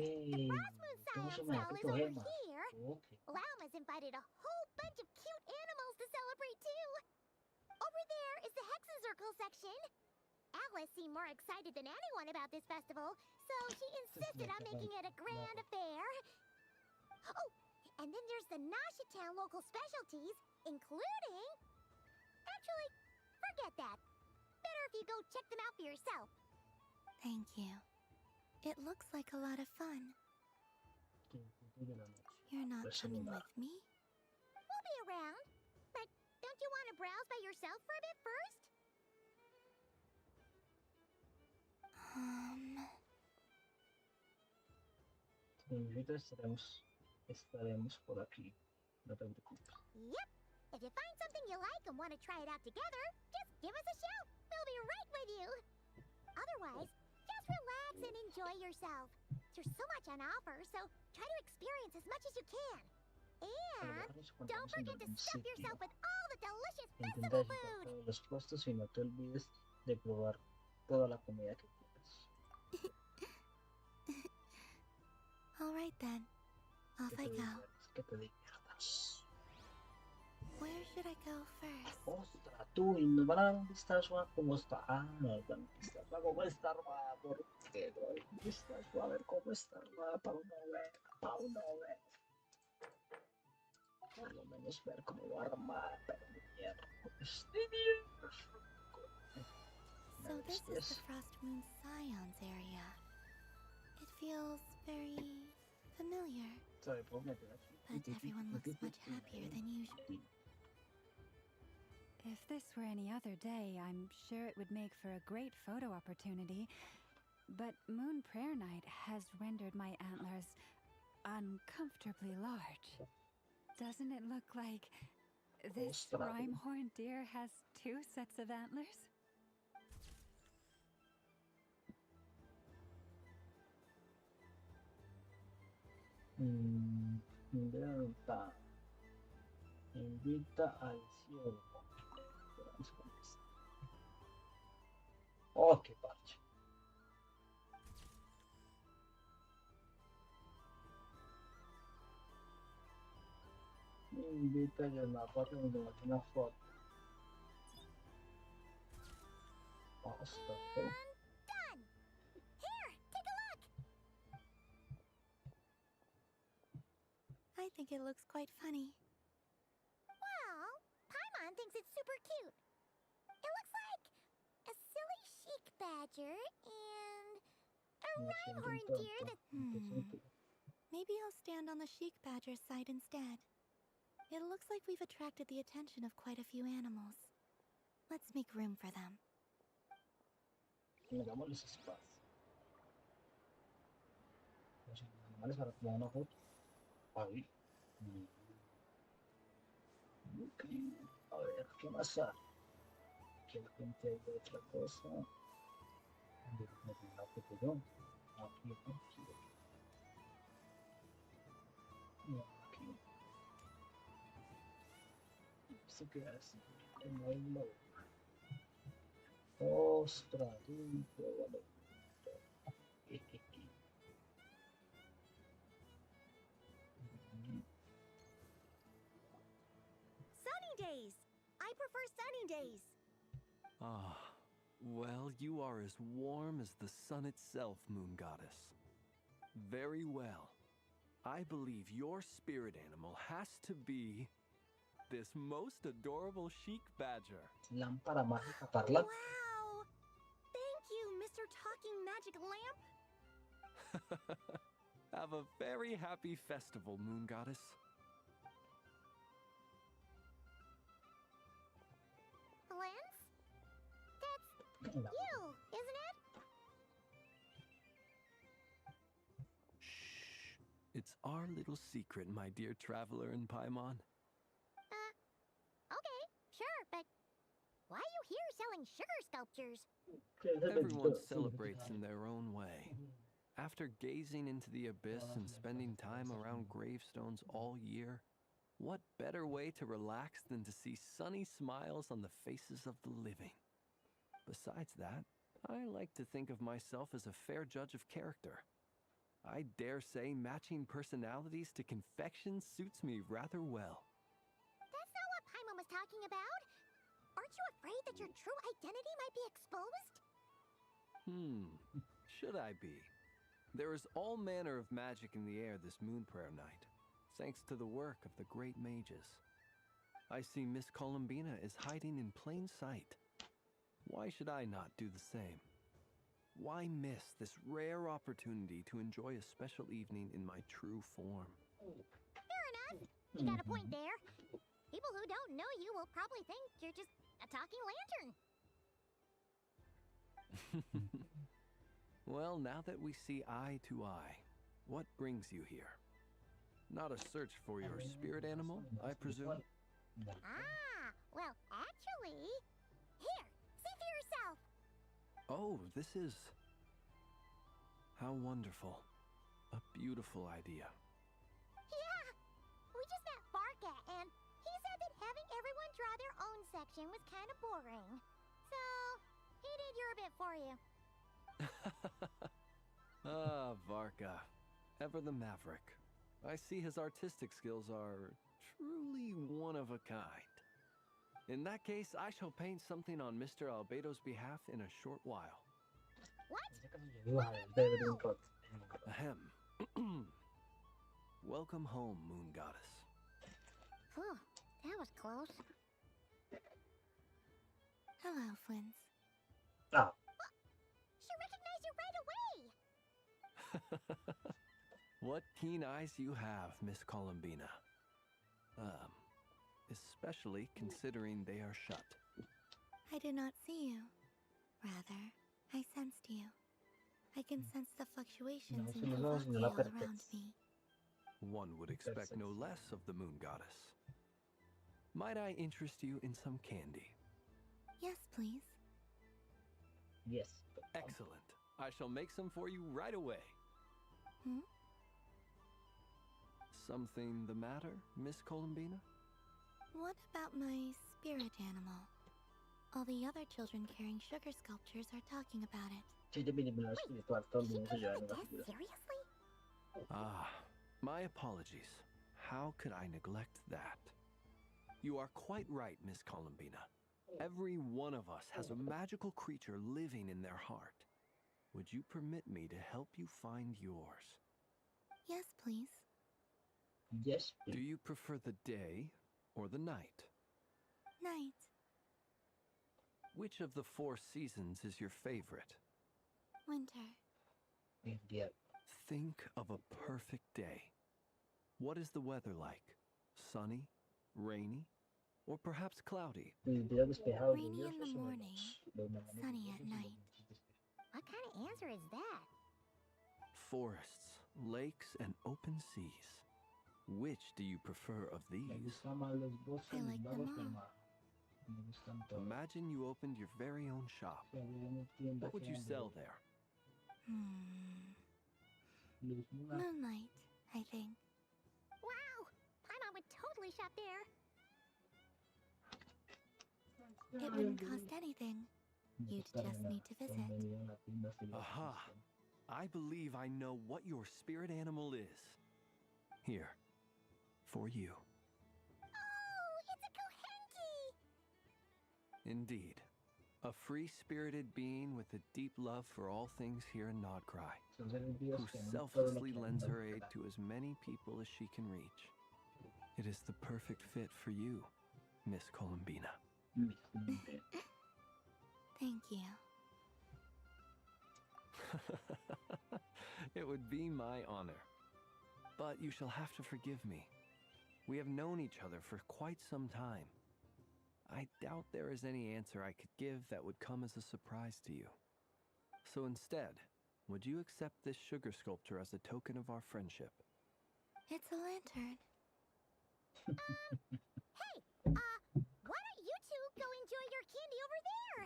¿Cómo se me da Stall is tu over gema? here. Ok. Lauma's invited a whole bunch of cute animals to celebrate too. Over there is the Hexencircle section. Alice seemed more excited than anyone about this festival, so she insisted on making it a grand affair. Oh, and then there's the Nasha Town local specialties, including... Actually, forget that. Better if you go check them out for yourself. Thank you. It looks like a lot of fun. You're not coming with me? We'll be around. But don't you want to browse by yourself for a bit first? Ahorita estaremos por aquí. No te preocupes. Yep. If you find something you like and want to try it out together, just give us a shout. We'll be right with you. Otherwise, just relax and enjoy yourself. There's so much on offer, so try to experience as much as you can. And don't forget to stuff yourself with all the delicious Intenta festival visitar food. todos los puestos y no te olvides de probar toda la comida que quieras. All right then. Off I go. Que te diviertas. Where should I go first? Ostras, tú, y nos van a dar un vistazo a cómo está. Ah, nos dan un vistazo a cómo está armada. ¿Por qué no hay un vistazo a ver cómo está armada para uno ver? Para uno ver. Por lo menos ver cómo va armada, pero miércoles. So this is the Frost Moon Scion's area. It feels very familiar. ¿Sabe? Puedo meter aquí. But everyone looks much happier than usual. If this were any other day, I'm sure it would make for a great photo opportunity. But Moon Prayer Night has rendered my antlers uncomfortably large. Doesn't it look like This rhyme-horned deer has 2 sets of antlers? Invita al ciervo. Oh, qué parche. Invita al mapa que me tomate una foto. Basta. Done! Here, take a look! I think it looks quite funny. Well, Paimon thinks it's super cute. It looks like a silly chic badger and a rhyme-horned deer that... Maybe I'll stand on the chic badger's side instead. It looks like we've attracted the attention of quite a few animals. Let's make room for them. Miramosles espacio. Los animales para tomar una foto. Ahí. Ok. A ver, ¿qué más hay? Que la gente hay de otra cosa. De una foto yo. Aquí, aquí. Aquí. ¿Esto qué es? No hay logo. Ostras, vale. Sunny days! I prefer sunny days. Ah, well, you are as warm as the sun itself, Moon Goddess. Very well. I believe your spirit animal has to be this most adorable chic badger. Lámpara mágica parlante. Wow! Thank you, Mr. Talking Magic Lamp. Have a very happy festival, Moon Goddess. Lance? That's you, isn't it? Shh. It's our little secret, my dear traveler in Paimon. Okay, sure, but why are you here selling sugar sculptures? Everyone celebrates in their own way. After gazing into the abyss and spending time around gravestones all year, what better way to relax than to see sunny smiles on the faces of the living? Besides that, I like to think of myself as a fair judge of character. I dare say matching personalities to confection suits me rather well. That's not what Paimon was talking about. Aren't you afraid that your true identity might be exposed? Should I be? There is all manner of magic in the air this moon prayer night, thanks to the work of the great mages. I see Miss Columbina is hiding in plain sight. Why should I not do the same? Why miss this rare opportunity to enjoy a special evening in my true form? Fair enough. You got a point there. People who don't know you will probably think you're just a talking lantern. Well, now that we see eye to eye, what brings you here? Not a search for your spirit animal, I presume? Ah, well, actually... Here, see for yourself. Oh, this is... How wonderful. A beautiful idea. Yeah, we just met Barca, and he said that having everyone draw their own section was kind of boring. So, he did your bit for you. Ah, Varka. Ever the maverick. I see his artistic skills are truly one of a kind. In that case, I shall paint something on Mr. Albedo's behalf in a short while. What? Ahem. Welcome home, Moon Goddess. Whew, that was close. Hello, Twins. Ah. She recognized you right away! What keen eyes you have, Miss Columbina. Especially considering they are shut. I did not see you. Rather, I sensed you. I can sense the fluctuations in the all around me. One would expect no less of the Moon Goddess. Might I interest you in some candy? Yes, please. Yes. Excellent. I shall make some for you right away. Hmm? Something the matter, Miss Columbina? What about my spirit animal? All the other children carrying sugar sculptures are talking about it. Sí, yo mínimo la espiritual, todo el mundo se lleva en las figuras. Seriously? Ah, my apologies. How could I neglect that? You are quite right, Miss Columbina. Every one of us has a magical creature living in their heart. Would you permit me to help you find yours? Yes, please. Yes, Do please. you prefer the day or the night? Night. Which of the 4 seasons is your favorite? Winter. Invierno. Think of a perfect day. What is the weather like? Sunny, rainy, or perhaps cloudy? Días despejados, Rainy in the lluviosos, o morning, los mañanas sunny at lluviosos y las night. noches despejadas. What kind of answer is that? Forests, lakes, and open seas. Which do you prefer of Me these? gustan más los bosques, I los like them lagos, all. el mar. Me gustan todos. Imagine you opened your very own shop. Si había una tienda What would que you vende sell there? luz, una Moonlight, I think. Wow! Paimon would totally shop there. It wouldn't cost anything. me You'd gustaron just las- need to visit. cuando iba a la tienda, si las Aha! gustan. I believe I know what your spirit animal is. Here, for you. Oh, it's a Kohenki! Indeed. A free-spirited being with a deep love for all things here in Nodcry, Son seres vivos who que aman todo lo selflessly que lends aman her aid Nocturno. to as many people as she can reach. It is the perfect fit for you, Miss Columbina. Thank you. It would be my honor. But you shall have to forgive me. We have known each other for quite some time. I doubt there is any answer I could give that would come as a surprise to you. So instead, would you accept this sugar sculpture as a token of our friendship? It's a lantern. Hey, why don't you two go enjoy your candy over there?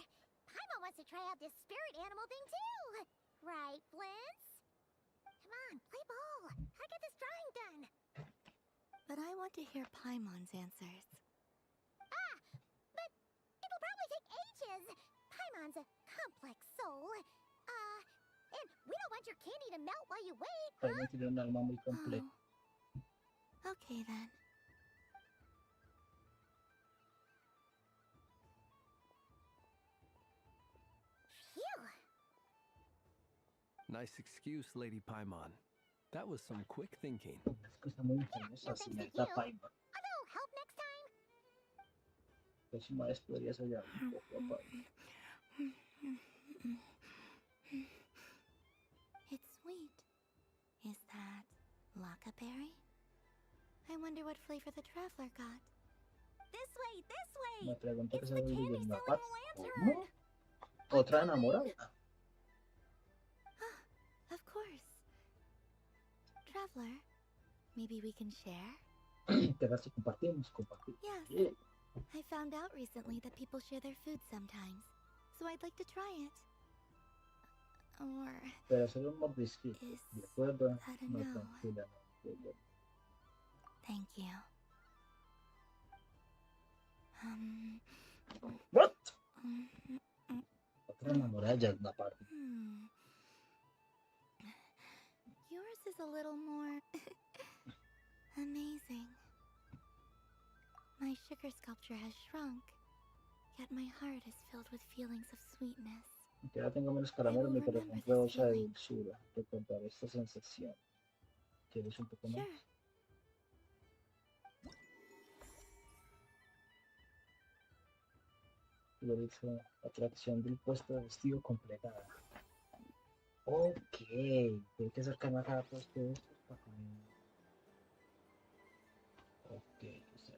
Paimon wants to try out this spirit animal thing too. Right, Blintz? Come on, play ball. I get this drawing done. But I want to hear Paimon's answers. But it'll probably take ages. Paimon's a complex soul. And we don't want your candy to melt while you wait. Paimon tiene un alma muy compleja. Oh. Okay then. Phew. Nice excuse, Lady Paimon. That was some quick thinking. Es que está muy ingeniosa, señorita Paimon. A little help next time. La próxima vez podrías ayudar un poco a Paimon. It's sweet. Is that Lockaberry? I wonder what flavor the traveler got. This way, this way. Me pregunto que It's se the ve candy una selling paz. lantern. ¿Cómo? ¿Otra enamorada? Of course. Traveler, maybe we can share? ¿Te vas y compartimos? Yes. Yeah. I found out recently that people share their food sometimes, so I'd like to try it. Or Pero solo un mordisquito. ¿De acuerdo? that a No, no? tranquila. No. Thank you. What? Otra enamorada ya es una parte. Yours is a little more amazing. My sugar sculpture has shrunk, yet my heart is filled with feelings of sweetness. Aunque ahora tengo menos caramelo, mi corazón rebosa de dulzura. Recordar esta sensación. ¿Quieres un poco más? Sure. Lo dice, atracción del puesto de vestido completada. Ok, tengo que acercarme acá a puesto de estos para que me... Ok, o sea,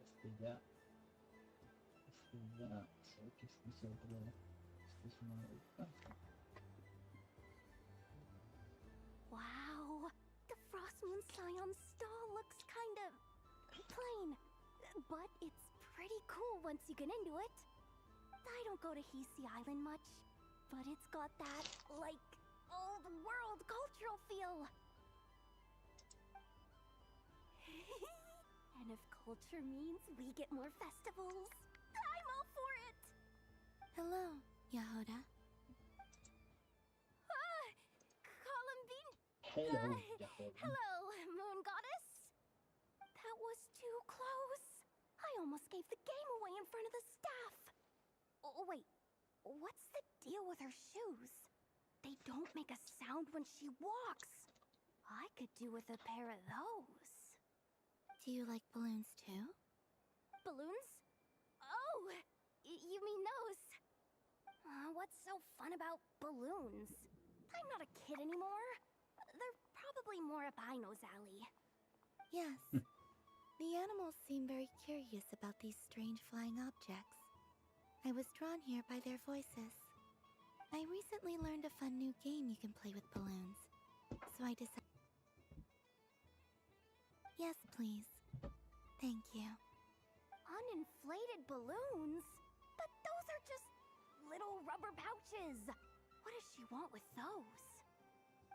sé que este es otro, este es una... Wow, the Frost Moon Scion stall looks kind of plain, but it's pretty cool once you get into it. I don't go to Hisi Island much, but it's got that, like, old world cultural feel. And if culture means we get more festivals, I'm all for it! Hello, Yahoda. Columbine! Hello, Yahoda. Hello, Moon Goddess! That was too close. I almost gave the game away in front of the staff. Oh, wait. What's the deal with her shoes? They don't make a sound when she walks. I could do with a pair of those. Do you like balloons too? Balloons? Oh, you mean those? What's so fun about balloons? I'm not a kid anymore. They're probably more up Aino's alley. Yes. The animals seem very curious about these strange flying objects. I was drawn here by their voices. I recently learned a fun new game you can play with balloons, so I decided... Yes, please. Thank you. Uninflated balloons? But those are just little rubber pouches. What does she want with those?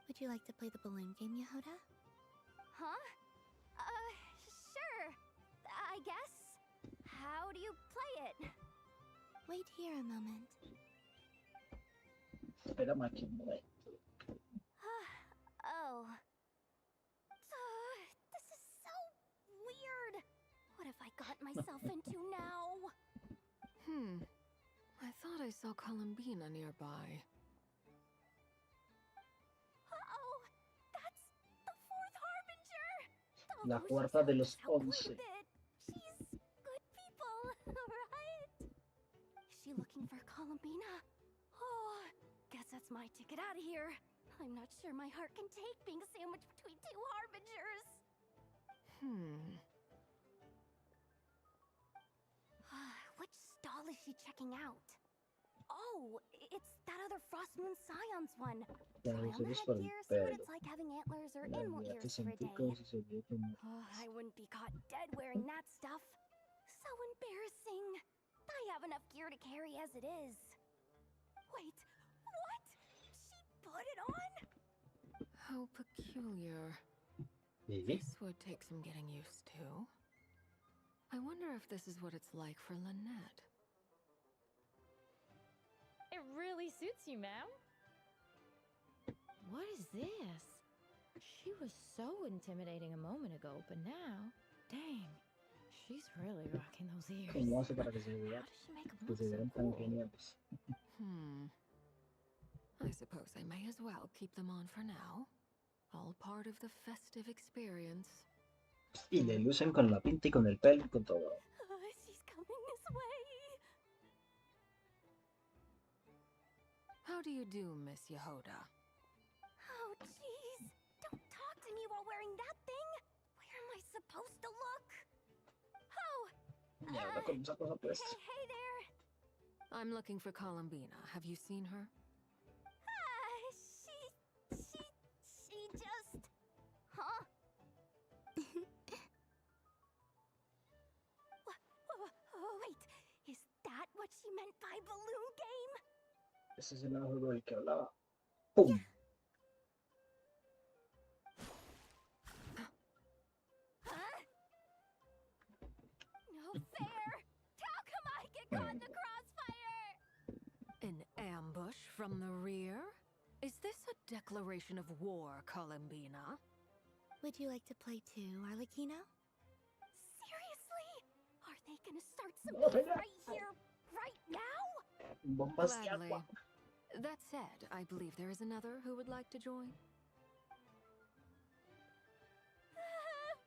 Would you like to play the balloon game, Yahoda? Huh? Sure. I guess. How do you play it? Wait here a moment. Espera más que un momento. Oh. This is so weird. What have I got myself into now? I thought I saw Columbina nearby. Uh-oh! That's the fourth harbinger! La cuarta de los 11. She's good people, right? Is she looking for Columbina? Oh, guess that's my ticket out of here. I'm not sure my heart can take being sandwiched between two harbingers. Which stall is she checking out? Oh, it's that other Frost Moon Scions one. Try on the headgear, see what it's like having antlers or animal ears for a day. I wouldn't be caught dead wearing that stuff. So embarrassing. I have enough gear to carry as it is. Wait, what? She put it on? How peculiar. Maybe. This would take some getting used to. I wonder if this is what it's like for Lynette. It really suits you, ma'am. What is this? She was so intimidating a moment ago, but now, dang, she's really rocking those ears. ¿Cómo hace para que se vean tan geniales? I suppose I may as well keep them on for now. All part of the festive experience. Y le lucen con la pinta y con el pelo y con todo. She's coming this way. How do you do, Miss Yahoda? Oh, jeez. Don't talk to me while wearing that thing. Where am I supposed to look? Oh. Hey there. I'm looking for Columbina. Have you seen her? She just... Huh? Wait, is that what she meant by balloon game? Ese es el juego del que hablaba. ¡Pum! Huh? No fair! How come I get caught in the crossfire? An ambush from the rear? Is this a declaration of war, Columbina? Would you like to play too, Arlecchino? Seriously? Are they gonna start something right here, right now? Gladly. That said, I believe there is another who would like to join.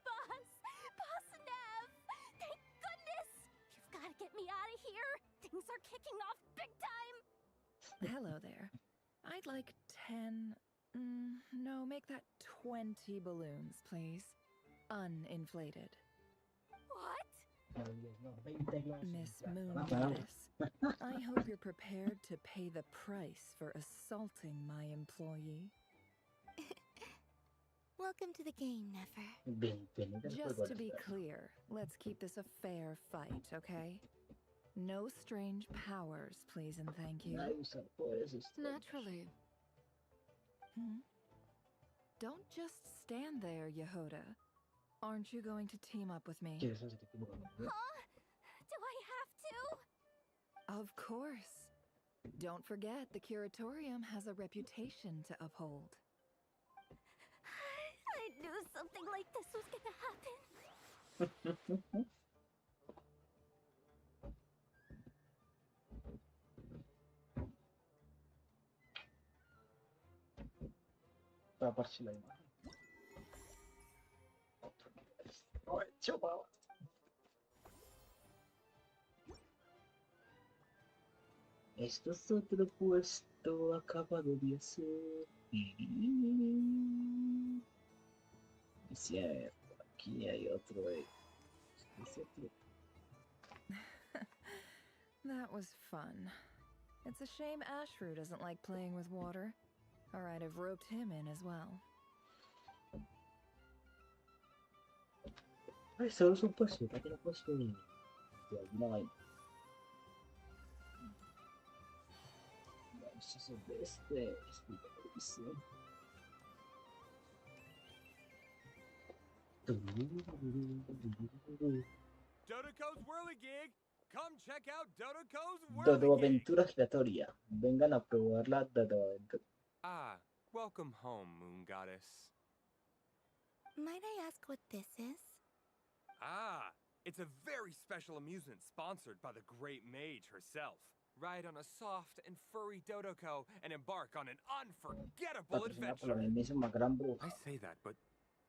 Boss Nev! Thank goodness! You've gotta get me out of here! Things are kicking off big time! Hello there. I'd like 10... no, make that 20 balloons, please. Uninflated. What? Miss Moon Goddess, I hope you're prepared to pay the price for assaulting my employee. Welcome to the game, Nefer. Bienvenida al Just juego, to be Nefer. clear, let's keep this a fair fight, okay? No strange powers, please and thank you. Ay, usar poderes extraños. Naturally. Don't just stand there, Yehoda. Aren't you going to team up with me? ¿Quieres hacer equipo conmigo? Huh? Do I have to? Of course. Don't forget, the curatorium has a reputation to uphold. I knew something like this was gonna happen. Para aparecer la imagen. Otro nivel. No he hecho nada. Esto es otro puesto acabado de hacer. Es cierto, aquí hay otro. Este es otro. That was fun. It's a shame Ashru doesn't like playing with water, or I'd have roped him in as well. Ay, solo es un puesto. ¿Para qué lo he puesto de alguna vaina? Vamos a hacer de este televisión. Dodoco's Whirligig! Come check out Dodoco's Whirligig! Dodo Aventura Giratoria. Vengan a probar la Dodo Aventura. Ah, welcome home, Moon Goddess. Might I ask what this is? Ah, it's a very special amusement sponsored by the great mage herself. Ride on a soft and furry Dodoco and embark on an unforgettable Patrocinada por la adventure. mismísima gran bruja. I say that, but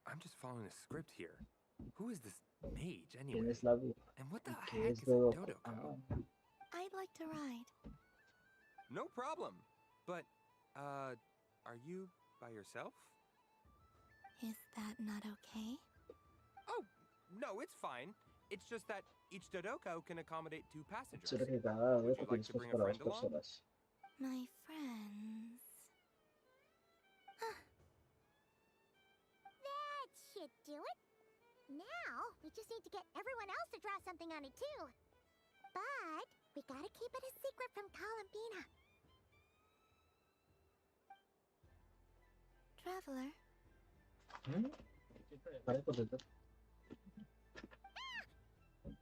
I'm just following a script here. Who is this mage ¿Quién anyway? es la bruja? And what the ¿Qué heck es is a Dodo? Dodoco? I'd like to ride. No problem. But, are you by yourself? Is that not okay? Oh, no, it's fine. It's just that each Dodoco can accommodate 2 passengers. Solo que cada Would Dodo you like tiene to espacio bring a para friend 2 along? personas. My friends. That should do it. Now, we just need to get everyone else to draw something on it too. But we gotta keep it a secret from Columbina. Traveler, Aparece por detrás.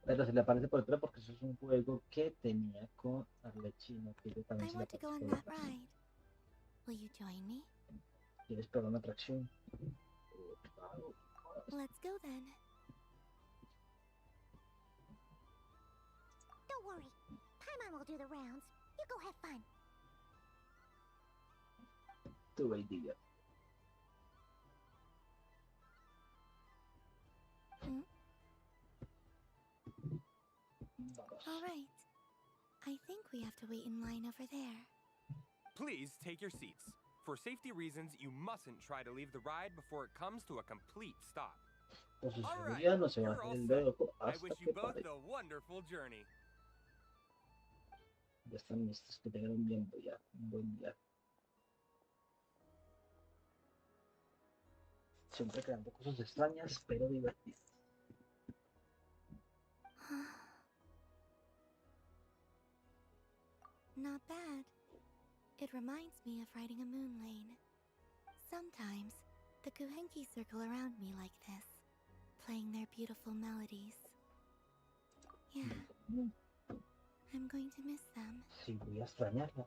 Pero se le aparece por detrás porque eso es un juego que tenía con Arlechino, que yo I también se le want to go aparece on por that detrás. ride. Will you join me? ¿Quieres probar una atracción? Let's go then. Don't worry. Paimon will do the rounds. You go have fun. Tu vainilla. All right. I think we have to wait in line over there. Please take your seats. For safety reasons, you mustn't try to leave the ride before it comes to a complete stop. Por su All right, seguridad no se va a you're hacer all el set. dedo I hasta wish que you both pare. a wonderful journey. Ya están listos, que tengan un buen día. Siempre creando cosas extrañas, pero divertidas. Not bad. It reminds me of riding a moon lane. Sometimes, the Kuhenki circle around me like this, playing their beautiful melodies. Yeah. I'm going to miss them. Sí, voy a extrañarlas.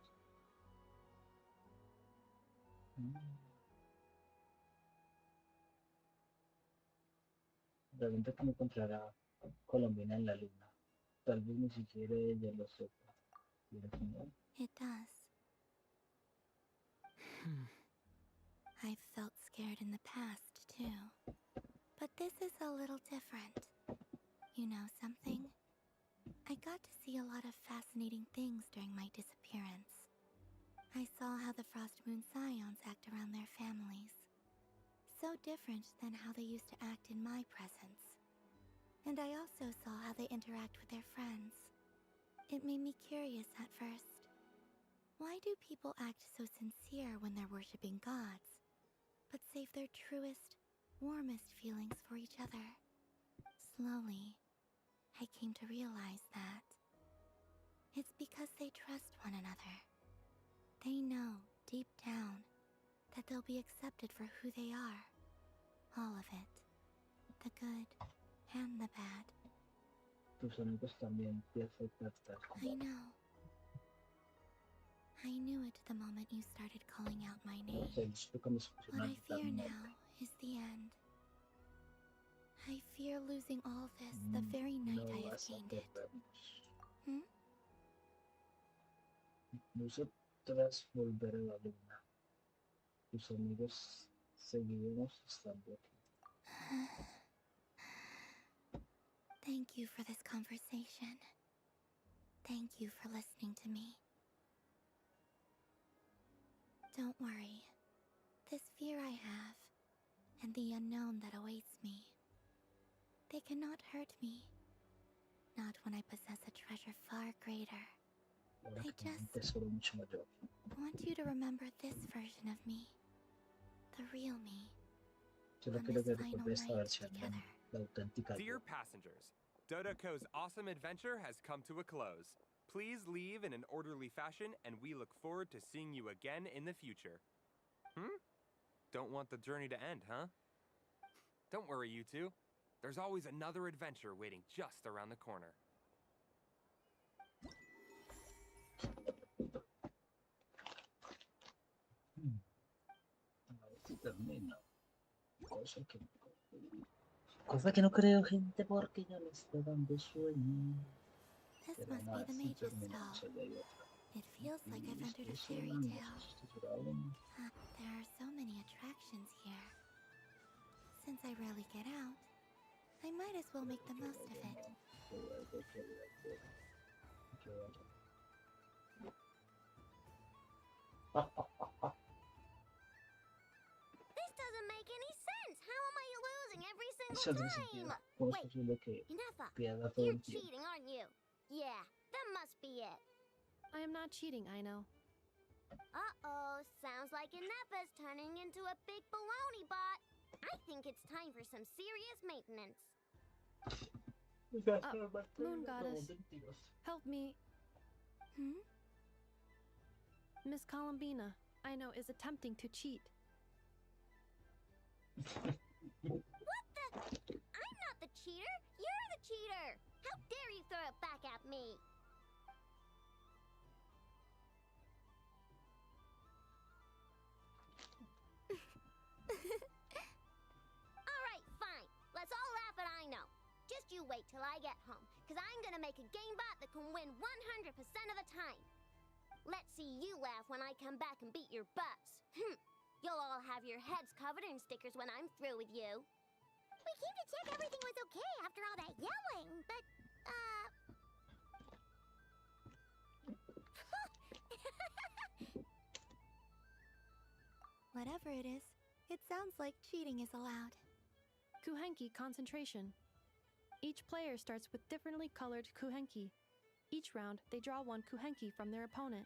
Pregunta que me encontrará Colombina en la luna. Tal vez ni siquiera ella lo sepa. ¿Y al final? It does. I've felt scared in the past, too. But this is a little different. You know something? I got to see a lot of fascinating things during my disappearance. I saw how the Frost Moon Scions act around their families. So different than how they used to act in my presence. And I also saw how they interact with their friends. It made me curious at first. Why do people act so sincere when they're worshipping gods, but save their truest, warmest feelings for each other. Slowly, I came to realize that it's because they trust one another. They know, deep down, that they'll be accepted for who they are. All of it. The good and the bad. Tus amigos también te aceptan tal I como know. I knew it the moment you started calling out my name. eres. Cuando se pusieron What a I gritar fear mi now nombre. is the end. I fear losing all this the very night No I have vas a gained it. perdernos. Hmm? Nosotras volver a la luna. Tus amigos seguiremos estando aquí. Thank you for this conversation. Thank you for listening to me. Don't worry. This fear I have, and the unknown that awaits me, they cannot hurt me. Not when I possess a treasure far greater. Ahora I que tengo un just tesoro mucho mayor. want you to remember this version of me. The real me. Solo On quiero this que final recuerde esta night versión, together. la auténtica. Dear passengers, Dodoko's awesome adventure has come to a close. Please leave in an orderly fashion, and we look forward to seeing you again in the future. Don't want the journey to end, huh? Don't worry, you two. There's always another adventure waiting just around the corner. A ver si termino. Cosa que no creo, gente, porque ya me está dando sueño. This Pero must no, be the si mage's terminamos, stall. allá hay otra. It feels like I've entered a Estoy fairy sonando, tale. estoy llorando. There are so many attractions here. Since I rarely get out, I might as well make the most of it. This doesn't make any sense. How am I losing every Eso single tiene time? sentido. ¿Cómo es posible que Ineffa, pierda todo you're el tiempo? cheating, aren't you? Yeah, that must be it. I am not cheating, I know. Uh-oh, sounds like Ineffa's turning into a big baloney bot. I think it's time for some serious maintenance. Moon Goddess, help me. Miss Columbina, I know, is attempting to cheat. What the? I'm not the cheater. You're the cheater. How dare you throw it back at me? Alright, fine. Let's all laugh at I know. Just you wait till I get home, because I'm gonna make a game bot that can win 100% of the time. Let's see you laugh when I come back and beat your butts. You'll all have your heads covered in stickers when I'm through with you. We came to check everything was okay after all that yelling, but, Whatever it is, it sounds like cheating is allowed. Kuhenki concentration. Each player starts with differently colored kuhenki. Each round, they draw one kuhenki from their opponent.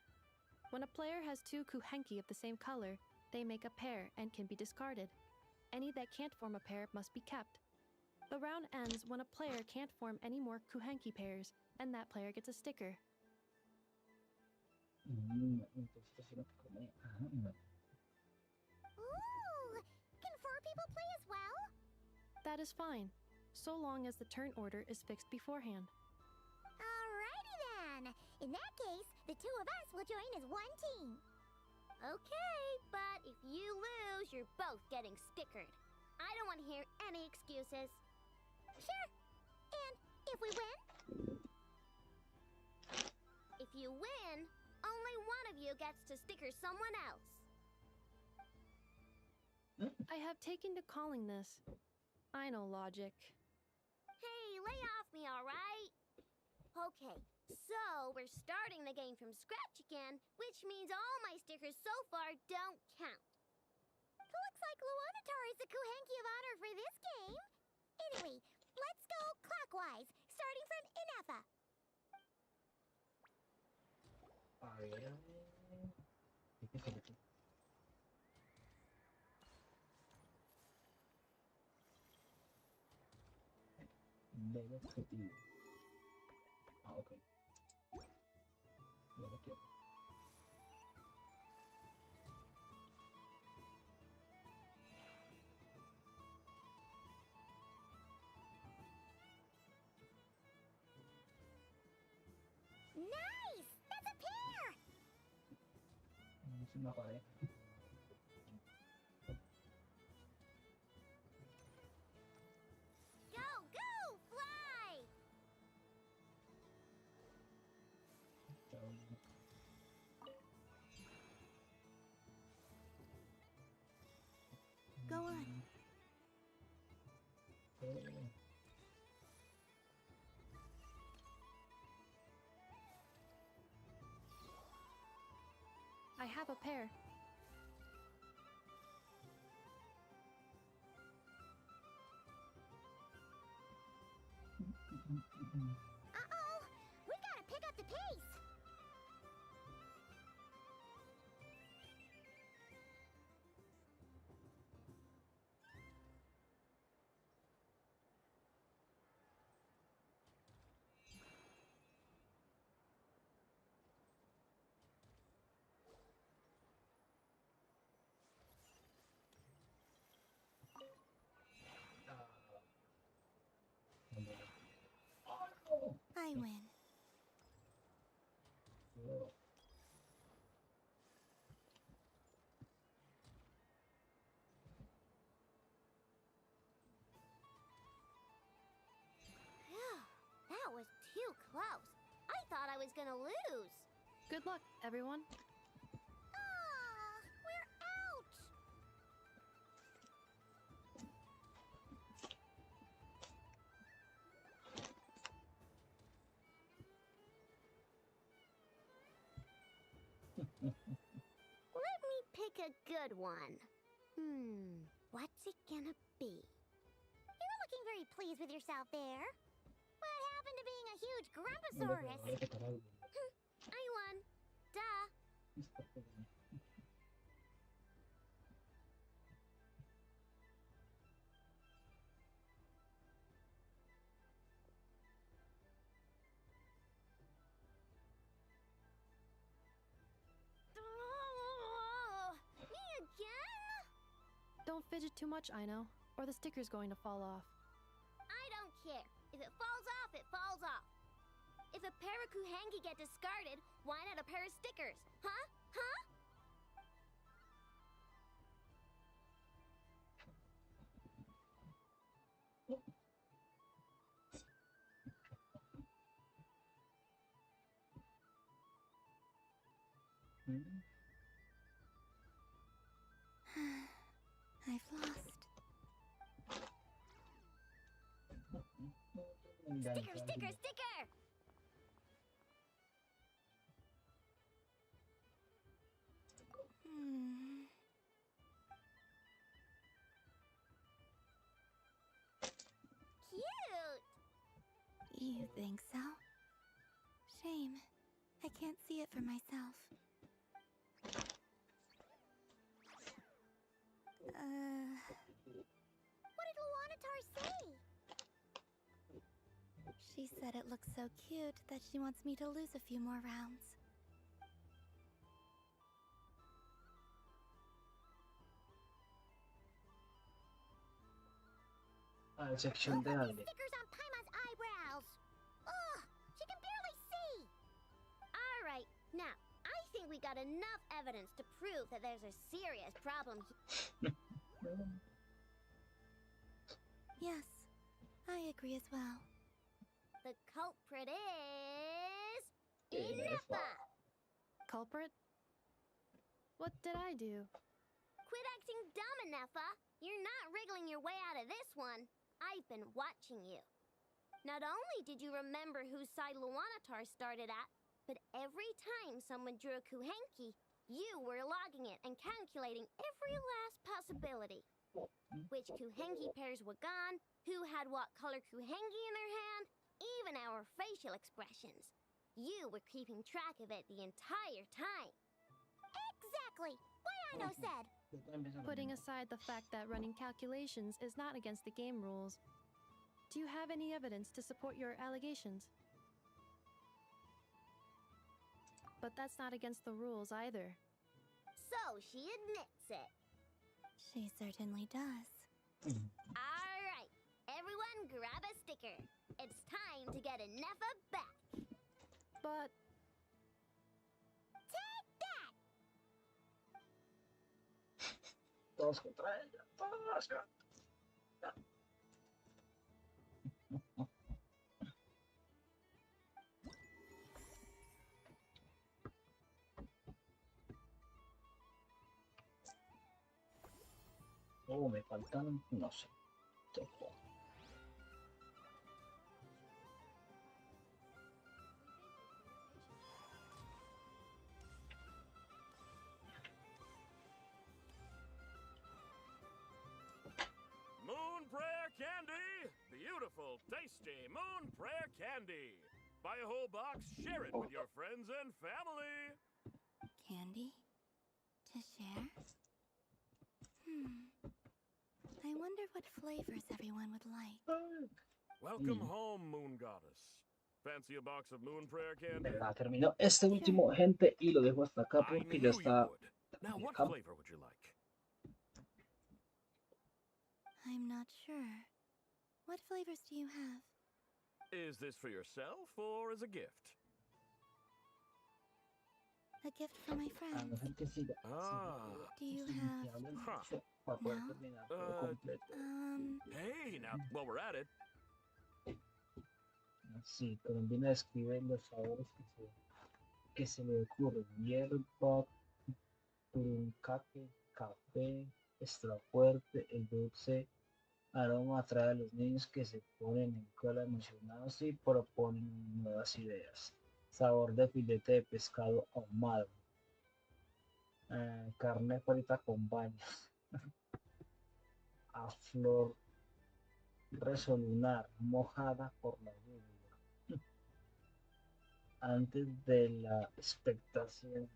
When a player has two kuhenki of the same color, they make a pair and can be discarded. Any that can't form a pair must be kept. The round ends when a player can't form any more kuhenki pairs, and that player gets a sticker. Ooh! Can 4 people play as well? That is fine, so long as the turn order is fixed beforehand. Alrighty then. In that case, the 2 of us will join as one team. Okay, but if you lose, you're both getting stickered. I don't want to hear any excuses. Sure. And if we win? If you win, only one of you gets to sticker someone else. I have taken to calling this. I know logic. Hey, lay off me, alright? Okay, so we're starting the game from scratch again, which means all my stickers so far don't count. Looks like Luonatar is the Kuhenki of honor for this game. Anyway, let's go clockwise, starting from Ineffa. Ver objetivo. Ah, ok. Ya lo quiero. Nice! That's a pair! Es una pareja. Go, go, fly! Go on. I have a pair. Uh-oh! We gotta pick up the pace! I win. Phew, that was too close. I thought I was gonna lose. Good luck, everyone. Ah, we're out! Let me pick a good one. What's it gonna be? You're looking very pleased with yourself there. What happened to being a huge grumposaurus? I won. Duh. Me again? Don't fidget too much, I know, or the sticker's going to fall off. I don't care. If it falls off, it falls off. If a pair of Kuhengi get discarded, why not a pair of stickers? Huh? Huh? I've lost. Sticker, sticker, sticker! Cute! You think so? Shame. I can't see it for myself. What did Luanatar say? She said it looks so cute that she wants me to lose a few more rounds. Sección de aire. Stickers on Paima's eyebrows. Ugh, she can barely see. All right, now I think we got enough evidence to prove that there's a serious problem here. Yes, I agree as well. The culprit is Ineppa. Culprit? What did I do? Quit acting dumb, Ineppa. You're not wriggling your way out of this one. I've been watching you. Not only did you remember whose side Luanatar started at, but every time someone drew a Kuhenki, you were logging it and calculating every last possibility. Which Kuhenki pairs were gone, who had what color Kuhenki in their hand, even our facial expressions. You were keeping track of it the entire time. Exactly! Wayano said. Putting aside the fact that running calculations is not against the game rules. Do you have any evidence to support your allegations? But that's not against the rules either. So she admits it. She certainly does. Alright, everyone grab a sticker. It's time to get Nefa back. But take that! Todos contra ella. Todos contra. Oh, me faltan, no sé. Moon Prayer Candy! Beautiful, tasty Moon Prayer Candy! Buy a whole box, share it with your friends and family! Candy? To share? I wonder what flavors everyone would like. Welcome home, Moon Goddess. Fancy a box of Moon Prayer Candy? Terminó este último, gente, y lo dejo hasta acá I porque knew ya you está. would. Now, what acá. flavor would you like? I'm not sure. What flavors do you have? Is this for yourself or as a gift? A gift for my friends. Do you have... Hey, now, while we're at it. Sí, Colombina describe los sabores que se le ocurren: hierba, turuncaque, café, extra fuerte, el dulce aroma atrae a los niños que se ponen en cola emocionados y proponen nuevas ideas. Sabor de filete de pescado ahumado, carne frita con baños, a flor resolunar mojada por la lluvia. Antes de la expectación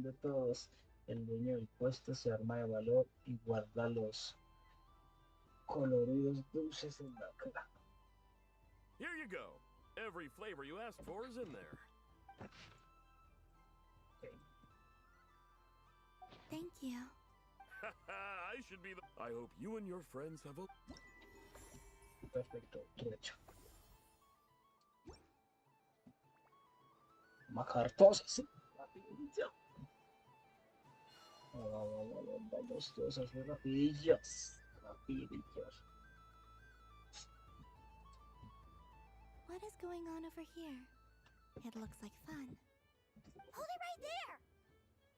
de todos, el dueño del puesto se arma de valor y guarda los coloridos dulces en la cara. Here you go. Every flavor you asked for is in there. Okay. Thank you. I should be the... I hope you and your friends have a... Perfecto, todo hecho. Macartos, así, rapidillo. Vamos todos así rapidillos. Rapidillos. What is going on over here? It looks like fun. Hold it right there!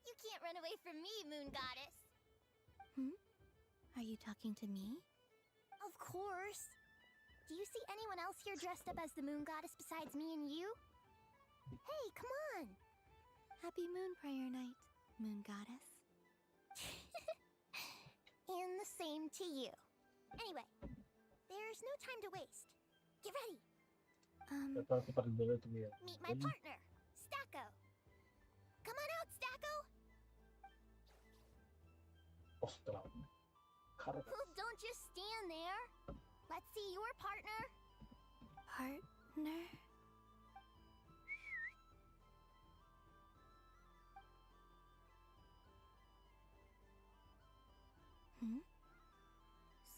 You can't run away from me, Moon Goddess. Are you talking to me? Of course. Do you see anyone else here dressed up as the Moon Goddess besides me and you? Hey, come on! Happy Moon Prayer Night, Moon Goddess. And the same to you. Anyway, there's no time to waste. Get ready. Meet my partner, Stacko. Come on out, Stacko. Well, don't just stand there. Let's see your partner. Partner?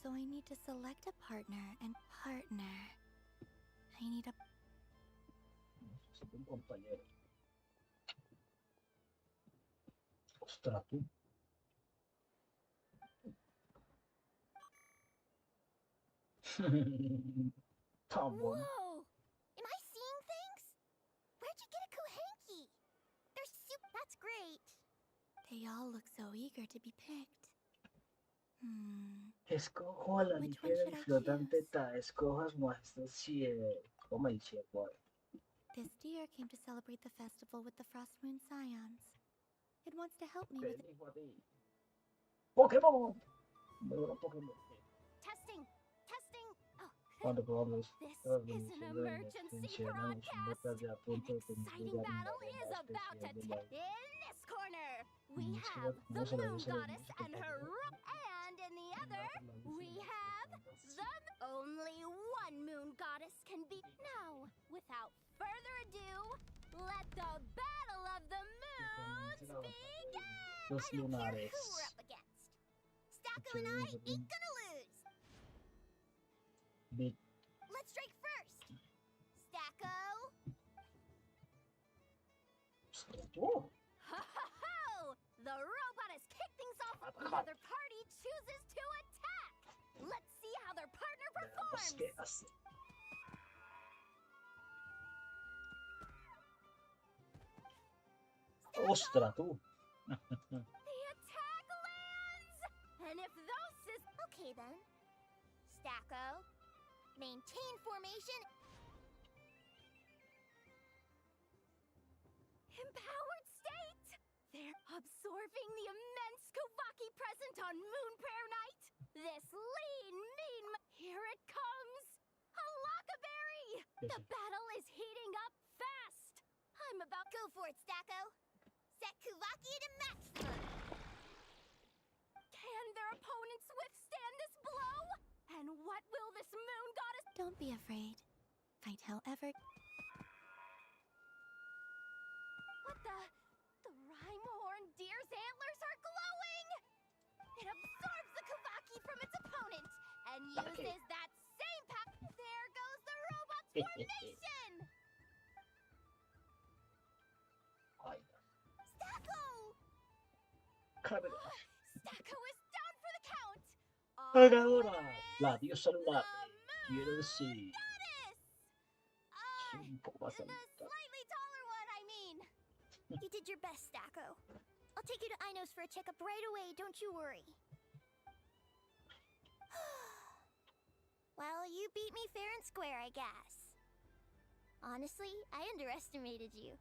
So I need to select a partner and partner. I need a... Un compañero. Ostras, tú. Whoa! Am I seeing things? Where'd you get a Kuhenki? They're that's great. They all look so eager to be picked. Escojo a la ligera y flotante escojas muestras si como dice boy. This deer came to celebrate the festival with the Frost Moon Scions. It wants to help me with Pokémon. Testing. Cuando probamos This is an emergency broadcast. An exciting battle is about to take in this corner. We have the Moon Goddess and her and in the other, we have Only one moon goddess can be. Now, without further ado, let the battle of the moons begin! Los I don't care lunares. who we're up against. Stacko and I ain't gonna lose. Bit. Let's strike first. Stacko. Oh, Ho ho ho! The robot has kicked things off. The other party chooses to attack. Let's see how their partner performs. ¿qué hace? Ostras, tú. The attack lands! And if those okay then. Stacko, maintain formation. Empowered state! They're absorbing the immense Kuvaki present on Moon Prayer Night. This lean, mean. Here it comes! A Lockaberry! The battle is heating up fast! I'm about. Go for it, Stacko! Set Kuvaki to maximum! Can their opponents withstand this blow? And what will this moon goddess? Don't be afraid. Fight however. What the? The rhyme horn deer's antlers are glowing! It absorbs the Kuvaki from its opponent and uses that same power. There goes the robot's formation! Stacko! Stacko is down for the count! Ganadora, la diosa lunar. Quiero decir. Un poco más The alta. slightly taller one, I mean. You did your best, Stacko. I'll take you to Inos for a checkup right away, don't you worry. Well, you beat me fair and square, I guess. Honestly, I underestimated you.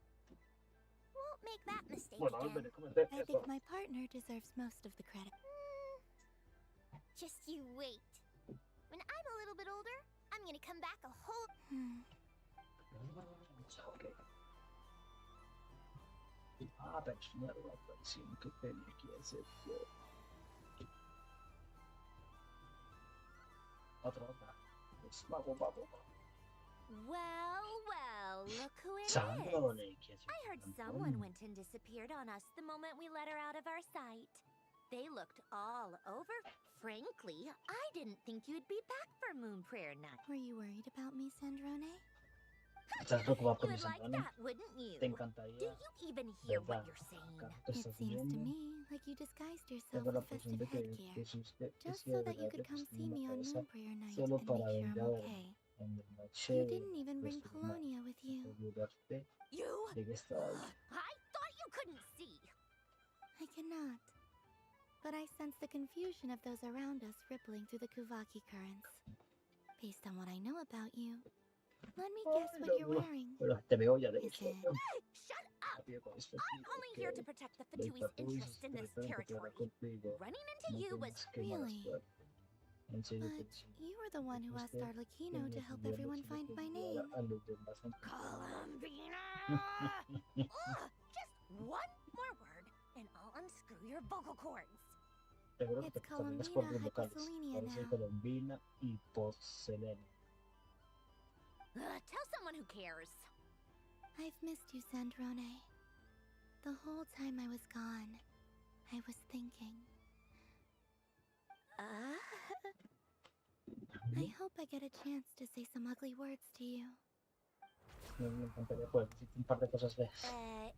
Won't make that mistake again. I think my partner deserves most of the credit. Just you wait. When I'm a little bit older, I'm gonna come back a whole... Personal la aparición que tenía que hacer. Otra. Vamos. Well, look who it is. Sandrone, I heard someone went and disappeared on us the moment we let her out of our sight. They looked all over. Frankly, I didn't think you'd be back for Moon Prayer Night. Were you worried about me, Sandrone? ¿Estás preocupado por You mi would like Sandrone? that, wouldn't you? ¿Te Do encantaría? you even hear what ¿Verdad? you're saying? Acá te It estás seems to viendo. me like you disguised yourself Tengo la with impresión festive de que headgear, usted just de so that you verdad could come see una me on cabeza Moon Prayer Night solo and para make sure venir I'm a ver okay. en la You noche didn't even bring pues, Polonia with you. asegurarte You? de que estaba ahí. I thought you couldn't see. I cannot. But I sense the confusion of those around us rippling through the Kuvaki currents. Based on what I know about you, let me guess what you're wearing. Pero te veo ya de Is hecho. it? Shut up! Rápido con esto. I'm only here to protect the Fatui's interest in this territory. Running into you was... Really? En serio, But you were the one who asked Arlecchino to help everyone find my name. Columbina! Ugh, just one more word, and I'll unscrew your vocal cords. Seguro que It's te también es por Columbina vocales. Hyposelenia Por eso now. Colombina y Porcelana. Tell someone who cares. I've missed you, Sandrone. The whole time I was gone, I was thinking. I hope I get a chance to say some ugly words to you. Me encantaría poder decirte un par de cosas de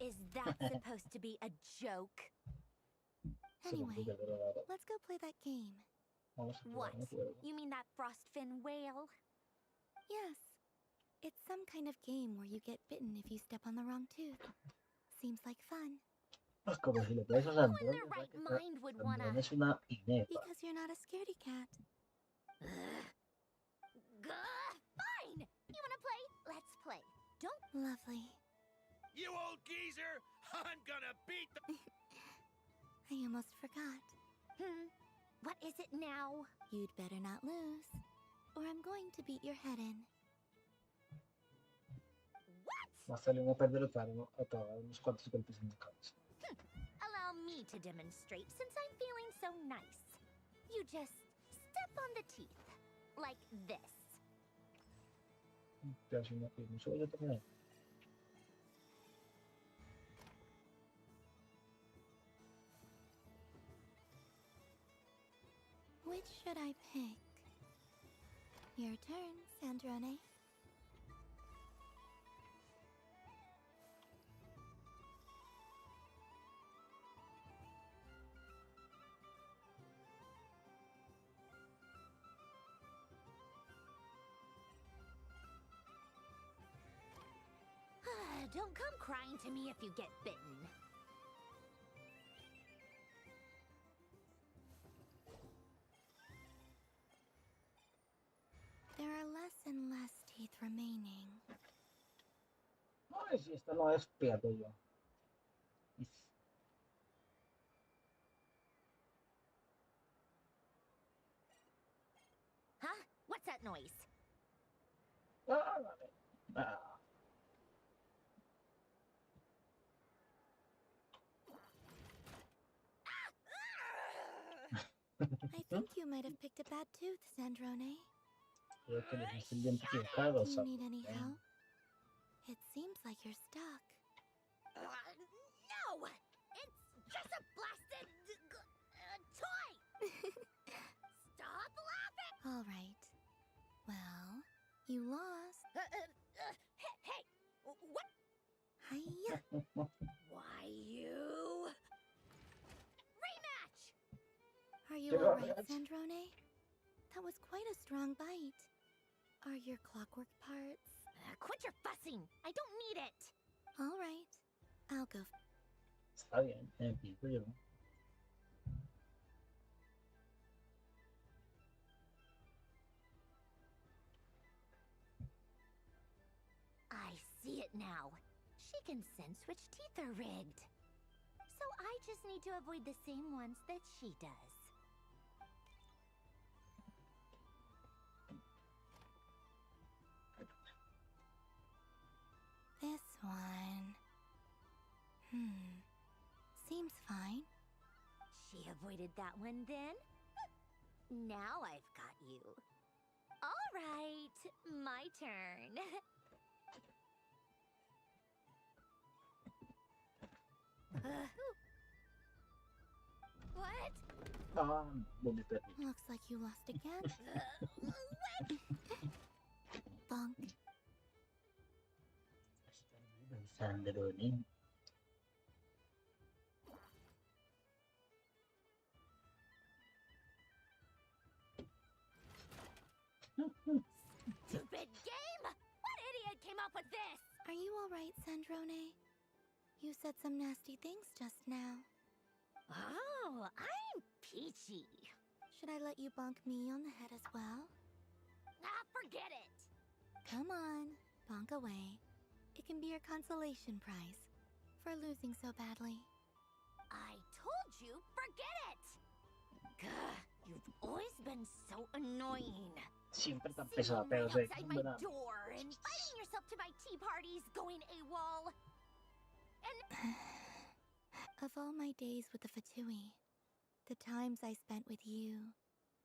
Is that supposed to be a joke? Anyway, let's go play that game. Vamos a What? jugar un juego. You mean that frostfin whale? Yes. It's some kind of game where you get bitten if you step on the wrong tooth. Seems like fun. Es como si le puedes a Who in Sandrone, their right mind would wanna... Sandrone es una inepa. Because you're not a scaredy cat. Fine! You wanna play? Let's play. Don't... Lovely. You old geezer! I'm gonna beat the... I almost forgot. What is it now? You'd better not lose, or I'm going to beat your head in. Más saliendo a perder para unos cuantos golpes en la cabeza. Allow me to demonstrate since I'm feeling so nice. You just step on the teeth. like this. Which should I pick? Your turn, Sandrone. Don't come crying to me if you get bitten. There are less and less teeth remaining. Ay, si esta no despierto yo. Huh? What's that noise? I think you might have picked a bad tooth, Sandrone. Creo que elegiste el diente equivocado, Do you need any Sandrone. help? It seems like you're stuck. No! It's just a blasted toy! Stop laughing! All right. Well, you lost. Hey! What? Hiya. Why you? Rematch! Are you all right, Sandrone? That was quite a strong bite. Are your clockwork parts? Quit your fussing! I don't need it! All right. I'll go. Está bien, empiezo yo. I see it now. She can sense which teeth are rigged. So I just need to avoid the same ones that she does. This one. Seems fine. She avoided that one then? Now I've got you. All right, my turn. What? ¿Dónde perdí? Looks like you lost again. Bonk. Sandrone. Stupid game! What idiot came up with this? Are you all right, Sandrone? You said some nasty things just now. Oh, I'm peachy. Should I let you bonk me on the head as well? Forget it. Come on, bonk away. It can be your consolation prize for losing so badly. I told you, forget it. Gah, you've always been so annoying. Siempre tan Singing pesada, right pero se outside my door, inviting yourself to my tea parties, going AWOL. Of all my days with the Fatui, the times I spent with you,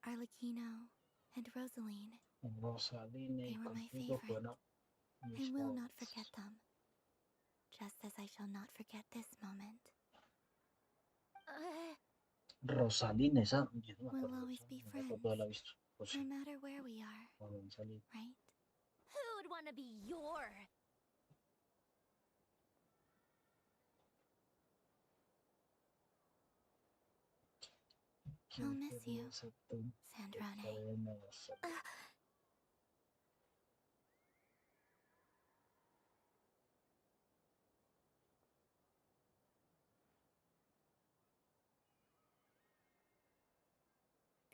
Arlecchino, and Rosaline, Rosaline they were my contigo favorite. fueron I mis will not favoritos. forget them. Just as I shall not forget this moment. Rosaline, esa, yo no me We'll acuerdo de always esa, be no me friends, acuerdo de haberla visto. O sí, no matter where we are, cuando han salido. right? Who'd want to be your... I'll miss you, Sandrone.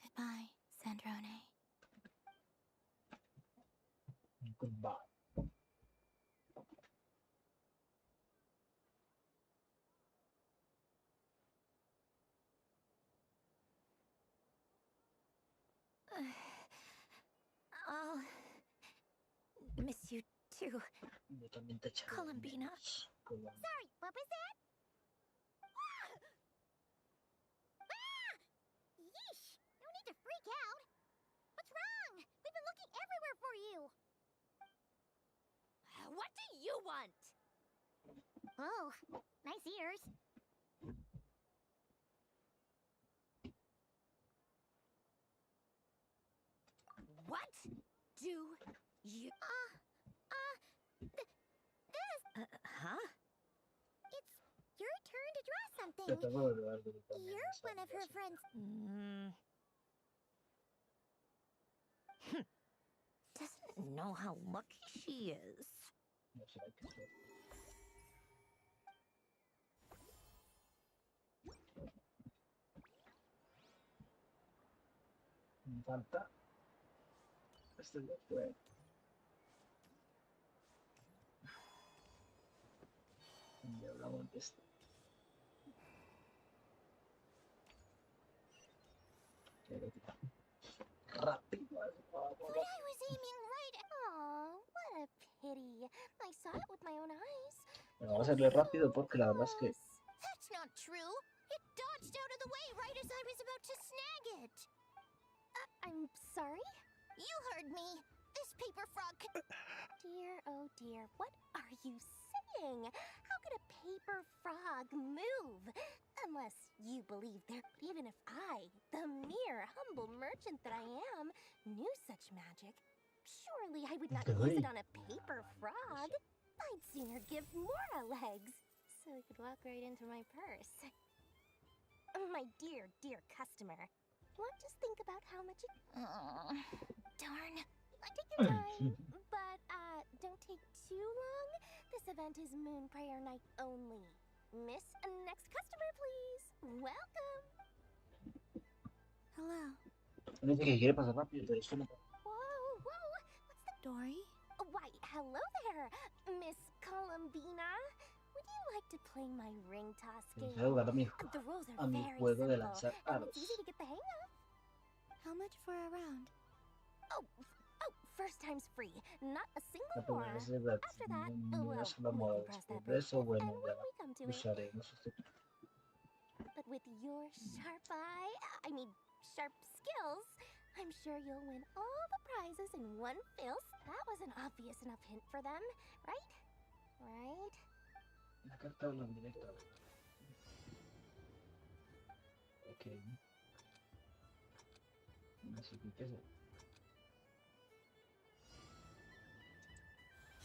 Goodbye, Sandrone. Goodbye. I'll miss you too, Yo también te echaré de Columbina. menos, Colombia. Sorry, what was that? Yeesh! No need to freak out. What's wrong? We've What do you want? Oh, nice ears. What do you... this... huh? It's your turn to draw Ya something. tengo que ver algo también You're esta one of her friends. Doesn't know how lucky she is. No sé qué hacer. Me falta. Este ya fue. Y hablamos de esto. Rápido. But I was aiming right at... Aw, what a pity. I saw it with my own eyes. Bueno, vamos a hacerlo rápido porque la verdad es que That's not true. It dodged out of the way right as I was about to snag it. I'm sorry? You heard me. This paper frog... Dear, oh dear, what are you saying? How could a paper frog move? Unless you believe there... Even if I, the mere humble merchant that I am, knew such magic, surely I would not use it on a paper frog. I'd sooner give Mora legs, so it could walk right into my purse. My dear, dear customer, won't just think about how much it... Darn. Take your time, but don't take too long. This event is Moon Prayer Night only. Miss, next customer, please. Welcome. Hello. dice que quiere pasar rápido, pero esto no. Whoa, whoa. What's the... Dory? Why, hello there, Miss Columbina. Would you like to play my ring toss game? Quiero jugar The rules a are mi very juego de simple, lanzar and it's aros. easy to get the hang of. How much for a round? Oh, first time's free. Not a La single primera more. vez es gratis. After that, No well, es la we moda can cross that después de bridge eso, if bueno, and ya when we come to it. usaremos. But with your sharp eye, I mean, sharp skills, I'm sure you'll win all the prizes in one fell. That was an obvious enough hint for them, right? Right? La carta habla en directo. Ok. Así que, ¿qué es?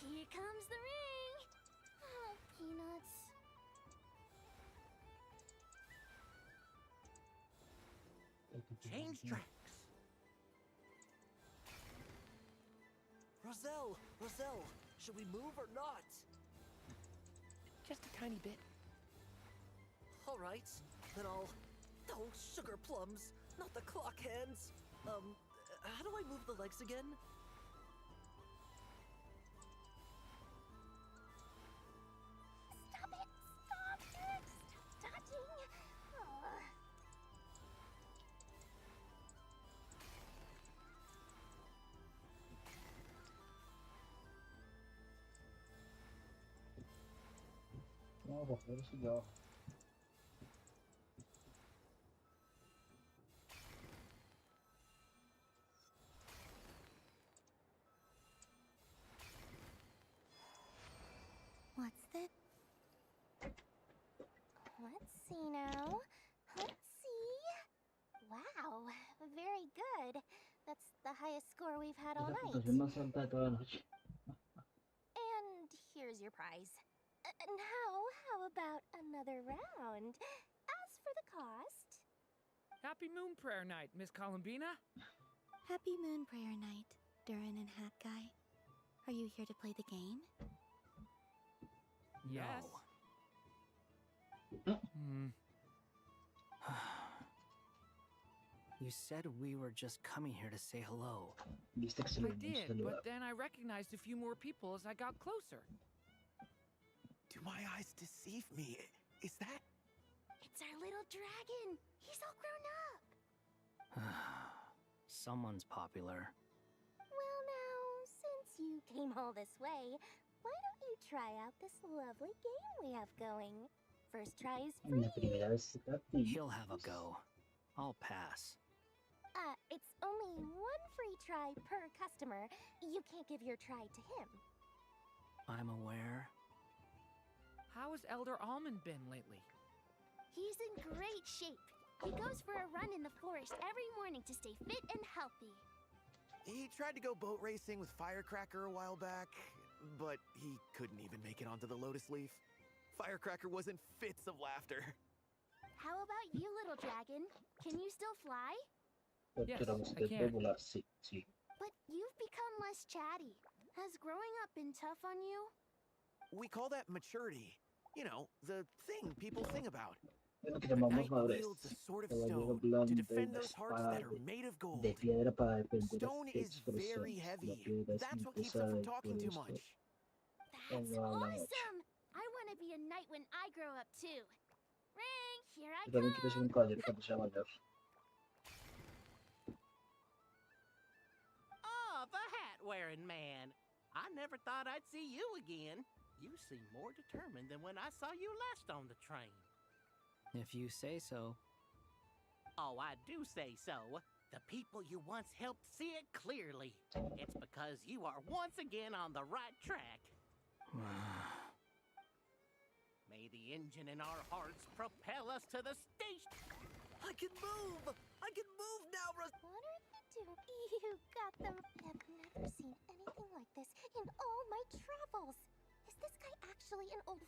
Here comes the ring! Oh, peanuts. Change tracks. Roselle, Roselle, should we move or not? Just a tiny bit. All right, then I'll... Oh, sugar plums, not the clock hands. How do I move the legs again? Stop it! Stop it! Stop touching! Oh. No, por favor, sí, ya. What's this? Let's see now. Let's see. Wow, very good. That's the highest score we've had all Es la night. puntuación más alta de toda la noche. And here's your prize. How about another round? As for the cost... Happy Moon Prayer Night, Miss Columbina. Happy Moon Prayer Night, Durin and Hat Guy. Are you here to play the game? Yes. You said we were just coming here to say hello. I did, but then I recognized a few more people as I got closer. Do my eyes deceive me? Is that... It's our little dragon. He's all grown up. Someone's popular. Well now, since you came all this way, why don't you try out this lovely game we have going? First try is free. La primera vez gratis. He'll have a go. I'll pass. It's only one free try per customer. You can't give your try to him. I'm aware. How has Elder Almond been lately? He's in great shape. He goes for a run in the forest every morning to stay fit and healthy. He tried to go boat racing with Firecracker a while back, but he couldn't even make it onto the Lotus Leaf. Firecracker was in fits of laughter. How about you, little dragon? Can you still fly? Yes, Pero I can. popular, sí, sí. But you've become less chatty. Has growing up been tough on you? We call that maturity. You know, the thing people sing about. Es lo que A llamamos knight madurez. wields a sword of Caballero stone to blando, defend una those hearts that espada are made of de gold. piedra para defender Stone las is very personas. La heavy. piedra es That's muy what keeps them pesada from y por talking too esto much. That's no habla mucho. awesome! I want to be a knight when I grow up too. Ring, here I Yo también quiero ser un caballero cuando sea mayor. Oh, the hat-wearing man. I never thought I'd see you again. You seem more determined than when I saw you last on the train. If you say so. Oh, I do say so. The people you once helped see it clearly. It's because you are once again on the right track. May the engine in our hearts propel us to the station. I can move! I can move now, What are they doing? You got them. I've never seen anything like this in all my travels. Is this guy actually an old...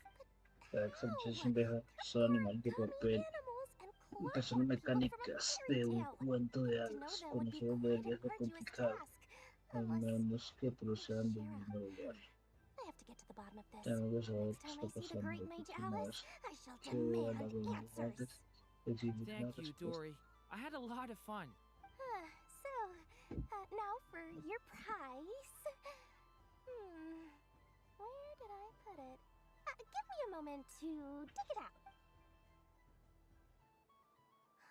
Sánchez es un viejo, son animales de papel, personas mecánicas de un cuento de hadas. Conocerlos debería ser complicado, al menos que procedan del mismo lugar. I have to get to the bottom of this. Tengo que saber Next qué time está I see the pasando. great La mage próxima Alice, vez I shall que vea la demand reunión answers. antes, exigir una Thank you, respuesta. Dory. I had a lot of fun. Now for your prize. Where did I put it? Give me a moment to dig it out.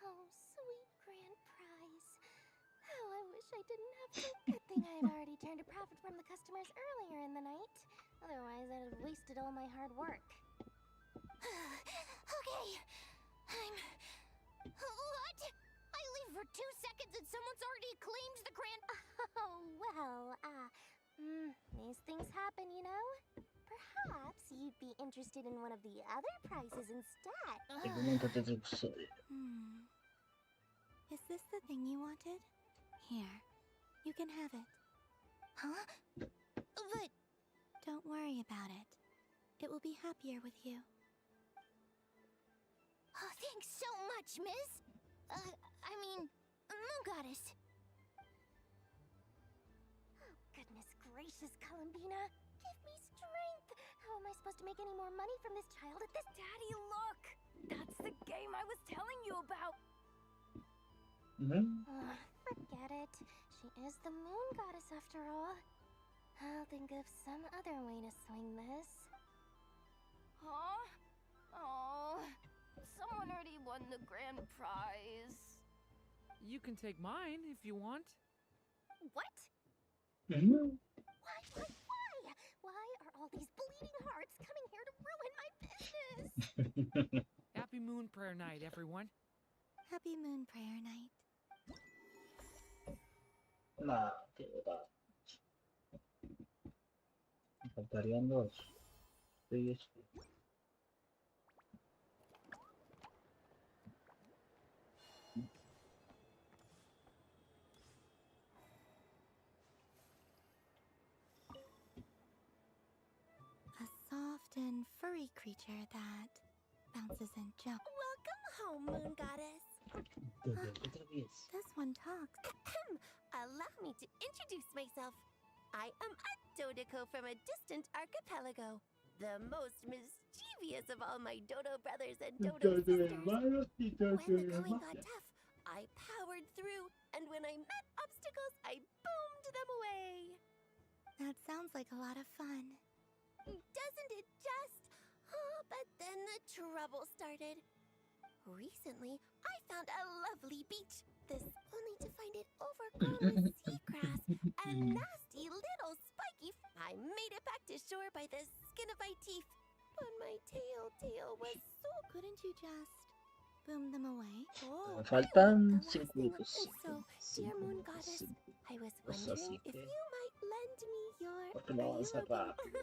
Oh, sweet grand prize. How I wish I didn't have to. Good thing I've already turned a profit from the customers earlier in the night. Otherwise, I'd have wasted all my hard work. Okay, I'm... What? I leave for 2 seconds and someone's already claimed the grand... Oh, well, these things happen, you know? Perhaps you'd be interested in one of the other prizes instead. Is this the thing you wanted? Here, you can have it. Huh? But... Don't worry about it. It will be happier with you. Oh, thanks so much, miss. Moon Goddess. Oh, goodness gracious, Columbina. Give me strength. How am I supposed to make any more money from this child at this... Daddy, look! That's the game I was telling you about! Forget it. She is the Moon Goddess after all. I'll think of some other way to swing this. Huh? Oh, someone already won the grand prize. You can take mine if you want. What? Mm-hmm. Why? Why are all these bleeding hearts coming here to ruin my business? Happy Moon Prayer Night, everyone. Happy Moon Prayer Night. Nah, que va. Me faltarían dos. Sí, A soft and furry creature that bounces and jumps. Welcome home, Moon Goddess. This one talks. Allow me to introduce myself. I am a Dodico from a distant archipelago, the most mischievous of all my Dodo brothers and Dodo sisters. When the going got tough, I powered through, and when I met obstacles, I boomed them away. That sounds like a lot of fun. Doesn't it just? Oh, but then the trouble started. Recently, I found a lovely beach. This only to find it overgrown with seagrass and nasty little spiky. I made it back to shore by the skin of my teeth, but my tail was so... Couldn't you just boom them away. Me faltan 5 minutos. So, dear moon goddess, I was Pues wondering así if que, you might lend me your... porque no avanza rápido.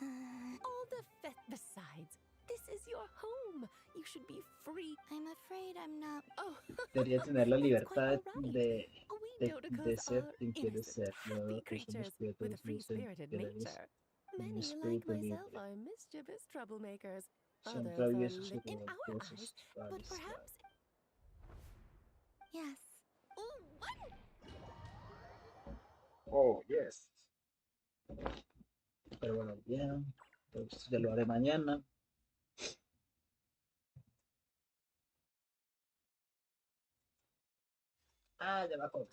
All the besides, this is your home. You should be free. I'm afraid I'm not... Oh, Debería tener la libertad de Dodecos ser are quien quiere innocent, ser. happy Yo que somos creatures with a criaturas free-spirited inocentes, nature. un Many, like espíritu myself, libre. are mischievous troublemakers. Son Others are traviesos y in our revoltosos. eyes, but perhaps... Yes. Oh, what? Oh, yes. Pero bueno, bien. Entonces ya lo haré mañana. Ah, ya me acordé.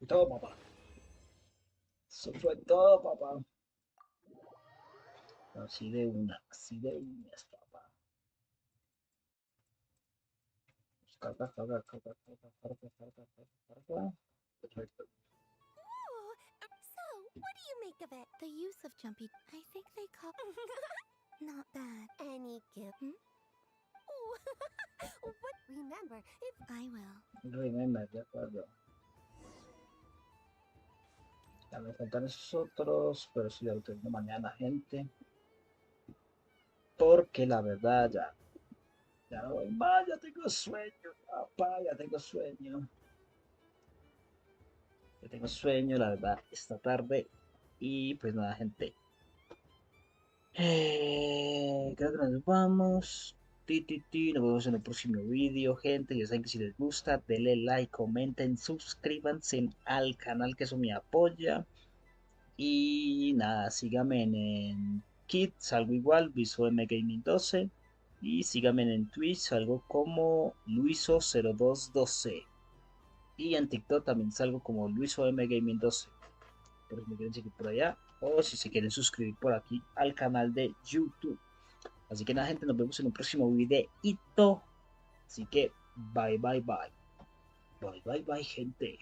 Todo, papá. Eso fue todo, papá. Así de unas, papá. Carga, carga, carga, carga, carga, carga, carga, carga. Perfecto. Oh, so, what do you make of it? The use of jumpy... I think they call... Not bad. Any gift? Oh, what? Remember, if... I will. Remember, de acuerdo. Ya me faltan esos otros, pero sí ya lo tengo mañana, gente. Porque la verdad ya no voy más, ya tengo sueño, papá, ya tengo sueño. Ya tengo sueño, la verdad, esta tarde. Y pues nada, gente. Creo que nos vamos. Nos vemos en el próximo vídeo, gente. Ya saben que si les gusta, denle like, comenten, suscríbanse al canal, que eso me apoya. Y nada, síganme en Kit, salgo igual, VisuM Gaming 12. Y síganme en Twitch, salgo como Luiso0212. Y en TikTok también salgo como LuisoM Gaming 12. Por si me quieren seguir por allá. O si se quieren suscribir por aquí al canal de YouTube. Así que nada, gente, nos vemos en un próximo videito. Así que bye, bye, bye. Bye, bye, bye, gente.